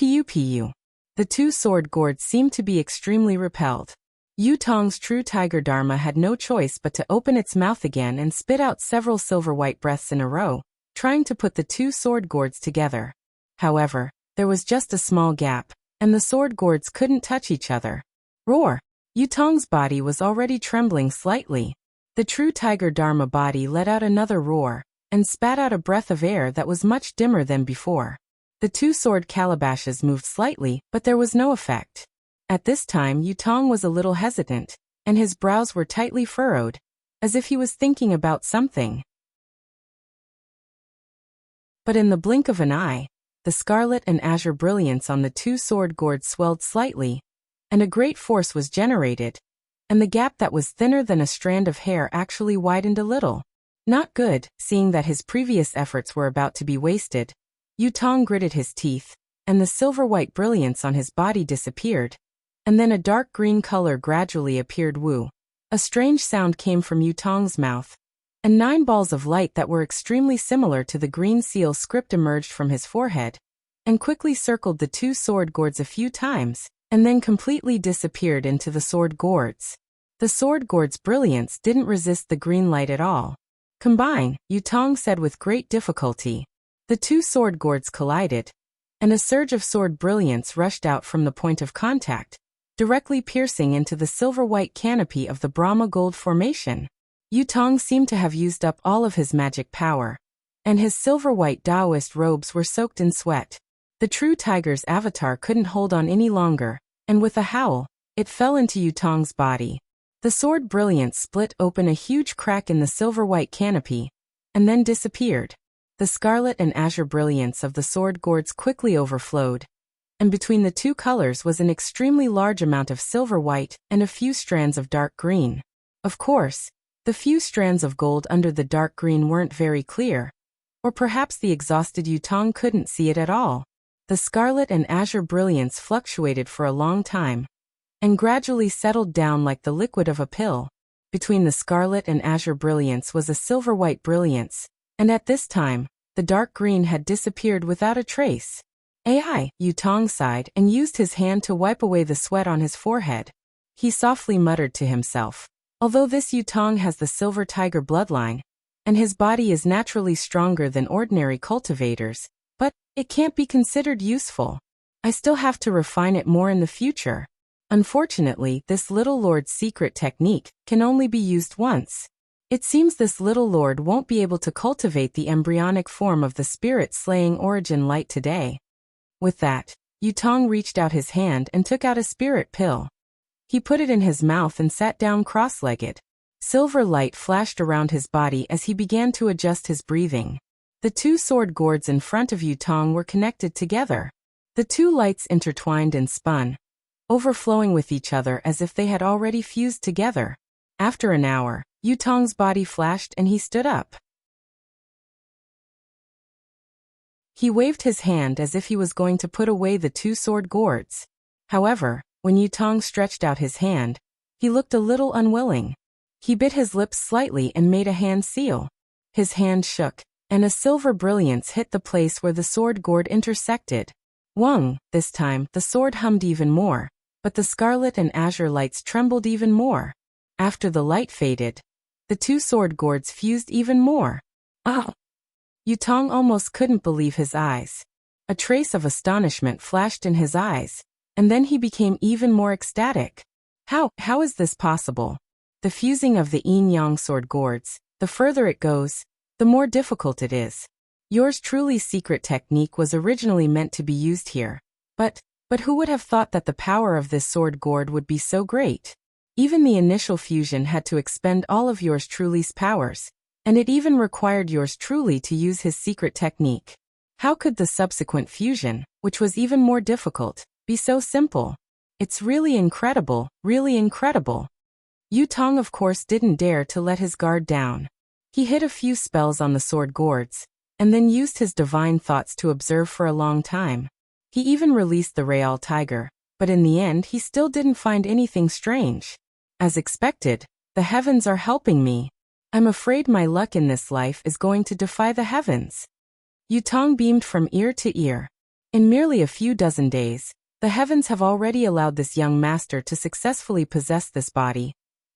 The two sword gourds seemed to be extremely repelled. Yutong's true tiger Dharma had no choice but to open its mouth again and spit out several silver-white breaths in a row, trying to put the two sword gourds together. However, there was just a small gap, and the sword gourds couldn't touch each other. Roar! Yutong's body was already trembling slightly. The true tiger Dharma body let out another roar, and spat out a breath of air that was much dimmer than before. The two sword calabashes moved slightly, but there was no effect. At this time Yutong was a little hesitant, and his brows were tightly furrowed, as if he was thinking about something. But in the blink of an eye, the scarlet and azure brilliance on the two sword gourds swelled slightly, and a great force was generated, and the gap that was thinner than a strand of hair actually widened a little. Not good, seeing that his previous efforts were about to be wasted. Yutong gritted his teeth, and the silver-white brilliance on his body disappeared, and then a dark green color gradually appeared. Woo! A strange sound came from Yutong's mouth, and 9 balls of light that were extremely similar to the green seal script emerged from his forehead, and quickly circled the two sword gourds a few times, and then completely disappeared into the sword gourds. The sword gourds' brilliance didn't resist the green light at all. Combine, Yutong said with great difficulty. The two sword gourds collided, and a surge of sword brilliance rushed out from the point of contact, directly piercing into the silver-white canopy of the Brahma gold formation. Yutong seemed to have used up all of his magic power, and his silver-white Taoist robes were soaked in sweat. The true tiger's avatar couldn't hold on any longer, and with a howl, it fell into Yutong's body. The sword brilliance split open a huge crack in the silver-white canopy, and then disappeared. The scarlet and azure brilliance of the sword gourds quickly overflowed, and between the two colors was an extremely large amount of silver-white and a few strands of dark green. Of course, the few strands of gold under the dark green weren't very clear, or perhaps the exhausted Yutong couldn't see it at all. The scarlet and azure brilliance fluctuated for a long time, and gradually settled down like the liquid of a pill. Between the scarlet and azure brilliance was a silver-white brilliance, and at this time, the dark green had disappeared without a trace. Ai, Yutong sighed and used his hand to wipe away the sweat on his forehead. He softly muttered to himself, although this Yutong has the silver tiger bloodline, and his body is naturally stronger than ordinary cultivators, but it can't be considered useful. I still have to refine it more in the future. Unfortunately, this little lord's secret technique can only be used once. It seems this little lord won't be able to cultivate the embryonic form of the spirit-slaying origin light today. With that, Yutong reached out his hand and took out a spirit pill. He put it in his mouth and sat down cross-legged. Silver light flashed around his body as he began to adjust his breathing. The two sword gourds in front of Yutong were connected together. The two lights intertwined and spun, overflowing with each other as if they had already fused together. After an hour, Yutong's body flashed and he stood up. He waved his hand as if he was going to put away the two sword gourds. However, when Yutong stretched out his hand, he looked a little unwilling. He bit his lips slightly and made a hand seal. His hand shook, and a silver brilliance hit the place where the sword gourd intersected. Wung! This time, the sword hummed even more, but the scarlet and azure lights trembled even more. After the light faded, the two sword gourds fused even more. Oh! Yutong almost couldn't believe his eyes. A trace of astonishment flashed in his eyes, and then he became even more ecstatic. How is this possible? The fusing of the yin-yang sword gourds, the further it goes, the more difficult it is. Yours truly's secret technique was originally meant to be used here. But who would have thought that the power of this sword gourd would be so great? Even the initial fusion had to expend all of yours truly's powers, and it even required yours truly to use his secret technique. How could the subsequent fusion, which was even more difficult, be so simple? It's really incredible, really incredible. Yutong of course didn't dare to let his guard down. He hit a few spells on the sword gourds, and then used his divine thoughts to observe for a long time. He even released the Real Tiger, but in the end he still didn't find anything strange. As expected, the heavens are helping me. I'm afraid my luck in this life is going to defy the heavens. Yutong beamed from ear to ear. In merely a few dozen days, the heavens have already allowed this young master to successfully possess this body,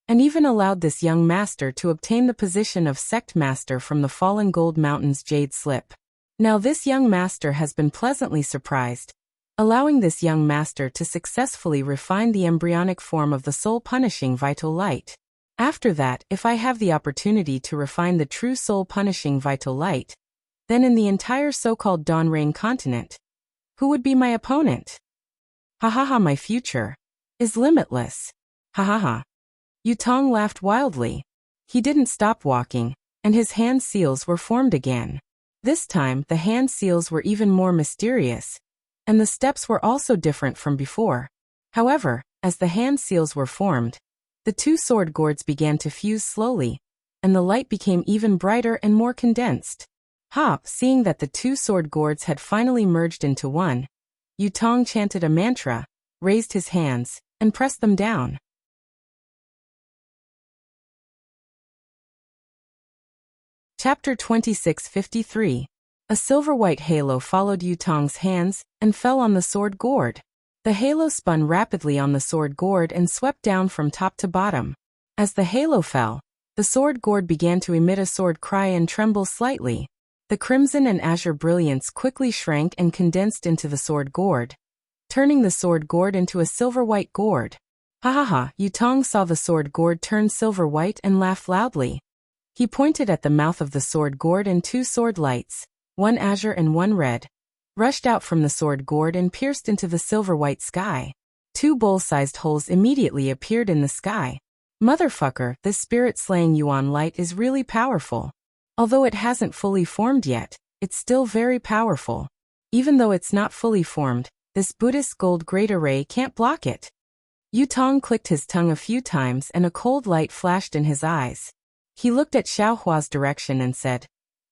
and even allowed this young master to obtain the position of sect master from the fallen Gold Mountain's Jade Slip. Now this young master has been pleasantly surprised, allowing this young master to successfully refine the embryonic form of the soul-punishing vital light. After that, if I have the opportunity to refine the true soul-punishing vital light, then in the entire so-called Dawn Rain continent, who would be my opponent? Ha ha ha, my future. is limitless. Ha ha ha. Yutong laughed wildly. He didn't stop walking, and his hand seals were formed again. This time, the hand seals were even more mysterious, and the steps were also different from before. However, as the hand seals were formed, the two sword gourds began to fuse slowly, and the light became even brighter and more condensed. Seeing that the two sword gourds had finally merged into one, Yutong chanted a mantra, raised his hands, and pressed them down. Chapter 2653. A silver-white halo followed Yutong's hands and fell on the sword gourd. The halo spun rapidly on the sword gourd and swept down from top to bottom. As the halo fell, the sword gourd began to emit a sword cry and tremble slightly. The crimson and azure brilliance quickly shrank and condensed into the sword gourd, turning the sword gourd into a silver-white gourd. Ha ha ha! Yutong saw the sword gourd turn silver-white and laughed loudly. He pointed at the mouth of the sword gourd, and two sword lights, one azure and one red, rushed out from the sword gourd and pierced into the silver-white sky. Two bowl-sized holes immediately appeared in the sky. Motherfucker, this spirit-slaying Yuan light is really powerful. Although it hasn't fully formed yet, it's still very powerful. Even though it's not fully formed, this Buddhist gold great array can't block it. Yutong clicked his tongue a few times and a cold light flashed in his eyes. He looked at Xiaohua's direction and said,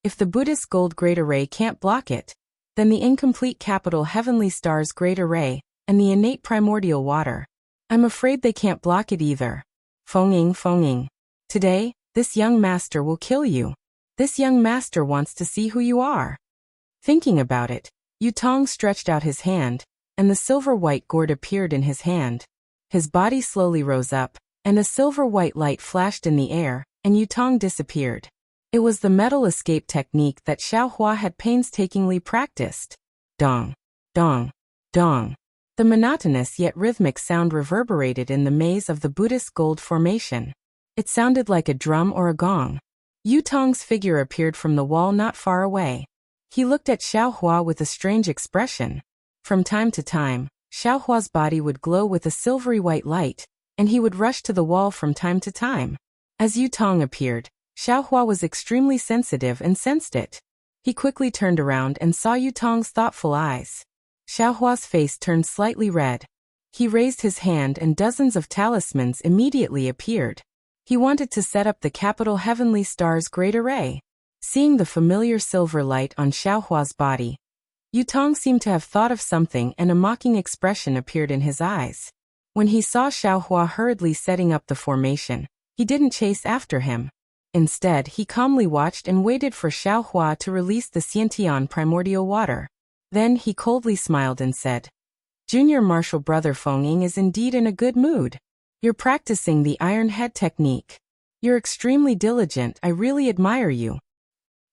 "If the Buddhist gold great array can't block it, then the incomplete capital heavenly stars great array, and the innate primordial water. I'm afraid they can't block it either. Feng-ying. Today, this young master will kill you. This young master wants to see who you are." Thinking about it, Yutong stretched out his hand, and the silver-white gourd appeared in his hand. His body slowly rose up, and a silver-white light flashed in the air, and Yutong disappeared. It was the metal escape technique that Xiaohua had painstakingly practiced. Dong, dong, dong. The monotonous yet rhythmic sound reverberated in the maze of the Buddhist gold formation. It sounded like a drum or a gong. Yutong's figure appeared from the wall not far away. He looked at Xiaohua with a strange expression. From time to time, Xiaohua's body would glow with a silvery white light, and he would rush to the wall from time to time. As Yutong appeared, Xiaohua was extremely sensitive and sensed it. He quickly turned around and saw Yutong's thoughtful eyes. Xiaohua's face turned slightly red. He raised his hand and dozens of talismans immediately appeared. He wanted to set up the capital heavenly stars great array. Seeing the familiar silver light on Xiaohua's body, Yutong seemed to have thought of something, and a mocking expression appeared in his eyes. When he saw Xiaohua hurriedly setting up the formation, he didn't chase after him. Instead, he calmly watched and waited for Xiaohua to release the Xiantian primordial water. Then he coldly smiled and said, "Junior Martial Brother Feng-ying is indeed in a good mood. You're practicing the iron head technique. You're extremely diligent. I really admire you."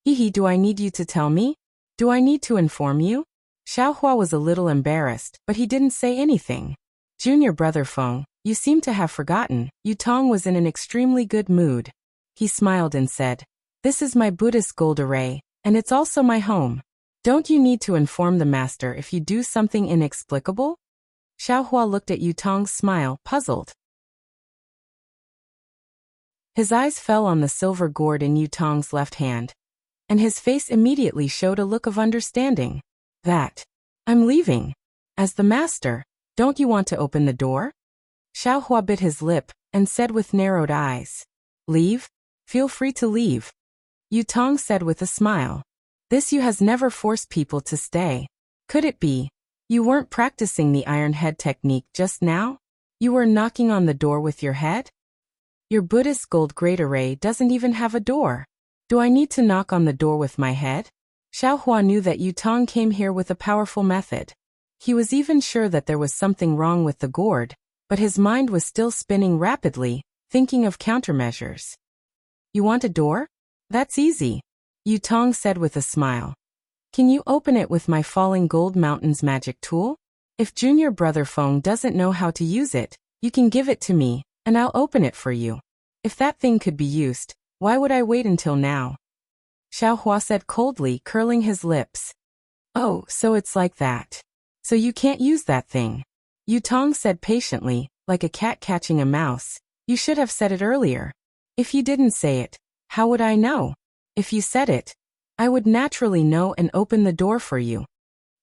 "Hehe, do I need you to tell me? Do I need to inform you?" Xiaohua was a little embarrassed, but he didn't say anything. "Junior Brother Feng, you seem to have forgotten." Yutong was in an extremely good mood. He smiled and said, "This is my Buddhist gold array, and it's also my home. Don't you need to inform the master if you do something inexplicable?" Xiaohua looked at Yutong's smile, puzzled. His eyes fell on the silver gourd in Yutong's left hand, and his face immediately showed a look of understanding. I'm leaving. As the master, don't you want to open the door?" Xiaohua bit his lip and said with narrowed eyes, "Leave? Feel free to leave." Yutong said with a smile, "This you has never forced people to stay. Could it be you weren't practicing the iron head technique just now? You were knocking on the door with your head? Your Buddhist gold great array doesn't even have a door. Do I need to knock on the door with my head?" Xiaohua knew that Yutong came here with a powerful method. He was even sure that there was something wrong with the gourd, but his mind was still spinning rapidly, thinking of countermeasures. "You want a door? That's easy," Yutong said with a smile. "Can you open it with my falling gold mountains magic tool? If Junior Brother Feng doesn't know how to use it, you can give it to me, and I'll open it for you. If that thing could be used, why would I wait until now?" Xiaohua said coldly, curling his lips. "Oh, so it's like that. So you can't use that thing," Yutong said patiently, like a cat catching a mouse. You should have said it earlier. If you didn't say it, how would I know? If you said it, I would naturally know and open the door for you.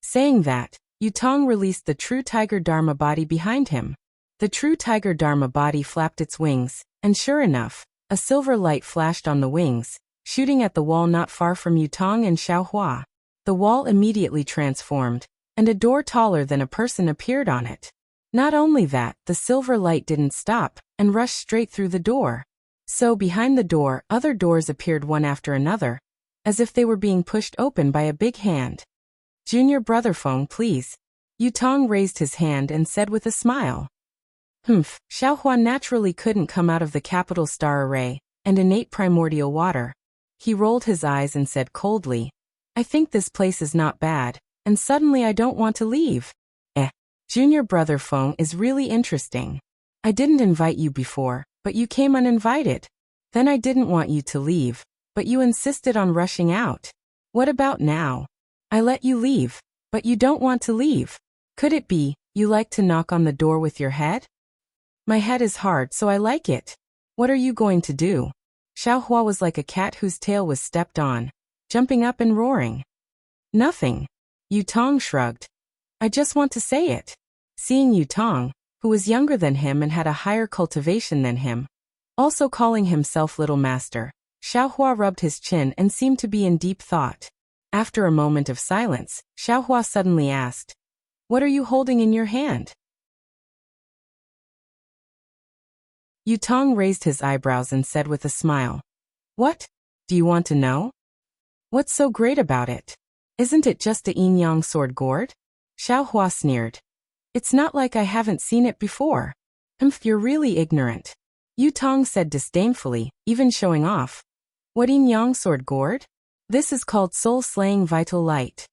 Saying that, Yutong released the true tiger Dharma body behind him. The true tiger Dharma body flapped its wings, and sure enough, a silver light flashed on the wings, shooting at the wall not far from Yutong and Xiaohua. The wall immediately transformed, and a door taller than a person appeared on it. Not only that, the silver light didn't stop, and rushed straight through the door. So behind the door, other doors appeared one after another, as if they were being pushed open by a big hand. Junior brother Feng, please. Yutong raised his hand and said with a smile. Xiaohua naturally couldn't come out of the capital star array, and innate primordial water. He rolled his eyes and said coldly, I think this place is not bad, and suddenly I don't want to leave. Junior brother Feng is really interesting. I didn't invite you before, but you came uninvited. Then I didn't want you to leave, but you insisted on rushing out. What about now? I let you leave, but you don't want to leave. Could it be, you like to knock on the door with your head? My head is hard, so I like it. What are you going to do? Xiaohua was like a cat whose tail was stepped on, jumping up and roaring. Nothing. Yutong shrugged. I just want to say it. Seeing Yutong, who was younger than him and had a higher cultivation than him, also calling himself Little Master, Xiaohua rubbed his chin and seemed to be in deep thought. After a moment of silence, Xiaohua suddenly asked, What are you holding in your hand? Yutong raised his eyebrows and said with a smile, What? Do you want to know? What's so great about it? Isn't it just a yin-yang sword gourd? Xiaohua sneered. It's not like I haven't seen it before. You're really ignorant. Yutong said disdainfully, even showing off. What yin-yang sword gourd? This is called soul-slaying vital light.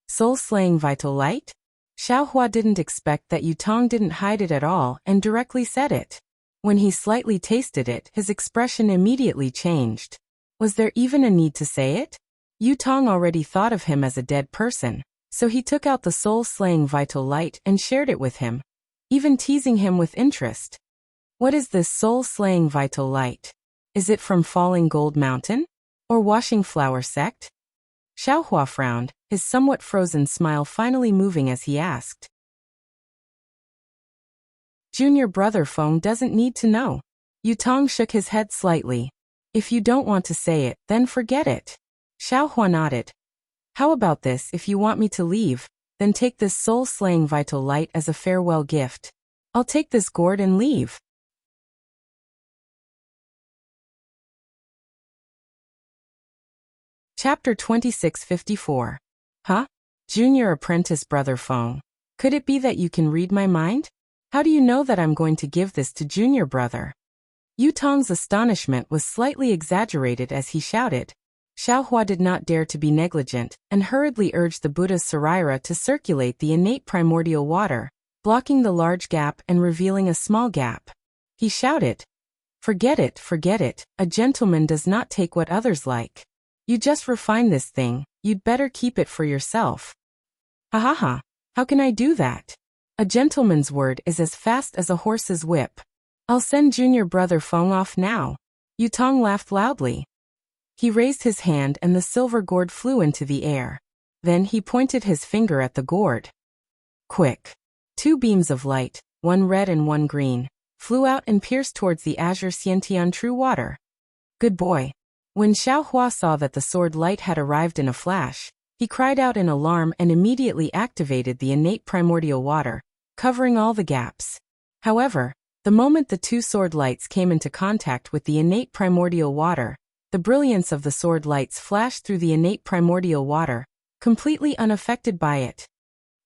Soul-slaying vital light? Xiaohua didn't expect that Yutong didn't hide it at all and directly said it. When he slightly tasted it, his expression immediately changed. Was there even a need to say it? Yutong already thought of him as a dead person, so he took out the soul-slaying vital light and shared it with him, even teasing him with interest. What is this soul-slaying vital light? Is it from Falling Gold Mountain? Or Washing Flower Sect? Xiaohua frowned, his somewhat frozen smile finally moving as he asked. Junior brother Feng doesn't need to know. Yutong shook his head slightly. If you don't want to say it, then forget it. Xiaohua nodded. How about this, if you want me to leave, then take this soul-slaying vital light as a farewell gift. I'll take this gourd and leave. Chapter 2654. Huh? Junior apprentice brother Feng. Could it be that you can read my mind? How do you know that I'm going to give this to junior brother? Yutong's astonishment was slightly exaggerated as he shouted. Xiaohua did not dare to be negligent, and hurriedly urged the Buddha's Saraira to circulate the innate primordial water, blocking the large gap and revealing a small gap. He shouted, forget it, a gentleman does not take what others like. You just refine this thing, you'd better keep it for yourself. Ha ha ha, how can I do that? A gentleman's word is as fast as a horse's whip. I'll send junior brother Feng off now. Yutong laughed loudly. He raised his hand and the silver gourd flew into the air. Then he pointed his finger at the gourd. Quick! 2 beams of light, one red and one green, flew out and pierced towards the azure Xiantian true water. Good boy! When Xiaohua saw that the sword light had arrived in a flash, he cried out in alarm and immediately activated the innate primordial water, covering all the gaps. However, the moment the 2 sword lights came into contact with the innate primordial water, the brilliance of the sword lights flashed through the innate primordial water, completely unaffected by it.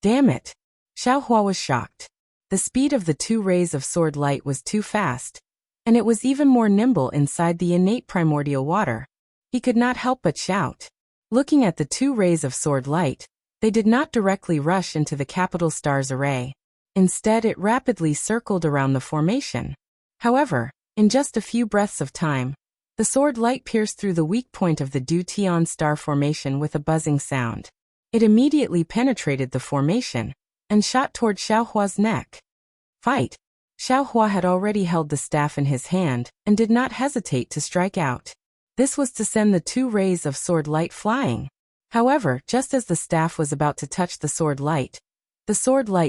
Damn it! Xiaohua was shocked. The speed of the 2 rays of sword light was too fast, and it was even more nimble inside the innate primordial water. He could not help but shout. Looking at the 2 rays of sword light, they did not directly rush into the capital star's array. Instead, it rapidly circled around the formation. However, in just a few breaths of time, the sword light pierced through the weak point of the Du Tian star formation with a buzzing sound. It immediately penetrated the formation and shot toward Xiaohua's neck. Fight! Xiaohua had already held the staff in his hand and did not hesitate to strike out. This was to send the 2 rays of sword light flying. However, just as the staff was about to touch the sword light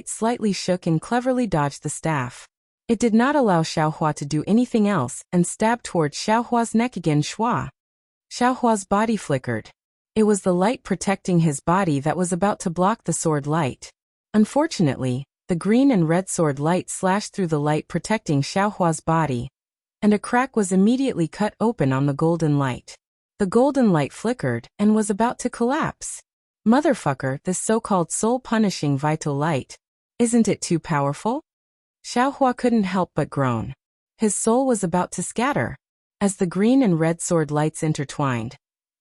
slightly shook and cleverly dodged the staff. It did not allow Xiaohua to do anything else and stabbed towards Xiaohua's neck again. Xiaohua's body flickered. It was the light protecting his body that was about to block the sword light. Unfortunately, the green and red sword light slashed through the light protecting Xiaohua's body, and a crack was immediately cut open on the golden light. The golden light flickered and was about to collapse. Motherfucker, this so-called soul-punishing vital light. Isn't it too powerful? Xiaohua couldn't help but groan. His soul was about to scatter. As the green and red sword lights intertwined,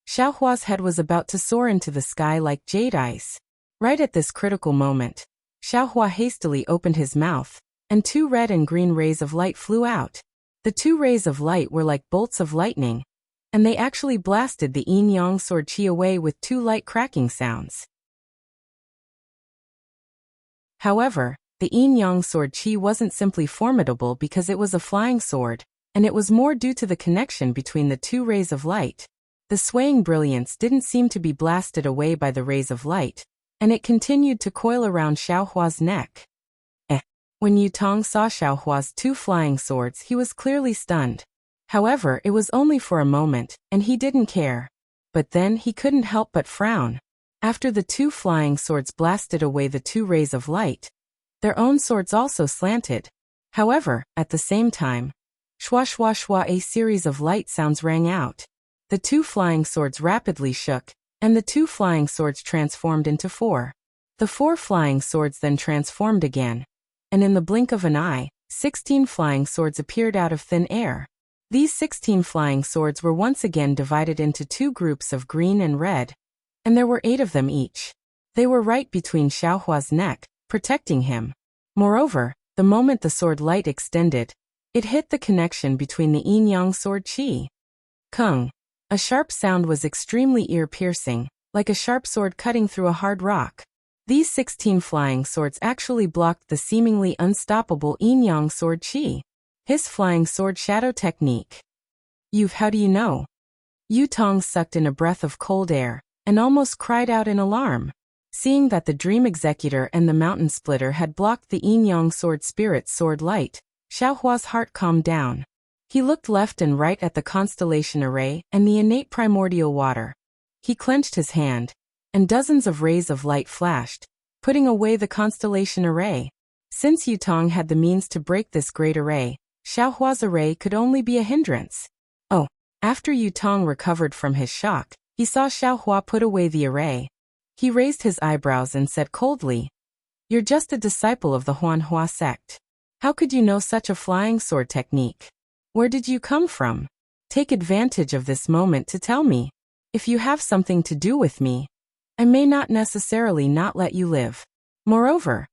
Xiaohua's head was about to soar into the sky like jade ice. Right at this critical moment, Xiaohua hastily opened his mouth, and 2 red and green rays of light flew out. The 2 rays of light were like bolts of lightning, and they actually blasted the yin-yang sword chi away with 2 light cracking sounds. However, the yin-yang sword chi wasn't simply formidable because it was a flying sword, and it was more due to the connection between the 2 rays of light. The swaying brilliance didn't seem to be blasted away by the rays of light, and it continued to coil around Xiaohua's neck. When Yutong saw Xiaohua's 2 flying swords, he was clearly stunned. However, it was only for a moment, and he didn't care. But then he couldn't help but frown. After the 2 flying swords blasted away the 2 rays of light, their own swords also slanted. However, at the same time, shwa shwa shwa, a series of light sounds rang out. The 2 flying swords rapidly shook, and the 2 flying swords transformed into 4. The 4 flying swords then transformed again, and in the blink of an eye, 16 flying swords appeared out of thin air. These 16 flying swords were once again divided into 2 groups of green and red, and there were 8 of them each. They were right between Xiaohua's neck, protecting him. Moreover, the moment the sword light extended, it hit the connection between the yin-yang sword chi. Kung. A sharp sound was extremely ear-piercing, like a sharp sword cutting through a hard rock. These 16 flying swords actually blocked the seemingly unstoppable yin-yang sword chi. His flying sword shadow technique. How do you know? Yutong sucked in a breath of cold air, and almost cried out in alarm. Seeing that the Dream Executor and the Mountain Splitter had blocked the yin-yang sword spirit's sword light, Xiaohua's heart calmed down. He looked left and right at the constellation array and the innate primordial water. He clenched his hand, and dozens of rays of light flashed, putting away the constellation array. Since Yutong had the means to break this great array, Xiaohua's array could only be a hindrance. After Yutong recovered from his shock, he saw Xiaohua put away the array. He raised his eyebrows and said coldly, "You're just a disciple of the Huanhua sect. How could you know such a flying sword technique? Where did you come from? Take advantage of this moment to tell me. If you have something to do with me, I may not necessarily not let you live. Moreover,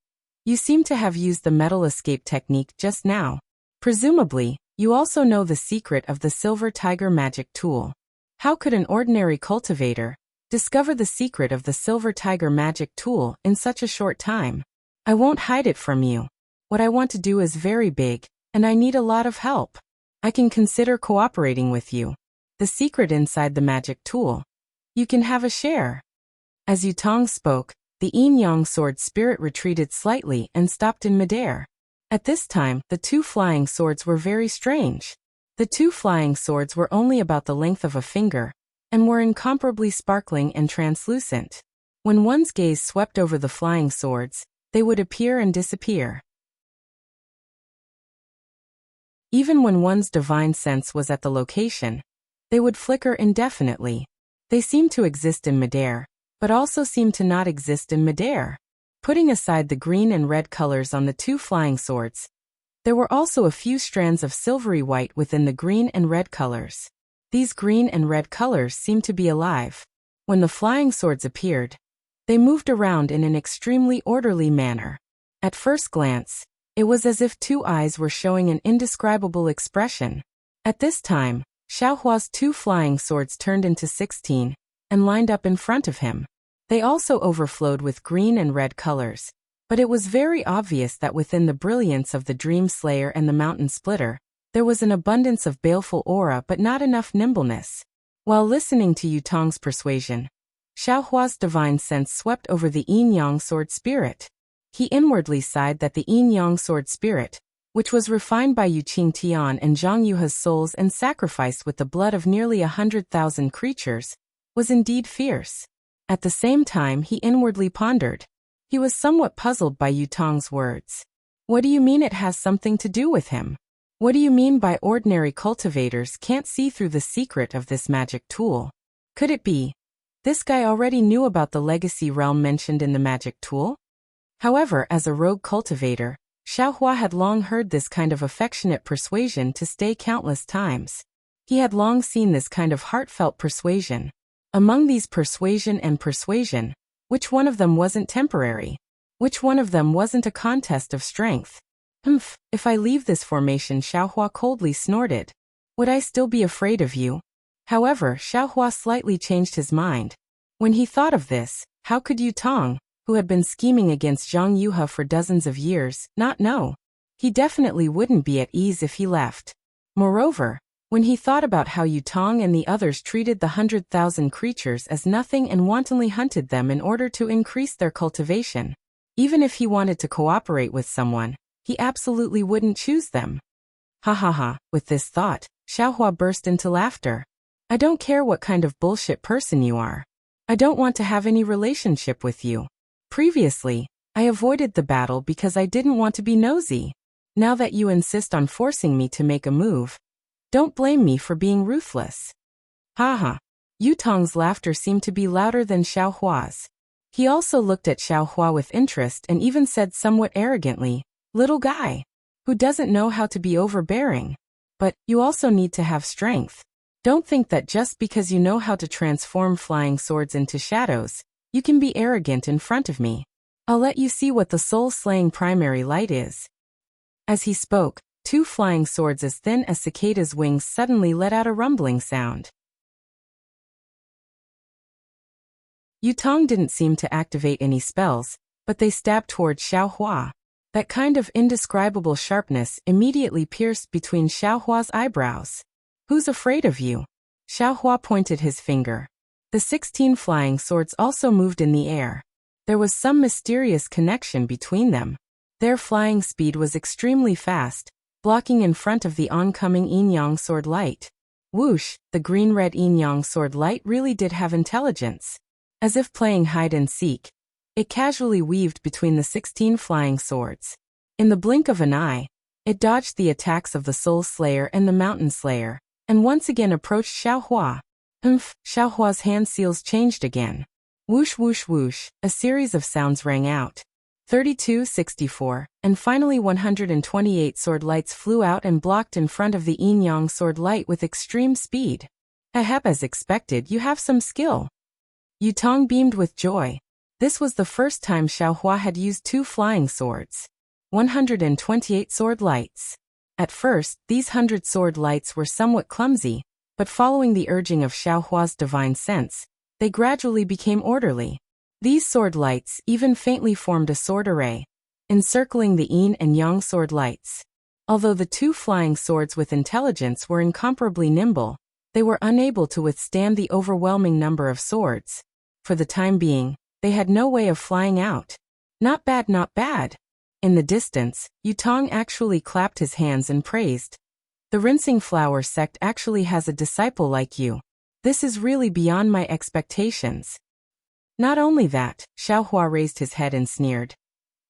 you seem to have used the metal escape technique just now. Presumably, you also know the secret of the Silver Tiger magic tool. How could an ordinary cultivator discover the secret of the Silver Tiger magic tool in such a short time? I won't hide it from you. What I want to do is very big, and I need a lot of help. I can consider cooperating with you. The secret inside the magic tool. You can have a share." As Yutong spoke, the yin-yang sword spirit retreated slightly and stopped in midair. At this time, the 2 flying swords were very strange. The 2 flying swords were only about the length of a finger, and were incomparably sparkling and translucent. When one's gaze swept over the flying swords, they would appear and disappear. Even when one's divine sense was at the location, they would flicker indefinitely. They seemed to exist in midair, but also seemed to not exist in midair. Putting aside the green and red colors on the 2 flying swords, there were also a few strands of silvery white within the green and red colors. These green and red colors seemed to be alive. When the flying swords appeared, they moved around in an extremely orderly manner. At first glance, it was as if 2 eyes were showing an indescribable expression. At this time, Xiaohua's 2 flying swords turned into 16, and lined up in front of him. They also overflowed with green and red colors, But it was very obvious that within the brilliance of the Dream Slayer and the Mountain Splitter, there was an abundance of baleful aura but not enough nimbleness. While listening to Yutong's persuasion, Xiaohua's divine sense swept over the yin-yang sword spirit. He inwardly sighed that the yin-yang sword spirit, which was refined by Yu Qingtian and Zhang Yuha's souls and sacrificed with the blood of nearly 100,000 creatures, was indeed fierce. At the same time he inwardly pondered. He was somewhat puzzled by Yutong's words. What do you mean it has something to do with him? What do you mean by ordinary cultivators can't see through the secret of this magic tool? Could it be this guy already knew about the legacy realm mentioned in the magic tool? However, as a rogue cultivator, Xiaohua had long heard this kind of affectionate persuasion to stay countless times. He had long seen this kind of heartfelt persuasion. Among these persuasion and persuasion, which one of them wasn't temporary? Which one of them wasn't a contest of strength? If I leave this formation, Xiaohua coldly snorted. Would I still be afraid of you? However, Xiaohua slightly changed his mind. When he thought of this, how could Yutong, who had been scheming against Zhang Yuha for dozens of years, not know? He definitely wouldn't be at ease if he left. Moreover, when he thought about how Yutong and the others treated the 100,000 creatures as nothing and wantonly hunted them in order to increase their cultivation, even if he wanted to cooperate with someone, he absolutely wouldn't choose them. Ha ha ha, with this thought, Xiaohua burst into laughter. I don't care what kind of bullshit person you are. I don't want to have any relationship with you. Previously, I avoided the battle because I didn't want to be nosy. Now that you insist on forcing me to make a move, don't blame me for being ruthless. Ha ha. Yutong's laughter seemed to be louder than Xiaohua's. He also looked at Xiaohua with interest and even said somewhat arrogantly, "Little guy, who doesn't know how to be overbearing. But you also need to have strength. Don't think that just because you know how to transform flying swords into shadows, you can be arrogant in front of me. I'll let you see what the soul-slaying primary light is." As he spoke, two flying swords as thin as cicadas' wings suddenly let out a rumbling sound. Yutong didn't seem to activate any spells, but they stabbed towards Xiaohua. That kind of indescribable sharpness immediately pierced between Xiaohua's eyebrows. Who's afraid of you? Xiaohua pointed his finger. The 16 flying swords also moved in the air. There was some mysterious connection between them. Their flying speed was extremely fast, blocking in front of the oncoming yin-yang sword light. Whoosh, the green-red yin-yang sword light really did have intelligence. As if playing hide-and-seek, it casually weaved between the 16 flying swords. In the blink of an eye, it dodged the attacks of the Soul Slayer and the Mountain Slayer, and once again approached Xiaohua. Xiaohua's hand seals changed again. Whoosh whoosh whoosh, a series of sounds rang out. 32, 64, and finally 128 sword lights flew out and blocked in front of the yin-yang sword light with extreme speed. As expected, you have some skill. Yutong beamed with joy. This was the first time Xiaohua had used two flying swords. 128 sword lights. At first, these 100 sword lights were somewhat clumsy, but following the urging of Xiaohua's divine sense, they gradually became orderly. These sword lights even faintly formed a sword array, encircling the yin and yang sword lights. Although the two flying swords with intelligence were incomparably nimble, they were unable to withstand the overwhelming number of swords. For the time being, they had no way of flying out. Not bad, not bad. In the distance, Yutong actually clapped his hands and praised. The Rinsing Flower sect actually has a disciple like you. This is really beyond my expectations. Not only that, Xiaohua raised his head and sneered.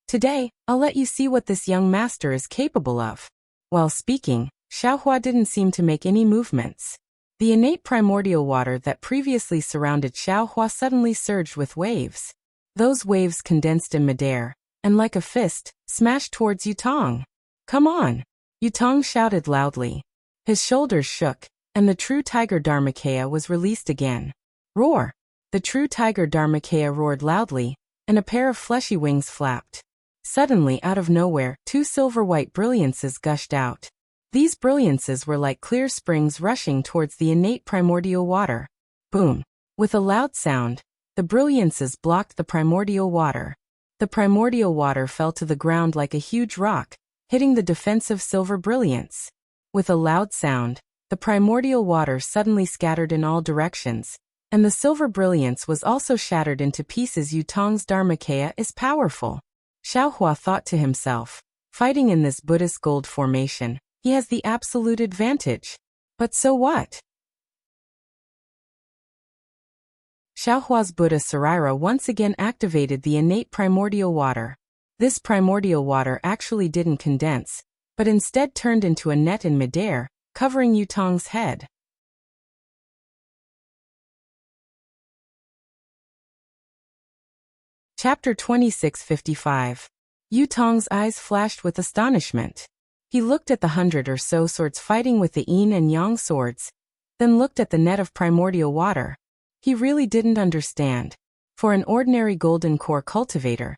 Today, I'll let you see what this young master is capable of. While speaking, Xiaohua didn't seem to make any movements. The innate primordial water that previously surrounded Xiaohua suddenly surged with waves. Those waves condensed in midair, and like a fist, smashed towards Yutong. Come on! Yutong shouted loudly. His shoulders shook, and the true tiger Dharmakaya was released again. Roar! The true tiger Dharmakaya roared loudly, and a pair of fleshy wings flapped. Suddenly, out of nowhere, two silver-white brilliances gushed out. These brilliances were like clear springs rushing towards the innate primordial water. Boom! With a loud sound, the brilliances blocked the primordial water. The primordial water fell to the ground like a huge rock, hitting the defensive silver brilliance. With a loud sound, the primordial water suddenly scattered in all directions, and the silver brilliance was also shattered into pieces. Yutong's Dharmakaya is powerful. Xiaohua thought to himself. Fighting in this Buddhist gold formation, he has the absolute advantage. But so what? Xiaohua's Buddha Sarira once again activated the innate primordial water. This primordial water actually didn't condense, but instead turned into a net in midair, covering Yutong's head. Chapter 2655. Yutong's eyes flashed with astonishment. He looked at the 100 or so swords fighting with the yin and yang swords, then looked at the net of primordial water. He really didn't understand. For an ordinary golden core cultivator,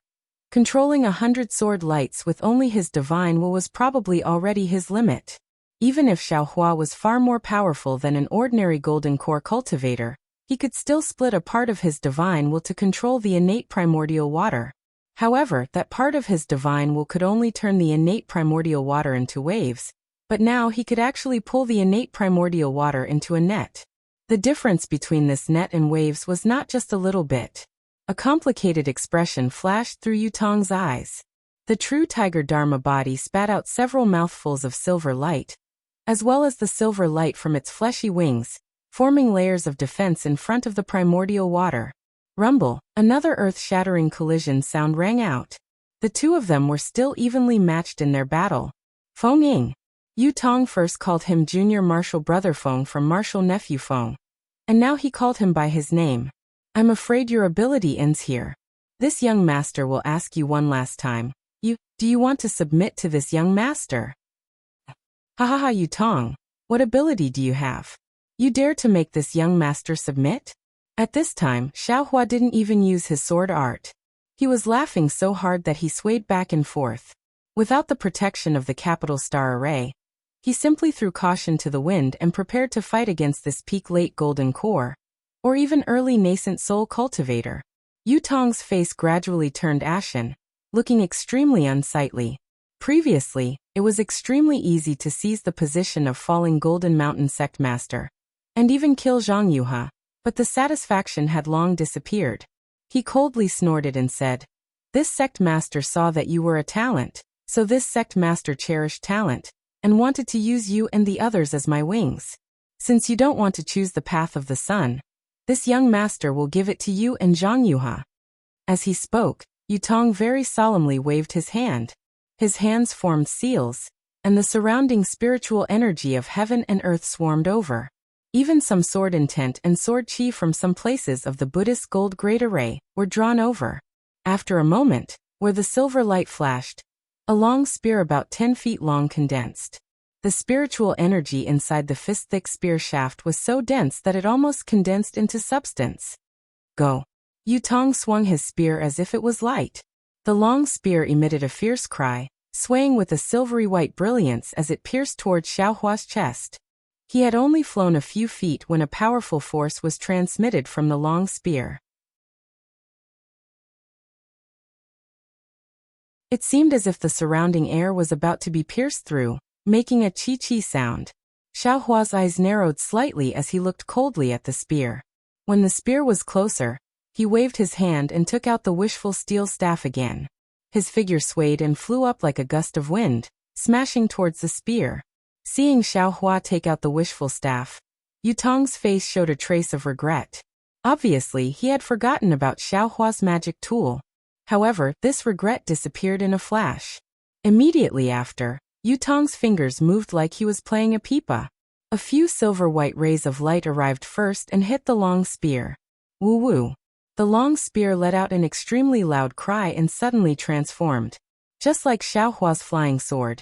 controlling 100 sword lights with only his divine will was probably already his limit. Even if Xiaohua was far more powerful than an ordinary golden core cultivator, he could still split a part of his divine will to control the innate primordial water. However, that part of his divine will could only turn the innate primordial water into waves, but now he could actually pull the innate primordial water into a net. The difference between this net and waves was not just a little bit. A complicated expression flashed through Yutong's eyes. The true tiger Dharma body spat out several mouthfuls of silver light, as well as the silver light from its fleshy wings, forming layers of defense in front of the primordial water. Rumble, another earth-shattering collision sound rang out. The two of them were still evenly matched in their battle. Feng Ying. Yutong first called him Junior Martial Brother Feng from Martial Nephew Feng, and now he called him by his name. I'm afraid your ability ends here. This young master will ask you one last time. Do you want to submit to this young master? Ha ha ha, Yutong. What ability do you have? You dare to make this young master submit? At this time, Xiaohua didn't even use his sword art. He was laughing so hard that he swayed back and forth. Without the protection of the capital star array, he simply threw caution to the wind and prepared to fight against this peak late golden core, or even early nascent soul cultivator. Yutong's face gradually turned ashen, looking extremely unsightly. Previously, it was extremely easy to seize the position of falling Golden Mountain Sect Master, and even kill Zhang Yuha, but the satisfaction had long disappeared. He coldly snorted and said, "This sect master saw that you were a talent, so this sect master cherished talent, and wanted to use you and the others as my wings. Since you don't want to choose the path of the sun, this young master will give it to you and Zhang Yuha." As he spoke, Yutong very solemnly waved his hand. His hands formed seals, and the surrounding spiritual energy of heaven and earth swarmed over. Even some sword intent and sword chi from some places of the Buddhist gold great array were drawn over. After a moment, where the silver light flashed, a long spear about 10 feet long condensed. The spiritual energy inside the fist-thick spear shaft was so dense that it almost condensed into substance. Go. Yutong swung his spear as if it was light. The long spear emitted a fierce cry, swaying with a silvery white brilliance as it pierced towards Xiaohua's chest. He had only flown a few feet when a powerful force was transmitted from the long spear. It seemed as if the surrounding air was about to be pierced through, making a chi-chi sound. Xiaohua's eyes narrowed slightly as he looked coldly at the spear. When the spear was closer, he waved his hand and took out the wishful steel staff again. His figure swayed and flew up like a gust of wind, smashing towards the spear. Seeing Xiaohua take out the wishful staff, Yutong's face showed a trace of regret. Obviously, he had forgotten about Xiaohua's magic tool. However, this regret disappeared in a flash. Immediately after, Yutong's fingers moved like he was playing a pipa. A few silver-white rays of light arrived first and hit the long spear. Woo-woo. The long spear let out an extremely loud cry and suddenly transformed. Just like Xiaohua's flying sword,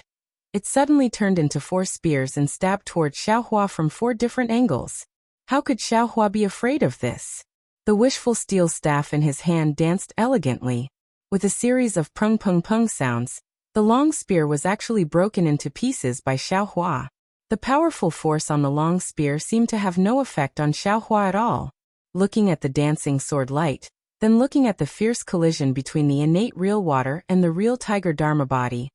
it suddenly turned into 4 spears and stabbed towards Xiaohua from 4 different angles. How could Xiaohua be afraid of this? The wishful steel staff in his hand danced elegantly. With a series of pung-pung-pung sounds, the long spear was actually broken into pieces by Xiaohua. The powerful force on the long spear seemed to have no effect on Xiaohua at all. Looking at the dancing sword light, then looking at the fierce collision between the innate real water and the real tiger Dharma body,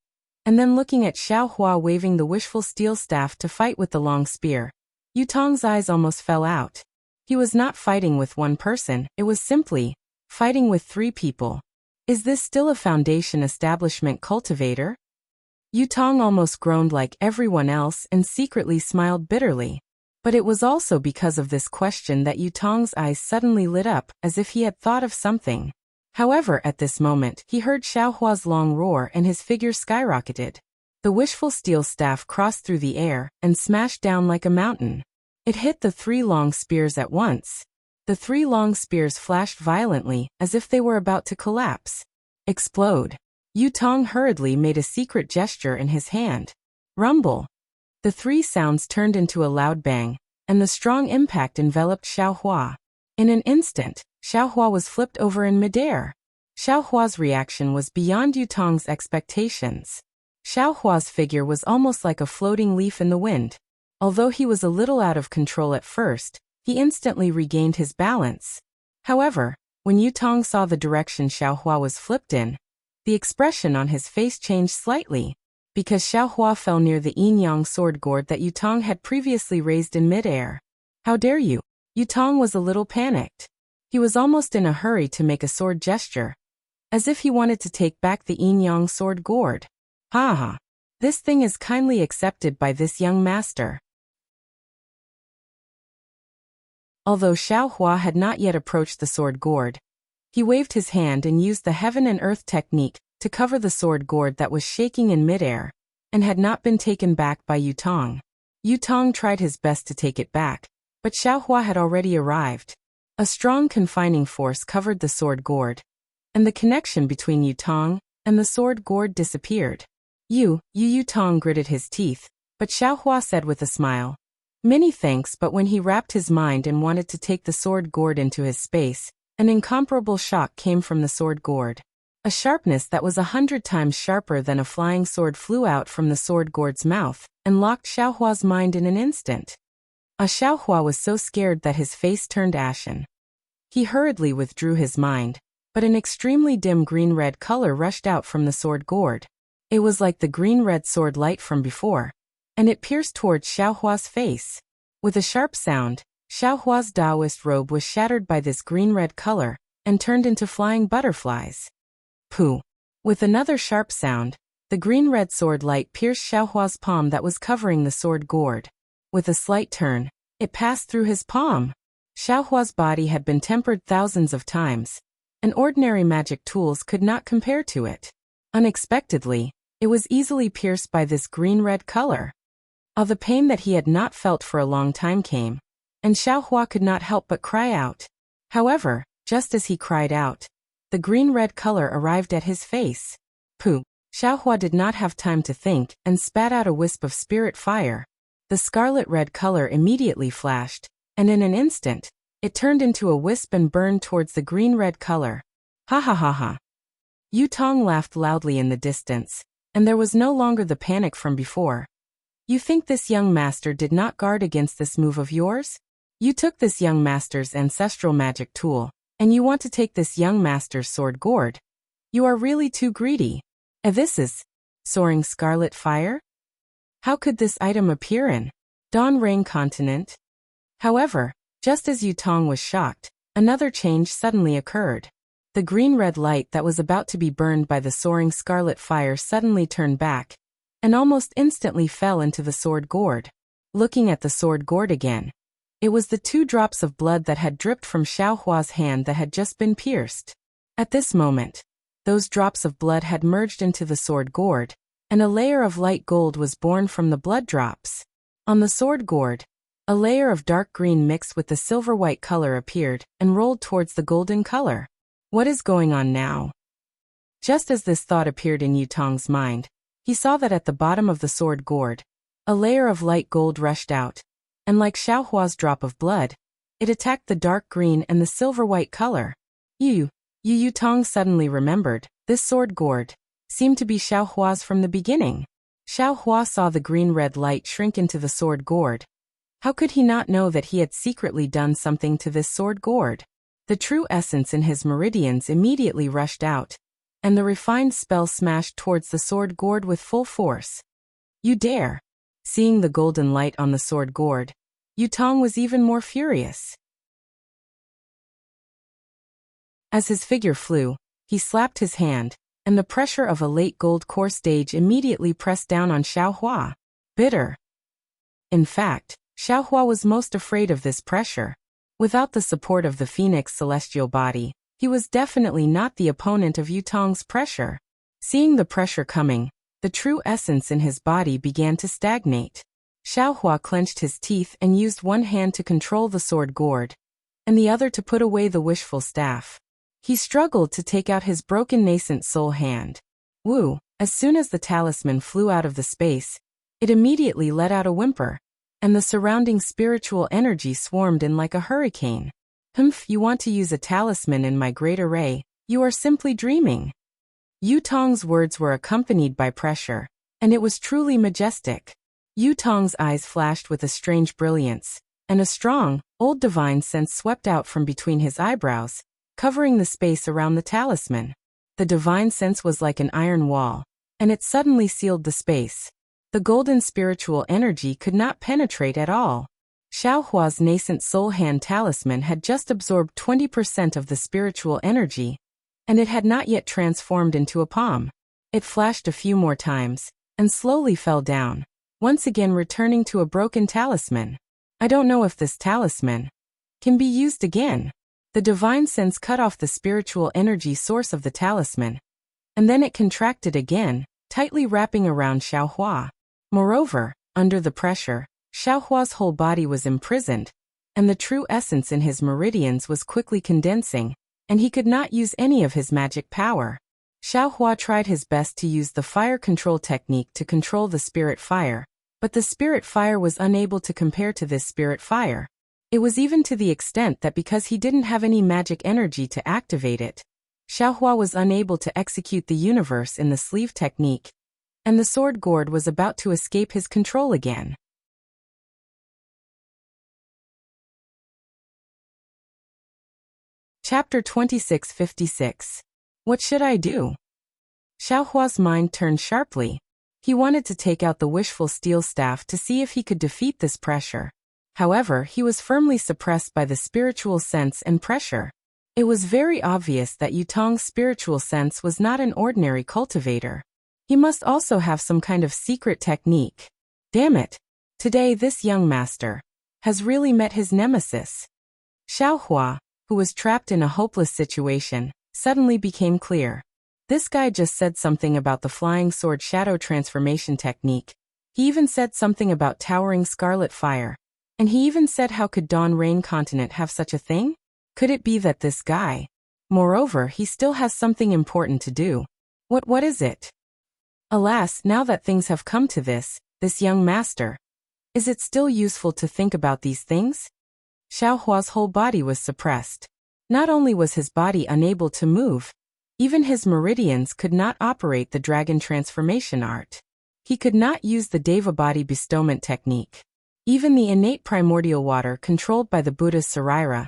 and then looking at Xiao Hua waving the wishful steel staff to fight with the long spear, Yu Tong's eyes almost fell out. He was not fighting with one person, it was simply fighting with 3 people. Is this still a Foundation establishment cultivator? Yu Tong almost groaned like everyone else and secretly smiled bitterly. But it was also because of this question that Yu Tong's eyes suddenly lit up, as if he had thought of something. However, at this moment, he heard Xiao Hua's long roar and his figure skyrocketed. The wishful steel staff crossed through the air and smashed down like a mountain. It hit the 3 long spears at once. The 3 long spears flashed violently, as if they were about to collapse. Explode. Yu Tong hurriedly made a secret gesture in his hand. Rumble. The 3 sounds turned into a loud bang, and the strong impact enveloped Xiao Hua. In an instant, Xiao Hua was flipped over in midair. Xiao Hua's reaction was beyond Yu Tong's expectations. Xiao Hua's figure was almost like a floating leaf in the wind. Although he was a little out of control at first, he instantly regained his balance. However, when Yu Tong saw the direction Xiao Hua was flipped in, the expression on his face changed slightly, because Xiao Hua fell near the yin-yang sword gourd that Yu Tong had previously raised in midair. How dare you? Yu Tong was a little panicked. He was almost in a hurry to make a sword gesture, as if he wanted to take back the yin-yang sword gourd. Ha ha. This thing is kindly accepted by this young master. Although Xiao Hua had not yet approached the sword gourd, he waved his hand and used the heaven and earth technique to cover the sword gourd that was shaking in midair and had not been taken back by Yu Tong. Yu Tong tried his best to take it back, but Xiao Hua had already arrived. A strong confining force covered the sword gourd, and the connection between Yu Tong and the sword gourd disappeared. Yu Tong gritted his teeth, but Xiao Hua said with a smile, "Many thanks," but when he wrapped his mind and wanted to take the sword gourd into his space, an incomparable shock came from the sword gourd. A sharpness that was 100 times sharper than a flying sword flew out from the sword gourd's mouth and locked Xiao Hua's mind in an instant. Xiao Hua was so scared that his face turned ashen. He hurriedly withdrew his mind, but an extremely dim green-red color rushed out from the sword gourd. It was like the green-red sword light from before, and it pierced towards Xiao Hua's face. With a sharp sound, Xiao Hua's Taoist robe was shattered by this green-red color and turned into flying butterflies. Pooh! With another sharp sound, the green-red sword light pierced Xiao Hua's palm that was covering the sword gourd. With a slight turn, it passed through his palm. Xiao Hua's body had been tempered thousands of times, and ordinary magic tools could not compare to it. Unexpectedly, it was easily pierced by this green-red color. All the pain that he had not felt for a long time came, and Xiao Hua could not help but cry out. However, just as he cried out, the green-red color arrived at his face. Pooh! Xiao Hua did not have time to think and spat out a wisp of spirit fire. The scarlet-red color immediately flashed, and in an instant, it turned into a wisp and burned towards the green-red color. Ha ha ha ha! Yu Tong laughed loudly in the distance, and there was no longer the panic from before. You think this young master did not guard against this move of yours? You took this young master's ancestral magic tool, and you want to take this young master's sword gourd. You are really too greedy. This is soaring scarlet fire? How could this item appear in Dawn Rain continent? However, just as Yu Tong was shocked, another change suddenly occurred. The green-red light that was about to be burned by the soaring scarlet fire suddenly turned back, and almost instantly fell into the sword gourd. Looking at the sword gourd again, it was the 2 drops of blood that had dripped from Xiao Hua's hand that had just been pierced. At this moment, those drops of blood had merged into the sword gourd, and a layer of light gold was born from the blood drops. On the sword gourd, a layer of dark green mixed with the silver-white color appeared and rolled towards the golden color. What is going on now? Just as this thought appeared in Yu Tong's mind, he saw that at the bottom of the sword gourd, a layer of light gold rushed out, and like Xiao Hua's drop of blood, it attacked the dark green and the silver-white color. Yu Tong suddenly remembered, this sword gourd seemed to be Xiao Hua's from the beginning. Xiao Hua saw the green-red light shrink into the sword gourd. How could he not know that he had secretly done something to this sword gourd? The true essence in his meridians immediately rushed out, and the refined spell smashed towards the sword gourd with full force. You dare! Seeing the golden light on the sword gourd, Yutong was even more furious. As his figure flew, he slapped his hand, and the pressure of a late gold core stage immediately pressed down on Xiaohua. Bitter. In fact, Xiaohua was most afraid of this pressure. Without the support of the Phoenix celestial body, he was definitely not the opponent of Yutong's pressure. Seeing the pressure coming, the true essence in his body began to stagnate. Xiaohua clenched his teeth and used one hand to control the sword gourd, and the other to put away the wishful staff. He struggled to take out his broken nascent soul hand. Woo! As soon as the talisman flew out of the space, it immediately let out a whimper, and the surrounding spiritual energy swarmed in like a hurricane. Humph, you want to use a talisman in my great array, you are simply dreaming. Yutong's words were accompanied by pressure, and it was truly majestic. Yutong's eyes flashed with a strange brilliance, and a strong, old divine sense swept out from between his eyebrows, covering the space around the talisman. The divine sense was like an iron wall, and it suddenly sealed the space. The golden spiritual energy could not penetrate at all. Xiaohua's nascent soul hand talisman had just absorbed 20% of the spiritual energy, and it had not yet transformed into a palm. It flashed a few more times, and slowly fell down, once again returning to a broken talisman. I don't know if this talisman can be used again. The divine sense cut off the spiritual energy source of the talisman, and then it contracted again, tightly wrapping around Xiaohua. Moreover, under the pressure, Xiaohua's whole body was imprisoned, and the true essence in his meridians was quickly condensing, and he could not use any of his magic power. Xiaohua tried his best to use the fire control technique to control the spirit fire, but the spirit fire was unable to compare to this spirit fire. It was even to the extent that because he didn't have any magic energy to activate it, Xiaohua was unable to execute the universe in the sleeve technique, and the sword gourd was about to escape his control again. Chapter 2656. What should I do? Xiaohua's mind turned sharply. He wanted to take out the wishful steel staff to see if he could defeat this pressure. However, he was firmly suppressed by the spiritual sense and pressure. It was very obvious that Yutong's spiritual sense was not an ordinary cultivator. He must also have some kind of secret technique. Damn it! Today this young master has really met his nemesis. Xiaohua, who was trapped in a hopeless situation, suddenly became clear. This guy just said something about the flying sword shadow transformation technique. He even said something about towering scarlet fire. And he even said how could Dawn Rain Continent have such a thing? Could it be that this guy? Moreover, he still has something important to do. What is it? Alas, now that things have come to this young master. Is it still useful to think about these things? Xiaohua's whole body was suppressed. Not only was his body unable to move, even his meridians could not operate the dragon transformation art. He could not use the Deva body bestowment technique. Even the innate primordial water controlled by the Buddha's Saraira,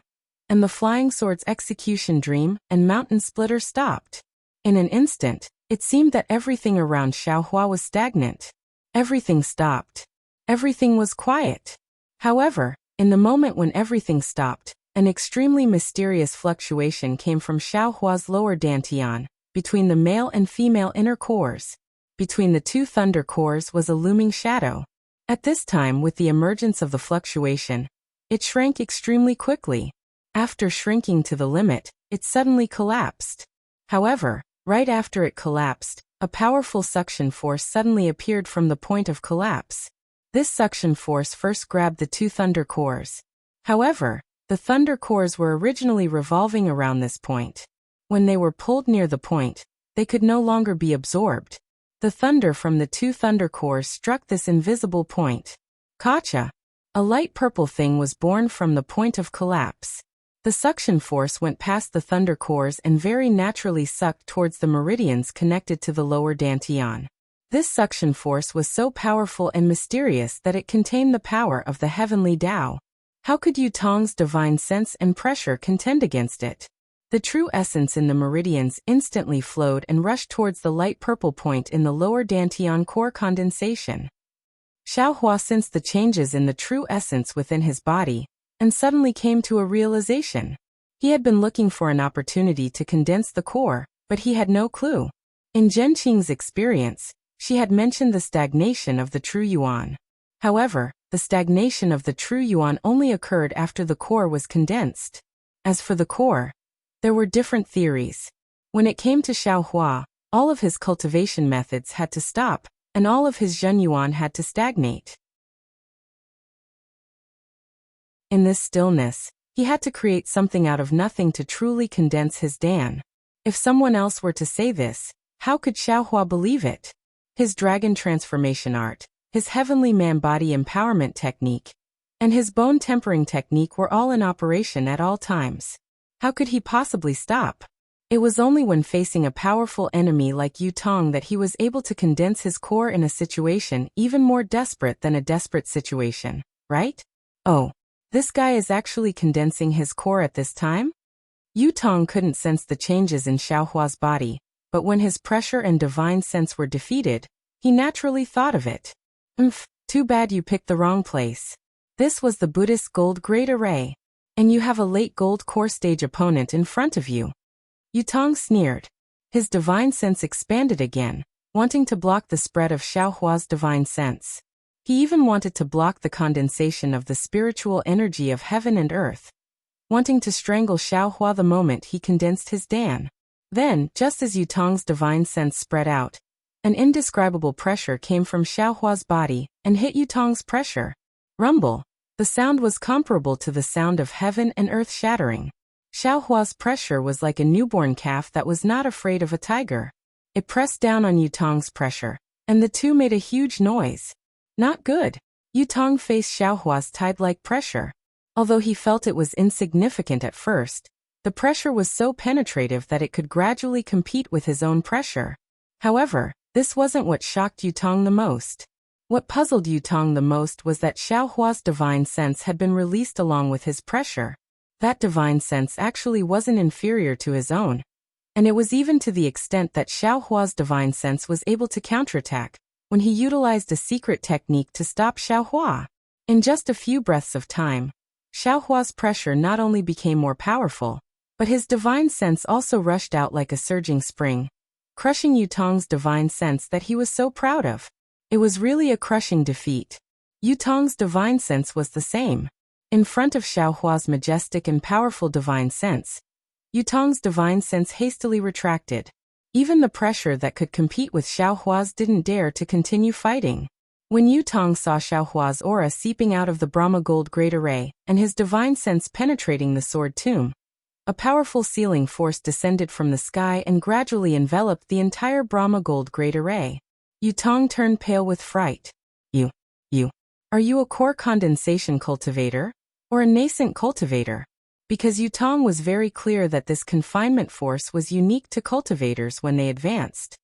and the flying sword's execution dream and mountain splitter stopped. In an instant, it seemed that everything around Xiaohua was stagnant. Everything stopped. Everything was quiet. However, in the moment when everything stopped, an extremely mysterious fluctuation came from Xiaohua's lower dantian, between the male and female inner cores. Between the two thunder cores was a looming shadow. At this time, with the emergence of the fluctuation, it shrank extremely quickly. After shrinking to the limit, it suddenly collapsed. However, right after it collapsed, a powerful suction force suddenly appeared from the point of collapse. This suction force first grabbed the two thunder cores. However, the thunder cores were originally revolving around this point. When they were pulled near the point, they could no longer be absorbed. The thunder from the two thunder cores struck this invisible point. Kacha! A light purple thing was born from the point of collapse. The suction force went past the thunder cores and very naturally sucked towards the meridians connected to the lower dantian. This suction force was so powerful and mysterious that it contained the power of the heavenly Tao. How could Yutong's divine sense and pressure contend against it? The true essence in the meridians instantly flowed and rushed towards the light purple point in the lower dantian core condensation. Xiaohua sensed the changes in the true essence within his body, and suddenly came to a realization. He had been looking for an opportunity to condense the core, but he had no clue. In Zhenqing's experience, she had mentioned the stagnation of the true yuan. However, the stagnation of the true yuan only occurred after the core was condensed. As for the core, there were different theories. When it came to Xiaohua, all of his cultivation methods had to stop, and all of his Zhenyuan had to stagnate. In this stillness, he had to create something out of nothing to truly condense his Dan. If someone else were to say this, how could Xiaohua believe it? His dragon transformation art, his heavenly man-body empowerment technique, and his bone tempering technique were all in operation at all times. How could he possibly stop? It was only when facing a powerful enemy like Yutong that he was able to condense his core in a situation even more desperate than a desperate situation, right? Oh, this guy is actually condensing his core at this time? Yutong couldn't sense the changes in Xiaohua's body, but when his pressure and divine sense were defeated, he naturally thought of it. Too bad you picked the wrong place. This was the Buddhist gold great array, and you have a late gold core stage opponent in front of you. Yutong sneered. His divine sense expanded again, wanting to block the spread of Xiaohua's divine sense. He even wanted to block the condensation of the spiritual energy of heaven and earth, wanting to strangle Xiaohua the moment he condensed his Dan. Then, just as Yutong's divine sense spread out, an indescribable pressure came from Xiaohua's body and hit Yutong's pressure. Rumble. The sound was comparable to the sound of heaven and earth shattering. Xiaohua's pressure was like a newborn calf that was not afraid of a tiger. It pressed down on Yutong's pressure, and the two made a huge noise. Not good. Yutong faced Xiaohua's tide-like pressure. Although he felt it was insignificant at first, the pressure was so penetrative that it could gradually compete with his own pressure. However, this wasn't what shocked Yutong the most. What puzzled Yutong the most was that Xiaohua's divine sense had been released along with his pressure. That divine sense actually wasn't inferior to his own, and it was even to the extent that Xiaohua's divine sense was able to counterattack when he utilized a secret technique to stop Xiaohua. In just a few breaths of time, Xiaohua's pressure not only became more powerful, but his divine sense also rushed out like a surging spring, crushing Yutong's divine sense that he was so proud of. It was really a crushing defeat. Yutong's divine sense was the same. In front of Xiaohua's majestic and powerful divine sense, Yutong's divine sense hastily retracted. Even the pressure that could compete with Xiaohua's didn't dare to continue fighting. When Yutong saw Xiaohua's aura seeping out of the Brahma Gold Great Array and his divine sense penetrating the sword tomb, a powerful sealing force descended from the sky and gradually enveloped the entire Brahma Gold Great Array. Yutong turned pale with fright. Are you a core condensation cultivator? Or a nascent cultivator? Because Yutong was very clear that this confinement force was unique to cultivators when they advanced.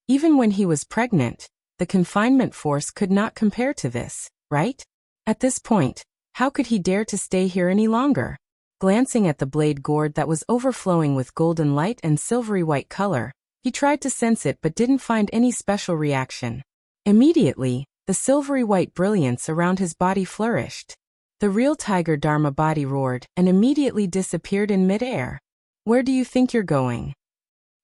Even when he was pregnant, the confinement force could not compare to this, right? At this point, how could he dare to stay here any longer? Glancing at the blade gourd that was overflowing with golden light and silvery white color, he tried to sense it but didn't find any special reaction. Immediately, the silvery white brilliance around his body flourished. The real tiger Dharma body roared and immediately disappeared in midair. Where do you think you're going?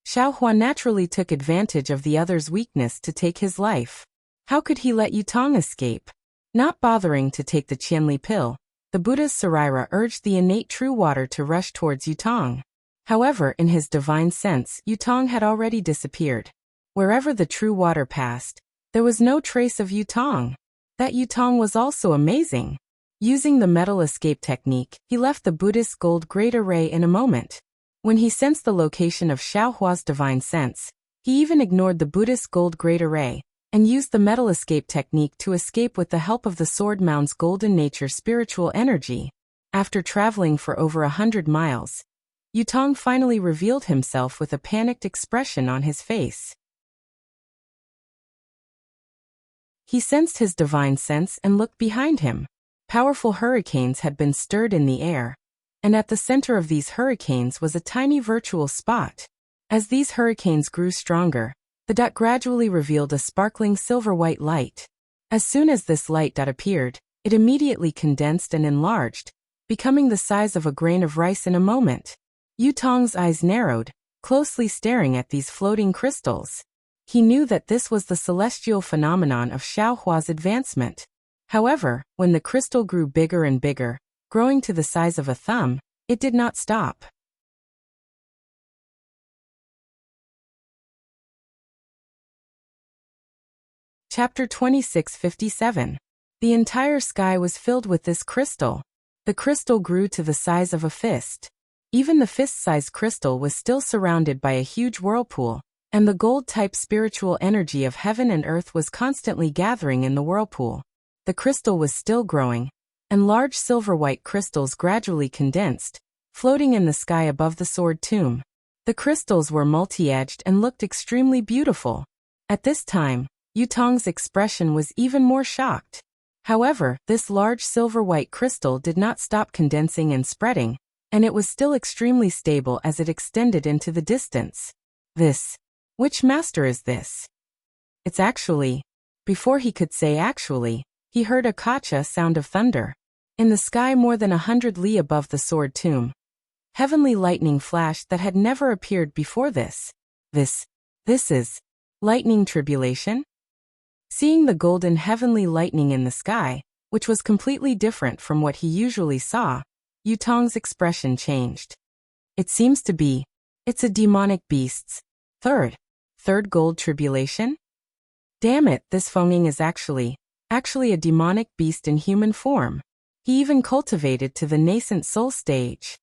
Xiaohua naturally took advantage of the other's weakness to take his life. How could he let Yutong escape? Not bothering to take the Qianli pill, the Buddha's Saraira urged the innate true water to rush towards Yutong. However, in his divine sense, Yutong had already disappeared. Wherever the true water passed, there was no trace of Yutong. That Yutong was also amazing. Using the metal escape technique, he left the Buddhist gold great array in a moment. When he sensed the location of Xiaohua's divine sense, he even ignored the Buddhist gold great array and used the metal escape technique to escape with the help of the sword mound's golden nature spiritual energy. After traveling for over 100 miles, Yutong finally revealed himself with a panicked expression on his face. He sensed his divine sense and looked behind him. Powerful hurricanes had been stirred in the air, and at the center of these hurricanes was a tiny virtual spot. As these hurricanes grew stronger, the dot gradually revealed a sparkling silver-white light. As soon as this light dot appeared, it immediately condensed and enlarged, becoming the size of a grain of rice in a moment. Yu Tong's eyes narrowed, closely staring at these floating crystals. He knew that this was the celestial phenomenon of Xiaohua's advancement. However, when the crystal grew bigger and bigger, growing to the size of a thumb, it did not stop. Chapter 2657. The entire sky was filled with this crystal. The crystal grew to the size of a fist. Even the fist-sized crystal was still surrounded by a huge whirlpool, and the gold-type spiritual energy of heaven and earth was constantly gathering in the whirlpool. The crystal was still growing, and large silver-white crystals gradually condensed, floating in the sky above the sword tomb. The crystals were multi-edged and looked extremely beautiful. At this time, Yu Tong's expression was even more shocked. However, this large silver-white crystal did not stop condensing and spreading, and it was still extremely stable as it extended into the distance. Which master is this? It's actually. Before he could say actually, he heard a kacha sound of thunder. In the sky more than 100 li above the sword tomb, heavenly lightning flashed that had never appeared before this. This is lightning tribulation? Seeing the golden heavenly lightning in the sky, which was completely different from what he usually saw, Yu Tong's expression changed. It seems to be. It's a demonic beast's. Third gold tribulation? Damn it, this Fenging is actually a demonic beast in human form. He even cultivated to the nascent soul stage.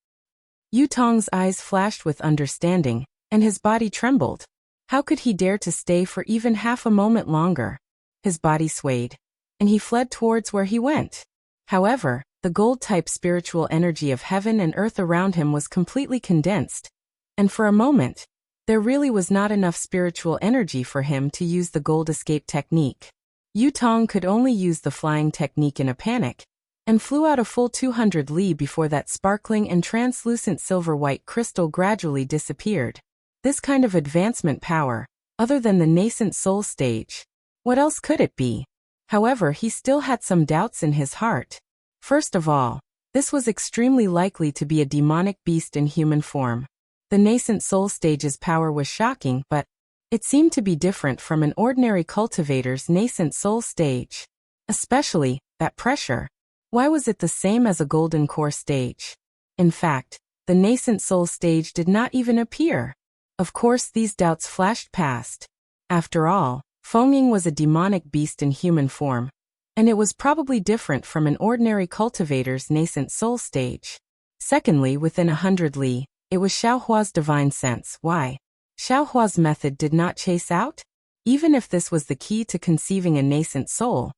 Yu Tong's eyes flashed with understanding, and his body trembled. How could he dare to stay for even half a moment longer? His body swayed, and he fled towards where he went. However, the gold-type spiritual energy of heaven and earth around him was completely condensed, and for a moment, there really was not enough spiritual energy for him to use the gold escape technique. Yu Tong could only use the flying technique in a panic, and flew out a full 200 li before that sparkling and translucent silver-white crystal gradually disappeared. This kind of advancement power, other than the nascent soul stage, what else could it be? However, he still had some doubts in his heart. First of all, this was extremely likely to be a demonic beast in human form. The nascent soul stage's power was shocking, but it seemed to be different from an ordinary cultivator's nascent soul stage. Especially, that pressure. Why was it the same as a golden core stage? In fact, the nascent soul stage did not even appear. Of course, these doubts flashed past. After all, Fenging was a demonic beast in human form, and it was probably different from an ordinary cultivator's nascent soul stage. Secondly, within 100 li, it was Xiaohua's divine sense. Why? Xiaohua's method did not chase out? Even if this was the key to conceiving a nascent soul,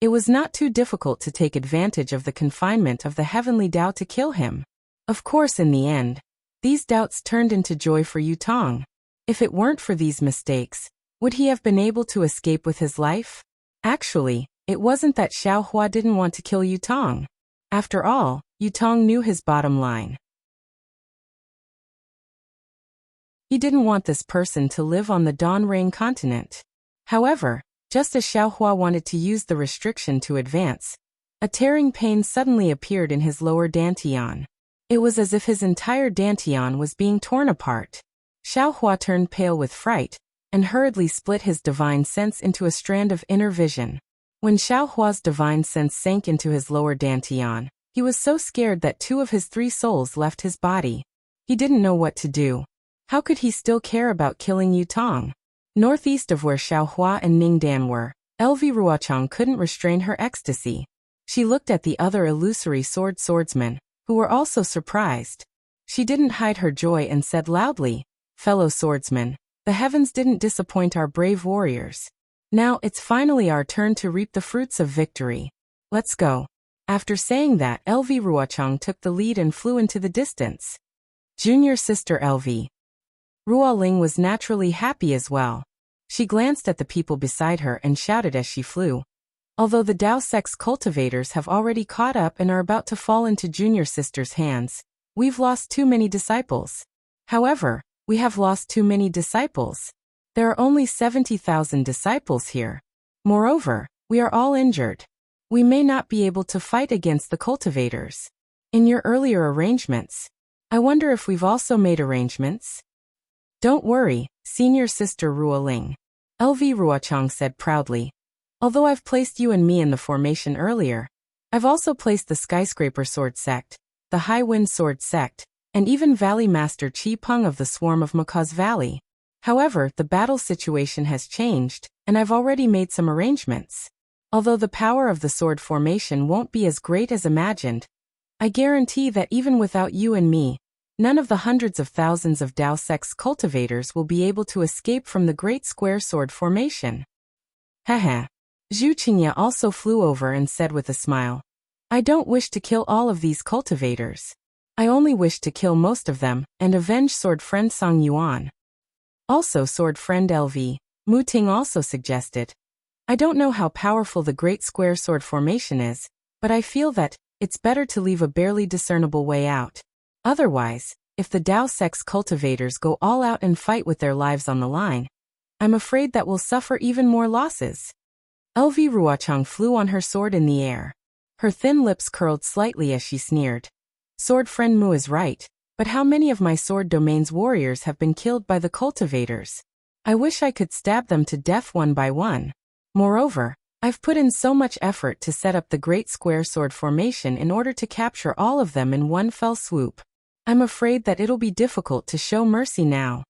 it was not too difficult to take advantage of the confinement of the heavenly Tao to kill him. Of course, in the end, these doubts turned into joy for Yu Tong. If it weren't for these mistakes, would he have been able to escape with his life? Actually, it wasn't that Xiaohua didn't want to kill Yu Tong. After all, Yu Tong knew his bottom line. He didn't want this person to live on the Dawn Rain continent. However, just as Xiaohua wanted to use the restriction to advance, a tearing pain suddenly appeared in his lower dantian. It was as if his entire dantian was being torn apart. Xiaohua turned pale with fright, and hurriedly split his divine sense into a strand of inner vision. When Xiaohua's divine sense sank into his lower dantian, he was so scared that 2 of his 3 souls left his body. He didn't know what to do. How could he still care about killing Yu Tong? Northeast of where Xiaohua and Ningdan were, LV Ruochang couldn't restrain her ecstasy. She looked at the other illusory swordsmen, who were also surprised. She didn't hide her joy and said loudly, "Fellow swordsmen, the heavens didn't disappoint our brave warriors. Now it's finally our turn to reap the fruits of victory. Let's go." After saying that, LV Ruochang took the lead and flew into the distance. Junior sister LV Ruoling was naturally happy as well. She glanced at the people beside her and shouted as she flew, Although the Dao Sect's cultivators have already caught up and are about to fall into Junior Sister's hands, we've lost too many disciples. However, we have lost too many disciples. There are only 70,000 disciples here. Moreover, we are all injured. We may not be able to fight against the cultivators. In your earlier arrangements, I wonder if we've also made arrangements? Don't worry, Senior Sister Ruoling. LV Ruochang said proudly. Although I've placed you and me in the formation earlier, I've also placed the Skyscraper Sword Sect, the High Wind Sword Sect, and even Valley Master Chi Peng of the Swarm of Macaws Valley. However, the battle situation has changed, and I've already made some arrangements. Although the power of the sword formation won't be as great as imagined, I guarantee that even without you and me, none of the hundreds of thousands of Dao Sect's cultivators will be able to escape from the Great Square Sword formation. Haha. Zhu Qingya also flew over and said with a smile, I don't wish to kill all of these cultivators. I only wish to kill most of them and avenge Sword Friend Song Yuan. Also Sword Friend LV, Mu Ting also suggested. I don't know how powerful the Great Square Sword formation is, but I feel that it's better to leave a barely discernible way out. Otherwise, if the Dao Sect's cultivators go all out and fight with their lives on the line, I'm afraid that we'll suffer even more losses. LV Ruochang flew on her sword in the air. Her thin lips curled slightly as she sneered. Sword Friend Mu is right, but how many of my sword domain's warriors have been killed by the cultivators? I wish I could stab them to death one by one. Moreover, I've put in so much effort to set up the Great Square Sword formation in order to capture all of them in one fell swoop. I'm afraid that it'll be difficult to show mercy now.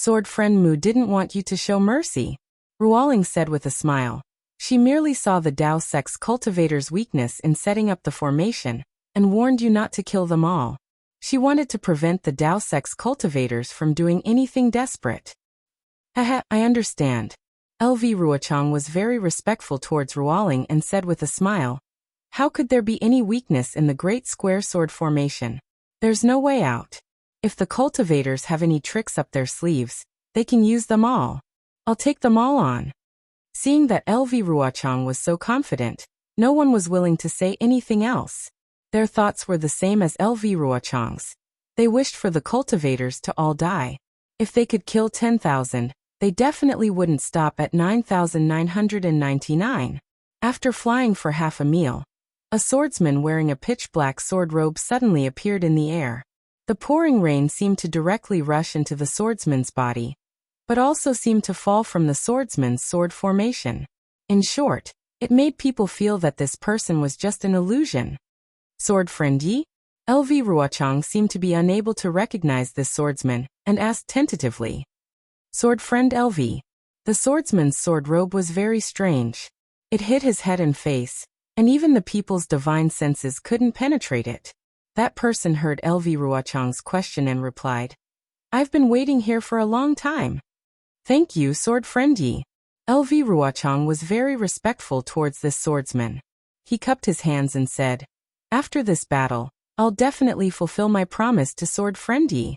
Sword Friend Mu didn't want you to show mercy, Ruoling said with a smile. She merely saw the Dao Sect's cultivators' weakness in setting up the formation, and warned you not to kill them all. She wanted to prevent the Dao Sect's cultivators from doing anything desperate. Haha, I understand. LV Ruochang was very respectful towards Ruoling and said with a smile, how could there be any weakness in the Great Square Sword formation? There's no way out. If the cultivators have any tricks up their sleeves, they can use them all. I'll take them all on. Seeing that LV Ruochang was so confident, no one was willing to say anything else. Their thoughts were the same as LV Ruochang's. They wished for the cultivators to all die. If they could kill 10,000, they definitely wouldn't stop at 9,999. After flying for half a meal, a swordsman wearing a pitch-black sword robe suddenly appeared in the air. The pouring rain seemed to directly rush into the swordsman's body, but also seemed to fall from the swordsman's sword formation. In short, it made people feel that this person was just an illusion. Sword Friend Yi? LV Ruochang seemed to be unable to recognize this swordsman, and asked tentatively. Sword Friend LV. The swordsman's sword robe was very strange. It hid his head and face, and even the people's divine senses couldn't penetrate it. That person heard LV Ruochang's question and replied, I've been waiting here for a long time. Thank you, Sword Friend Yi. LV Ruochang was very respectful towards this swordsman. He cupped his hands and said, after this battle, I'll definitely fulfill my promise to Sword Friend Yi.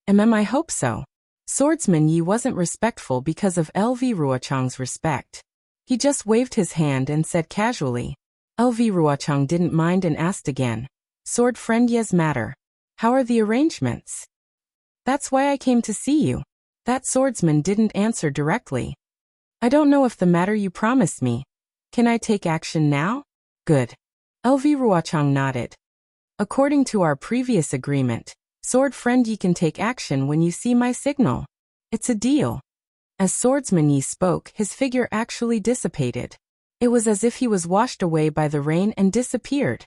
I hope so. Swordsman Yi wasn't respectful because of LV Ruochang's respect. He just waved his hand and said casually. LV Ruochang didn't mind and asked again, Sword Friend Yi's matter. How are the arrangements? That's why I came to see you. That swordsman didn't answer directly. I don't know if the matter you promised me. Can I take action now? Good. LV Ruochang nodded. According to our previous agreement, Sword Friend Yi can take action when you see my signal. It's a deal. As Swordsman Yi spoke, his figure actually dissipated. It was as if he was washed away by the rain and disappeared.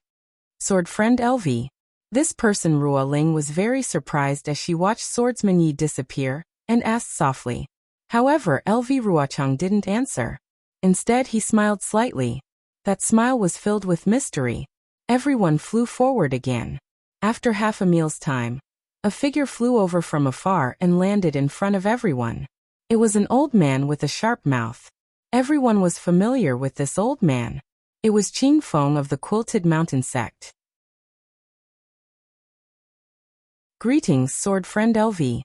Sword Friend LV. This person Ruo Ling was very surprised as she watched Swordsman Yi disappear, and asked softly. However, LV Ruochang didn't answer. Instead, he smiled slightly. That smile was filled with mystery. Everyone flew forward again. After half a meal's time, a figure flew over from afar and landed in front of everyone. It was an old man with a sharp mouth. Everyone was familiar with this old man. It was Qing Feng of the Quilted Mountain Sect. Greetings, Sword Friend LV.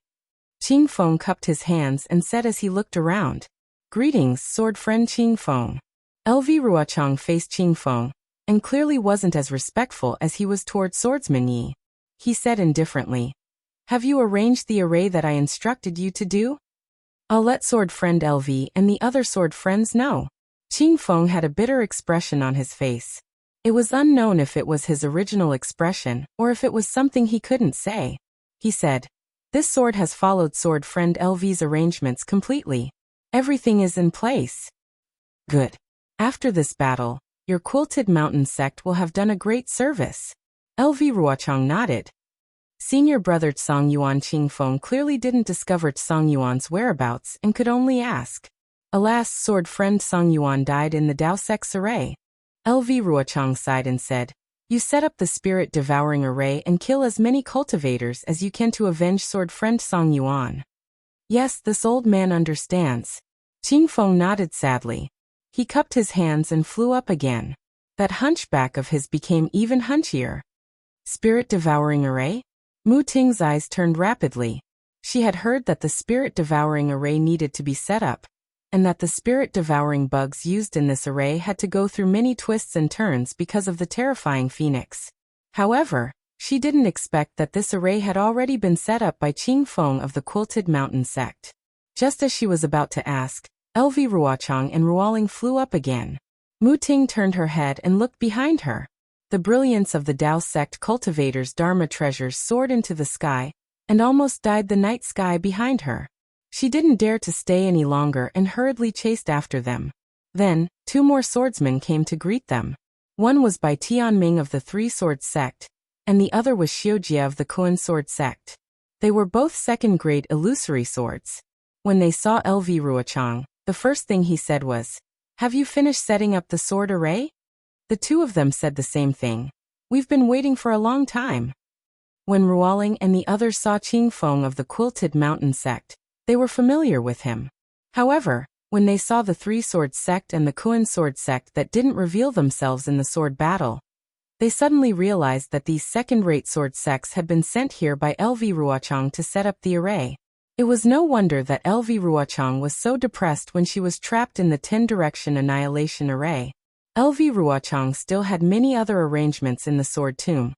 Qing Feng cupped his hands and said as he looked around. Greetings, sword friend Qing Feng. LV Ruochang faced Qing Feng, and clearly wasn't as respectful as he was toward Swordsman Yi. He said indifferently, "Have you arranged the array that I instructed you to do? I'll let sword friend LV and the other sword friends know." Qing Feng had a bitter expression on his face. It was unknown if it was his original expression or if it was something he couldn't say. He said, "This sword has followed sword friend LV's arrangements completely. Everything is in place." "Good. After this battle, your Quilted Mountain sect will have done a great service." LV Ruochang nodded. Senior brother Tsang Yuan Qing Feng clearly didn't discover Tsang Yuan's whereabouts and could only ask. Alas, sword friend Tsang Yuan died in the Dao sect's array. LV Ruochang sighed and said, "You set up the spirit-devouring array and kill as many cultivators as you can to avenge sword friend Tsang Yuan." "Yes, this old man understands." Qing Feng nodded sadly. He cupped his hands and flew up again. That hunchback of his became even hunchier. Spirit-devouring array? Mu Ting's eyes turned rapidly. She had heard that the spirit-devouring array needed to be set up, and that the spirit-devouring bugs used in this array had to go through many twists and turns because of the terrifying phoenix. However, she didn't expect that this array had already been set up by Qing Feng of the Quilted Mountain sect. Just as she was about to ask, LV Ruochang and Ruoling flew up again. Mu Ting turned her head and looked behind her. The brilliance of the Dao sect cultivator's Dharma treasures soared into the sky, and almost dyed the night sky behind her. She didn't dare to stay any longer and hurriedly chased after them. Then, 2 more swordsmen came to greet them. One was by Tianming of the Three Sword sect, and the other was Xiujia of the Kuan Sword sect. They were both second-grade illusory swords. When they saw LV Ruochang, the first thing he said was, "Have you finished setting up the sword array?" The 2 of them said the same thing. "We've been waiting for a long time." When Ruoling and the others saw Qing Feng of the Quilted Mountain sect, they were familiar with him. However, when they saw the Three Sword sect and the Kuan Sword sect that didn't reveal themselves in the sword battle, they suddenly realized that these second-rate sword sects had been sent here by LV Ruochang to set up the array. It was no wonder that LV Ruochang was so depressed when she was trapped in the 10-direction annihilation array. LV Ruochang still had many other arrangements in the sword tomb.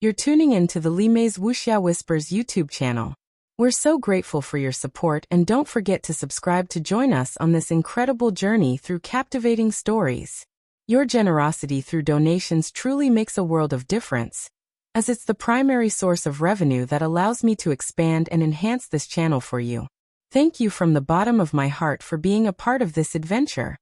You're tuning in to the Li Mei's Wuxia Whispers YouTube channel. We're so grateful for your support, and don't forget to subscribe to join us on this incredible journey through captivating stories. Your generosity through donations truly makes a world of difference, as it's the primary source of revenue that allows me to expand and enhance this channel for you. Thank you from the bottom of my heart for being a part of this adventure.